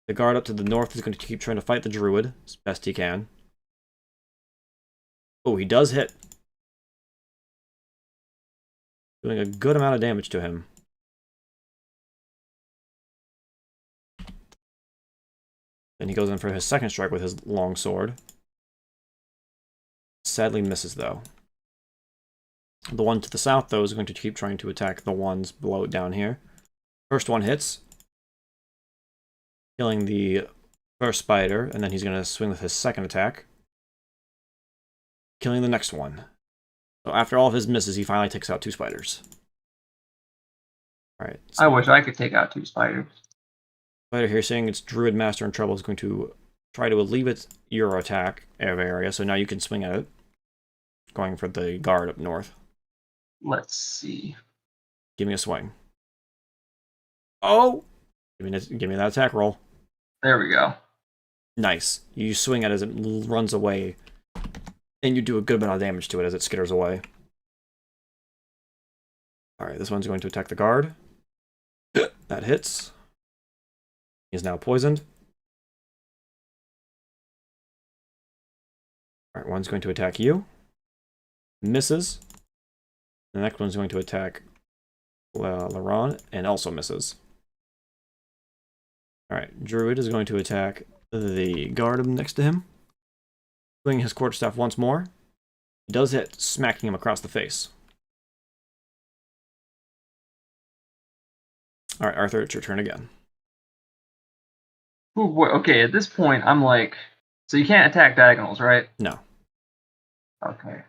The guard up to the north is going to keep trying to fight the druid as best he can. Oh, he does hit. Doing a good amount of damage to him. Then he goes in for his second strike with his long sword. Sadly misses, though. The one to the south, though, is going to keep trying to attack the ones below it down here. First one hits. killing the first spider, and then he's going to swing with his second attack, killing the next one. So after all of his misses, he finally takes out 2 spiders. Alright. I wish I could take out 2 spiders. Spider here saying its Druid Master in trouble is going to try to alleviate your attack area, so now you can swing at it. Going for the guard up north. Let's see. Give me a swing. Oh! Give me that attack roll. There we go. Nice. You swing at it as it runs away, and you do a good amount of damage to it as it skitters away. Alright, this one's going to attack the guard. That hits. He's now poisoned. Alright, one's going to attack you. Misses. The next one's going to attack Laron and also misses. Alright, Druid is going to attack the guard next to him. Swinging his quarterstaff once more. He does hit, smacking him across the face. Alright, Arthur, it's your turn again. Ooh, boy. Okay, at this point, I'm like... So you can't attack diagonals, right? No. Okay.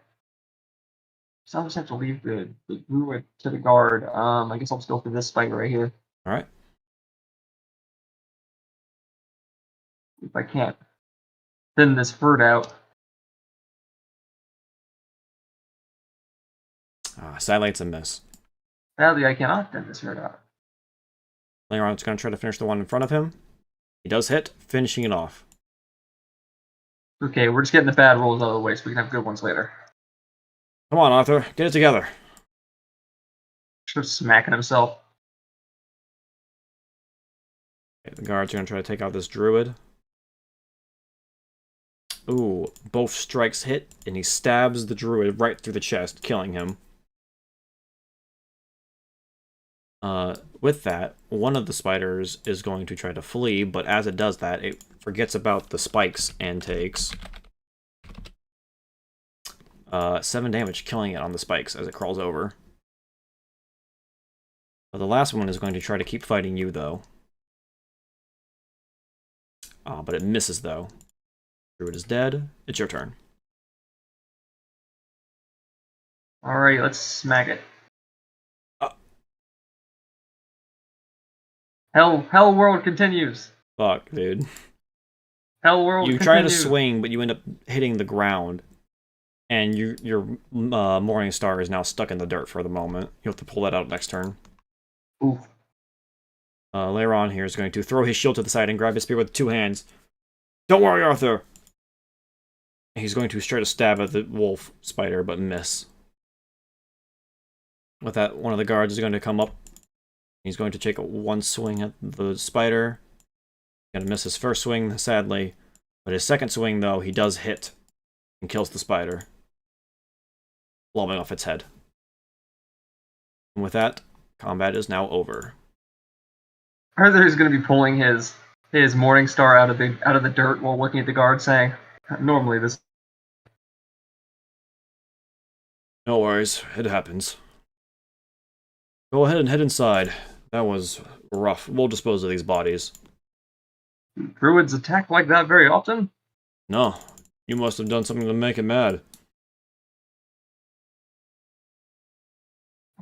So I'll just have to leave the druid to the guard. I guess I'll just go for this spider right here. Alright. If I can't thin this herd out. Sadly, it's a miss. Sadly, I cannot thin this herd out. Later on, it's going to try to finish the one in front of him. He does hit, finishing it off. Okay, we're just getting the bad rolls out of the way so we can have good ones later. Come on, Arthur, get it together. Just smacking himself. Okay, the guards are going to try to take out this druid. Ooh, both strikes hit, and he stabs the druid right through the chest, killing him. With that, one of the spiders is going to try to flee, but as it does that, it forgets about the spikes and takes 7 damage, killing it on the spikes as it crawls over. The last one is going to try to keep fighting you, though. But it misses, though. Druid is dead. It's your turn. Alright, let's smack it. Hell world continues. Fuck, dude. Hell world You continues. try to swing, but you end up hitting the ground. And your Morning Star is now stuck in the dirt for the moment. You'll have to pull that out next turn. Oof. Later on here is going to throw his shield to the side and grab his spear with 2 hands. Don't worry, Arthur! He's going to try to stab at the wolf spider, but miss. With that, one of the guards is going to come up. He's going to take one swing at the spider. Gonna miss his first swing, sadly. But his second swing, though, he does hit. And kills the spider. Lobbing off its head. And with that, combat is now over. Arthur's going to be pulling his Morning Star out of the dirt while looking at the guard, saying, "Normally this." No worries, it happens. Go ahead and head inside. That was rough. We'll dispose of these bodies. Druids attack like that very often? No, you must have done something to make it mad.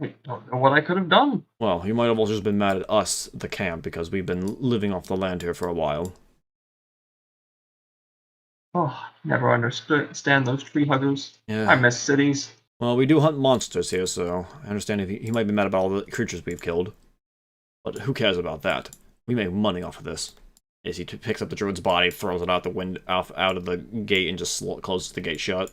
I don't know what I could have done. Well, you might have also just been mad at us, the camp, because we've been living off the land here for a while. Oh, never understand those tree huggers. Yeah. I miss cities. Well, we do hunt monsters here, so I understand if he might be mad about all the creatures we've killed. But who cares about that? We make money off of this. As he picks up the druid's body, throws it out the out of the gate, and just closes the gate shut.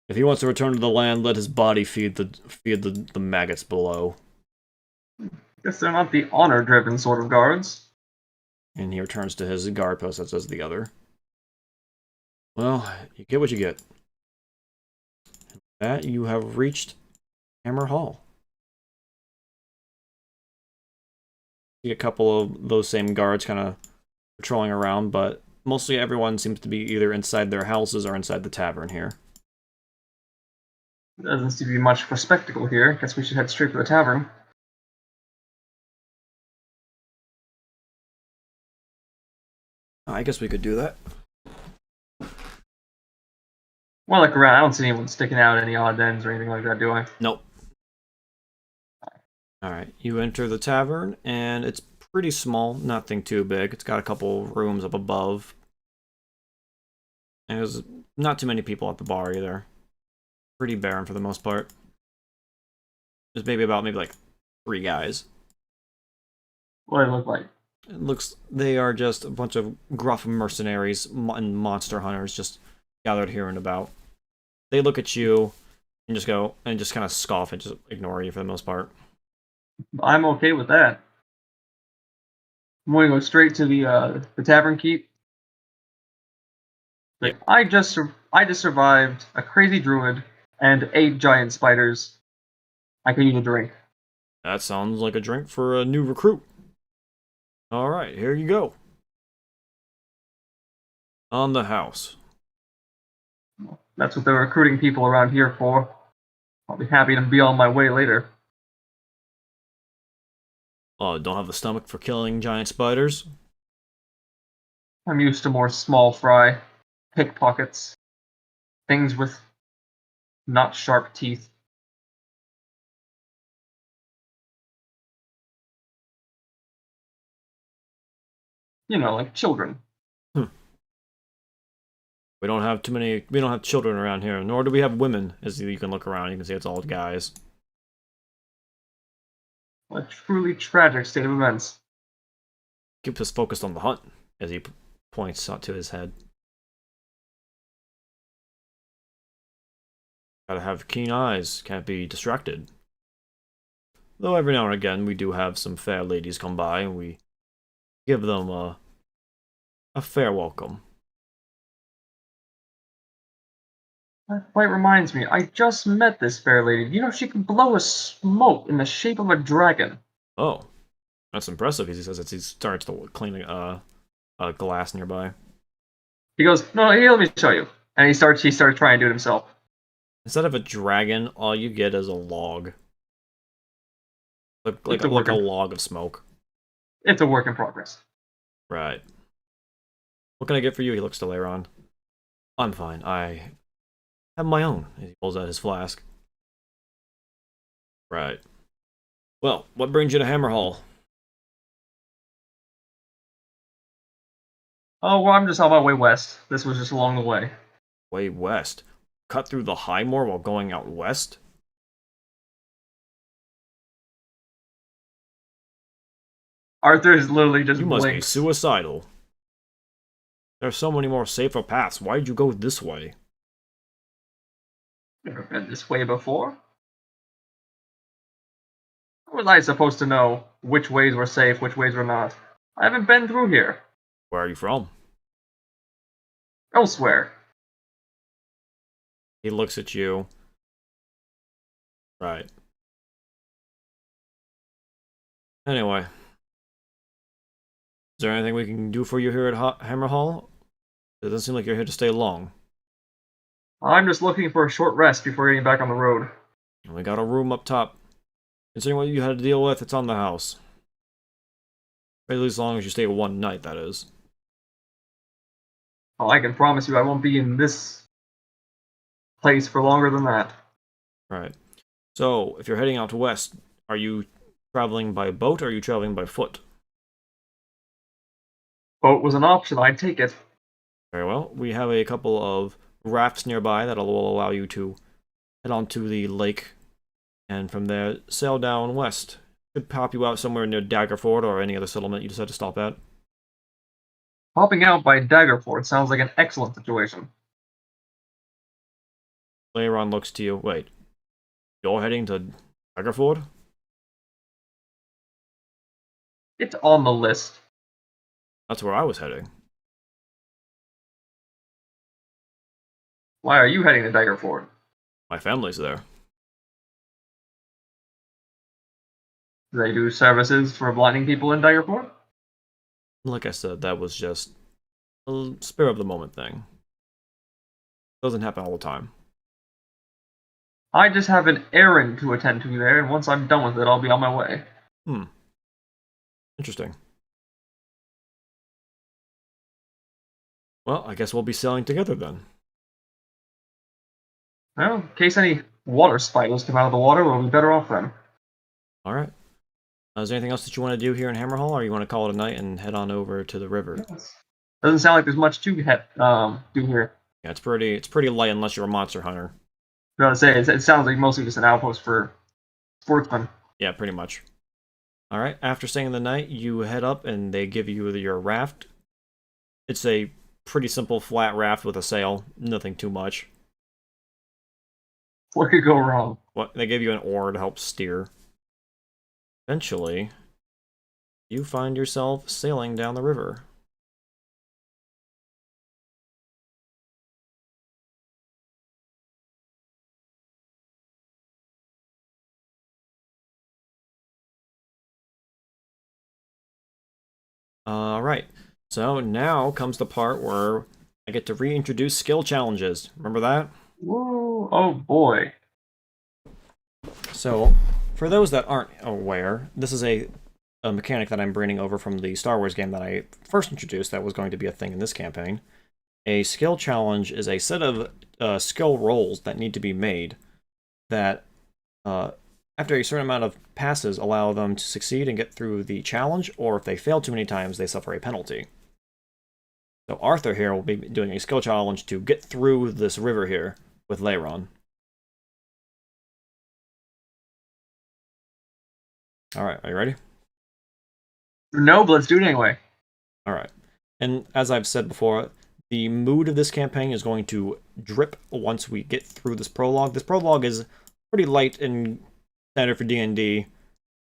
If he wants to return to the land, let his body feed the maggots below. Guess they're not the honor-driven sort of guards. And he returns to his guard post that says the other. Well, you get what you get. And with that, you have reached Hammer Hall. See a couple of those same guards kind of patrolling around, but mostly everyone seems to be either inside their houses or inside the tavern here. Doesn't seem to be much for spectacle here. Guess we should head straight to the tavern. I guess we could do that. Well, look around. I don't see anyone sticking out any odd ends or anything like that, do I? Nope. Alright, you enter the tavern, and it's pretty small, nothing too big. It's got a couple rooms up above. And there's not too many people at the bar either. Pretty barren for the most part. There's maybe like 3 guys. What do they look like? It looks they are just a bunch of gruff mercenaries and monster hunters just gathered here and about. They look at you and just go and just kind of scoff and just ignore you for the most part. I'm okay with that. I'm going to go straight to the tavern keep. Like, Yep. I just survived a crazy druid and 8 giant spiders. I could use a drink. That sounds like a drink for a new recruit. Alright, here you go. On the house. That's what they're recruiting people around here for. I'll be happy to be on my way later. Oh, don't have the stomach for killing giant spiders? I'm used to more small fry, pickpockets, things with not sharp teeth. You know, like children. We don't have children around here, nor do we have women. As you can look around, you can see it's all guys. A truly tragic state of events. Keep us focused on the hunt, as he points out to his head. Gotta have keen eyes, can't be distracted. Though every now and again we do have some fair ladies come by, and we give them a fair welcome. That quite reminds me, I just met this fair lady. You know, she can blow a smoke in the shape of a dragon. Oh, that's impressive, he says as he starts to clean a glass nearby. He goes, no, here, let me show you. And he starts trying to do it himself. Instead of a dragon, all you get is a log. Like a log of smoke. It's a work in progress. Right. What can I get for you? He looks to Leiron. I'm fine. I have my own. He pulls out his flask. Right. Well, what brings you to Hammerhall? Oh, well, I'm just on my way west. This was just along the way. Way west. Cut through the Highmoor while going out west? Arthur is literally just You must be blinks. suicidal. There are so many more safer paths. Why did you go this way? Never been this way before. How was I supposed to know which ways were safe, which ways were not? I haven't been through here. Where are you from? Elsewhere. He looks at you. Right. Anyway. Is there anything we can do for you here at Hammerhall? It doesn't seem like you're here to stay long. I'm just looking for a short rest before getting back on the road. We got a room up top. Considering what you had to deal with, it's on the house. At least as long as you stay 1 night, that is. Well, I can promise you I won't be in this place for longer than that. Right. So, if you're heading out west, are you traveling by boat or are you traveling by foot? Boat was an option, I'd take it. Very well. We have a couple of rafts nearby that will allow you to head onto the lake and from there sail down west. Could pop you out somewhere near Daggerford or any other settlement you decide to stop at. Popping out by Daggerford sounds like an excellent situation. Leiron looks to you. Wait, you're heading to Daggerford? It's on the list. That's where I was heading. Why are you heading to Daggerford? My family's there. Do they do services for blinding people in Daggerford? Like I said, that was just a spur of the moment thing. Doesn't happen all the time. I just have an errand to attend to there, and once I'm done with it, I'll be on my way. Interesting. Well, I guess we'll be sailing together then. Well, in case any water spiders come out of the water, we'll be better off then. All right. Is there anything else that you want to do here in Hammerhall, or you want to call it a night and head on over to the river? Yes. Doesn't sound like there's much to do here. Yeah, it's pretty light unless you're a monster hunter. I was gonna say it sounds like mostly just an outpost for sportsmen. Yeah, pretty much. All right. After staying the night, you head up and they give you your raft. It's a pretty simple flat raft with a sail, nothing too much. What could go wrong? What they give you an oar to help steer. Eventually, you find yourself sailing down the river. Alright, so now comes the part where I get to reintroduce skill challenges. Remember that? Whoa! Oh boy! So, for those that aren't aware, this is a mechanic that I'm bringing over from the Star Wars game that I first introduced that was going to be a thing in this campaign. A skill challenge is a set of skill rolls that need to be made that, after a certain amount of passes, allow them to succeed and get through the challenge, or if they fail too many times, they suffer a penalty. So Arthur here will be doing a skill challenge to get through this river here with Leiron. Alright, are you ready? No, but let's do it anyway. Alright. And as I've said before, the mood of this campaign is going to drip once we get through this prologue. This prologue is pretty light and standard for D&D,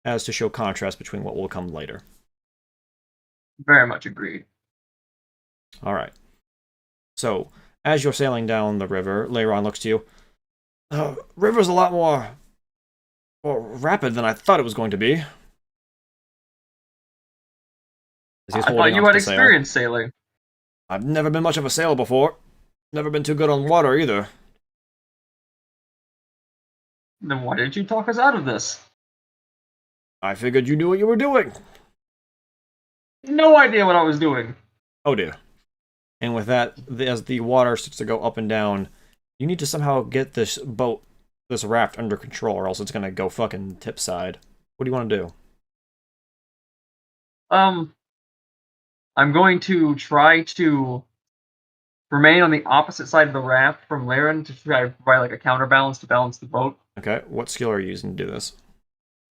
as to show contrast between what will come later. Very much agreed. Alright. So, as you're sailing down the river, Leiron looks to you. The river's a lot more rapid than I thought it was going to be. I thought you had experience sailing. I've never been much of a sailor before. Never been too good on water either. Then why didn't you talk us out of this? I figured you knew what you were doing. No idea what I was doing. Oh dear. And with that, as the water starts to go up and down, you need to somehow get this boat, this raft under control, or else it's gonna go fucking tipside. What do you want to do? I'm going to try to remain on the opposite side of the raft from Laren to try to provide like a counterbalance to balance the boat. Okay, what skill are you using to do this?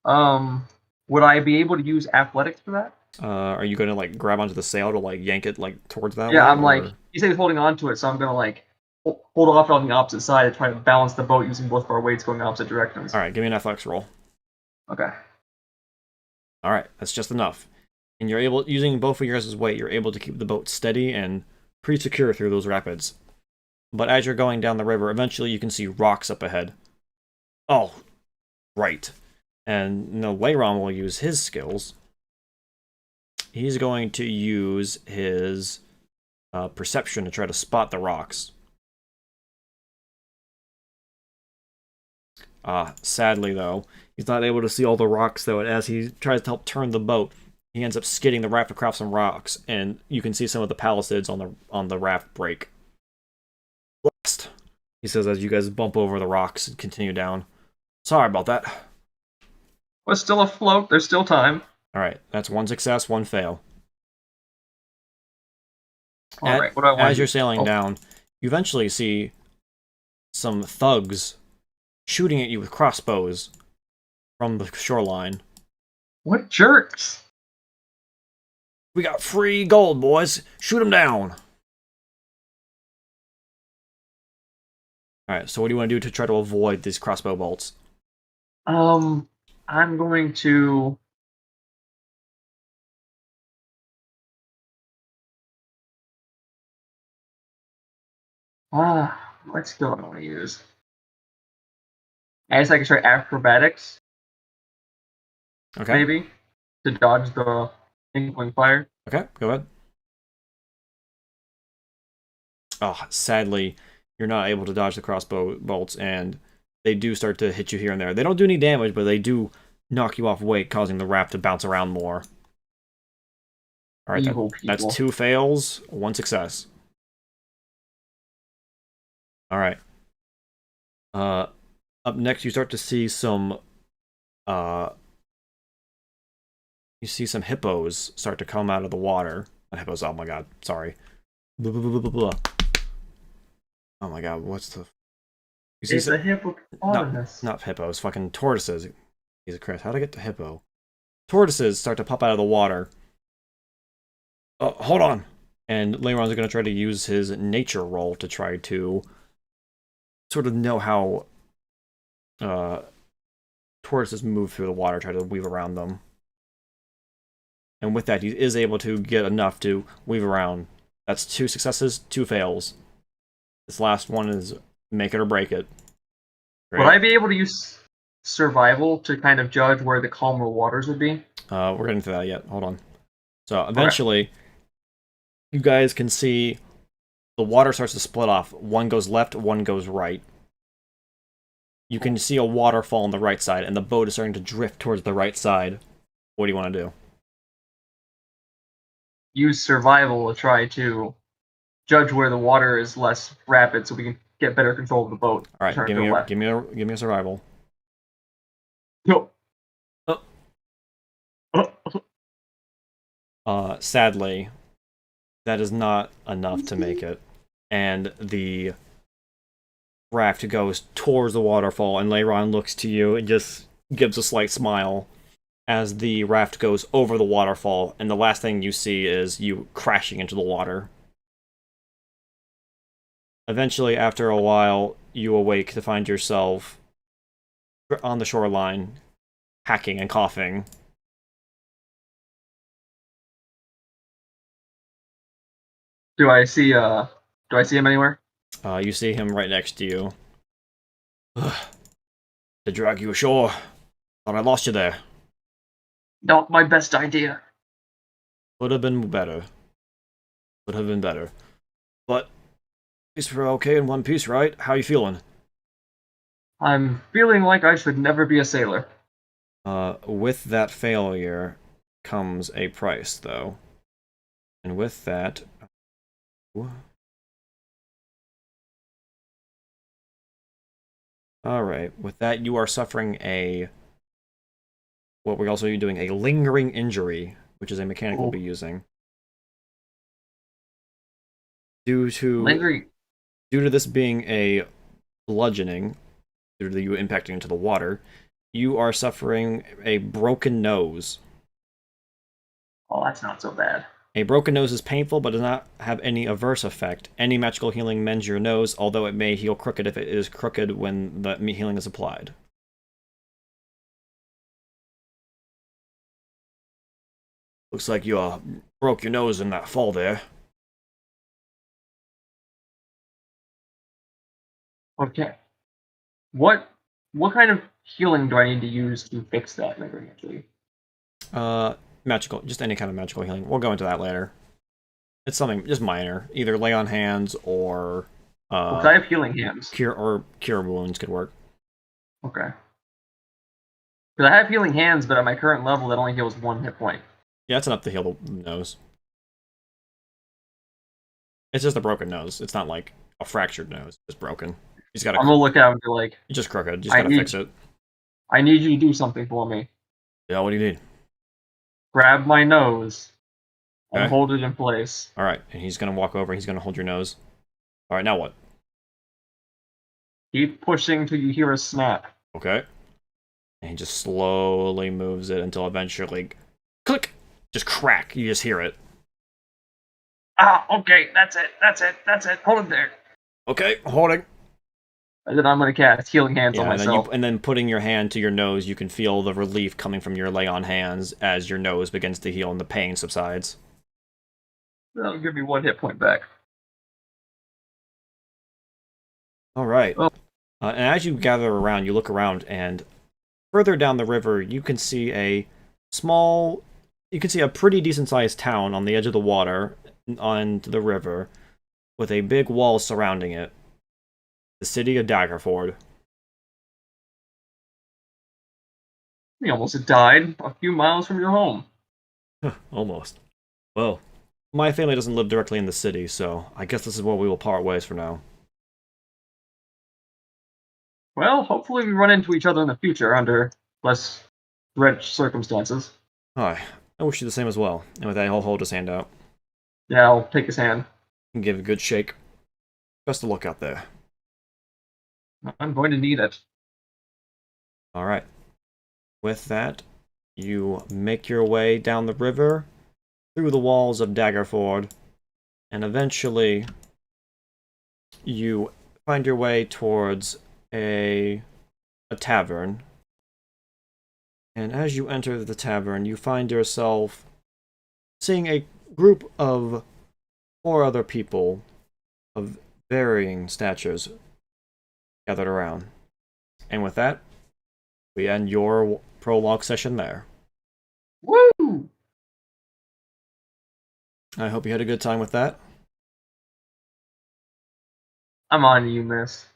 Would I be able to use athletics for that? Are you gonna like grab onto the sail to like yank it like towards that way? Yeah, I'm like, he said he's holding on to it, so I'm gonna like hold off on the opposite side to try to balance the boat using both of our weights going in opposite directions. Alright, give me an athletics roll. Okay. Alright, that's just enough. And you're able, using both of your guys' weight, you're able to keep the boat steady and pretty secure through those rapids. But as you're going down the river, eventually you can see rocks up ahead. Oh, right. And now Leiron will use his skills. He's going to use his perception to try to spot the rocks. Sadly, though, he's not able to see all the rocks, though, and as he tries to help turn the boat, he ends up skidding the raft across some rocks, and you can see some of the palisades on the raft break. Blast, he says as you guys bump over the rocks and continue down. Sorry about that. We're still afloat. There's still time. Alright, that's one success, one fail. Alright, what do I want? As you're sailing down, you eventually see some thugs shooting at you with crossbows from the shoreline. What jerks! We got free gold, boys. Shoot them down. Alright, so what do you want to do to try to avoid these crossbow bolts? I'm going to... what skill do I want to use? I guess I can try acrobatics. Okay. Maybe. To dodge the incoming fire. Okay, go ahead. Oh, sadly, you're not able to dodge the crossbow bolts, and they do start to hit you here and there. They don't do any damage, but they do knock you off weight, causing the raft to bounce around more. Alright, that's 2 fails, 1 success. All right. Uh, Up next, you start to see some uh, you see some hippos start to come out of the water. Not hippos. Oh my god. Sorry. Blah, blah, blah, blah, blah. Oh my god. What's the? You see It's some? a Not hippopotamus. not hippos. Fucking tortoises. Jesus Christ. How'd I get to hippo? Tortoises start to pop out of the water. Hold on. And Leiron's going to try to use his nature roll to try to sort of know how uh, tortoises move through the water, try to weave around them. And with that, he is able to get enough to weave around. That's 2 successes, 2 fails. This last one is make it or break it. Would Great. I be able to use survival to kind of judge where the calmer waters would be? We're getting to that yet. Hold on. So Okay. eventually, you guys can see the water starts to split off. One goes left, one goes right. You can see a waterfall on the right side, and the boat is starting to drift towards the right side. What do you want to do? Use survival to try to judge where the water is less rapid, so we can get better control of the boat. All right, Turn give to me the a, left. give me a survival. No. Sadly, that is not enough to make it, and the raft goes towards the waterfall, and Leiron looks to you and just gives a slight smile as the raft goes over the waterfall, and the last thing you see is you crashing into the water. Eventually, after a while, you awake to find yourself on the shoreline, hacking and coughing. Do I see him anywhere? You see him right next to you. To drag you ashore. Thought I lost you there. Not my best idea. Would have been better. Would have been better. But, at least we're okay in one piece, right? How you feeling? I'm feeling like I should never be a sailor. With that failure comes a price, though. And with that... Alright, with that you are suffering a... What we're also doing, a lingering injury, which is a mechanic we'll be using. Due to this being a bludgeoning, due to you impacting into the water, you are suffering a broken nose. Oh, that's not so bad. A broken nose is painful, but does not have any adverse effect. Any magical healing mends your nose, although it may heal crooked if it is crooked when the healing is applied. Looks like you broke your nose in that fall there. Okay. What kind of healing do I need to use to fix that lingering injury? Magical, just any kind of magical healing. We'll go into that later. It's something just minor. Either lay on hands or Because I have healing hands. cure wounds could work. Okay. Because I have healing hands, but at my current level, that only heals 1 hit point. Yeah, it's enough to heal the nose. It's just a broken nose. It's not like a fractured nose. It's broken. He's got I'm gonna look at him and be like, It's just crooked. You just gotta fix it. I need you to do something for me. Yeah, what do you need? Grab my nose and Okay. hold it in place. Alright, and he's gonna walk over and he's gonna hold your nose. Alright, now what? Keep pushing till you hear a snap. Okay. And he just slowly moves it until eventually, click! Just crack. You just hear it. Ah, okay, that's it. Hold it there. Okay, holding. And then I'm gonna cast healing hands on Yeah, myself. and then putting your hand to your nose, you can feel the relief coming from your lay on hands as your nose begins to heal and the pain subsides. That'll give me 1 hit point back. Alright. Oh. And as you gather around, you look around, and further down the river, you can see a pretty decent-sized town on the edge of the water, on the river, with a big wall surrounding it. The city of Daggerford. You almost died a few miles from your home. Almost. Well, my family doesn't live directly in the city, so I guess this is where we will part ways for now. Well, hopefully we run into each other in the future under less dread circumstances. Oh, I wish you the same as well. And with that, he'll hold his hand out Yeah, I'll take his hand. and give a good shake. Best of luck out there. I'm going to need it. All right. With that, you make your way down the river, through the walls of Daggerford, and eventually you find your way towards a tavern. And as you enter the tavern, you find yourself seeing a group of 4 other people of varying statures gathered around. And with that, we end your prologue session there. Woo! I hope you had a good time with that. I'm on you, miss.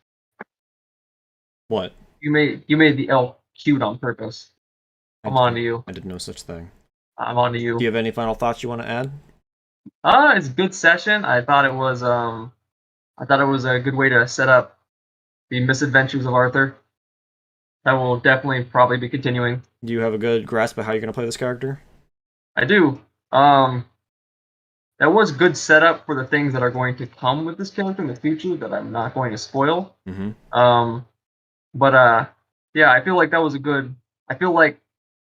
What? You made the elf cute on purpose. I'm on to you. I did no such thing. I'm on to Do you. you have any final thoughts you want to add? It's a good session. I thought it was a good way to set up the misadventures of Arthur. That will definitely probably be continuing. Do you have a good grasp of how you're going to play this character? I do. That was good setup for the things that are going to come with this character in the future that I'm not going to spoil. Mm-hmm. Yeah, I feel like that was a good. I feel like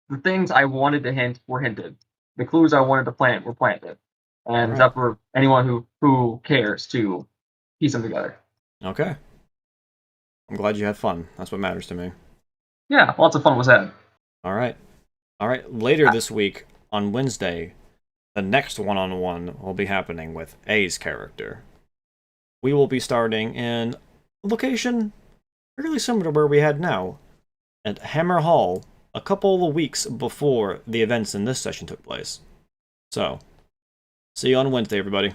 the things I wanted to hint were hinted. The clues I wanted to plant were planted, and it's Alright. up for anyone who cares to piece them together. Okay. I'm glad you had fun. That's what matters to me. Yeah, lots of fun was had. Alright. Alright, later this week, on Wednesday, the next one-on-one will be happening with A's character. We will be starting in a location fairly similar to where we had now, at Hammer Hall, a couple of weeks before the events in this session took place. So, see you on Wednesday, everybody.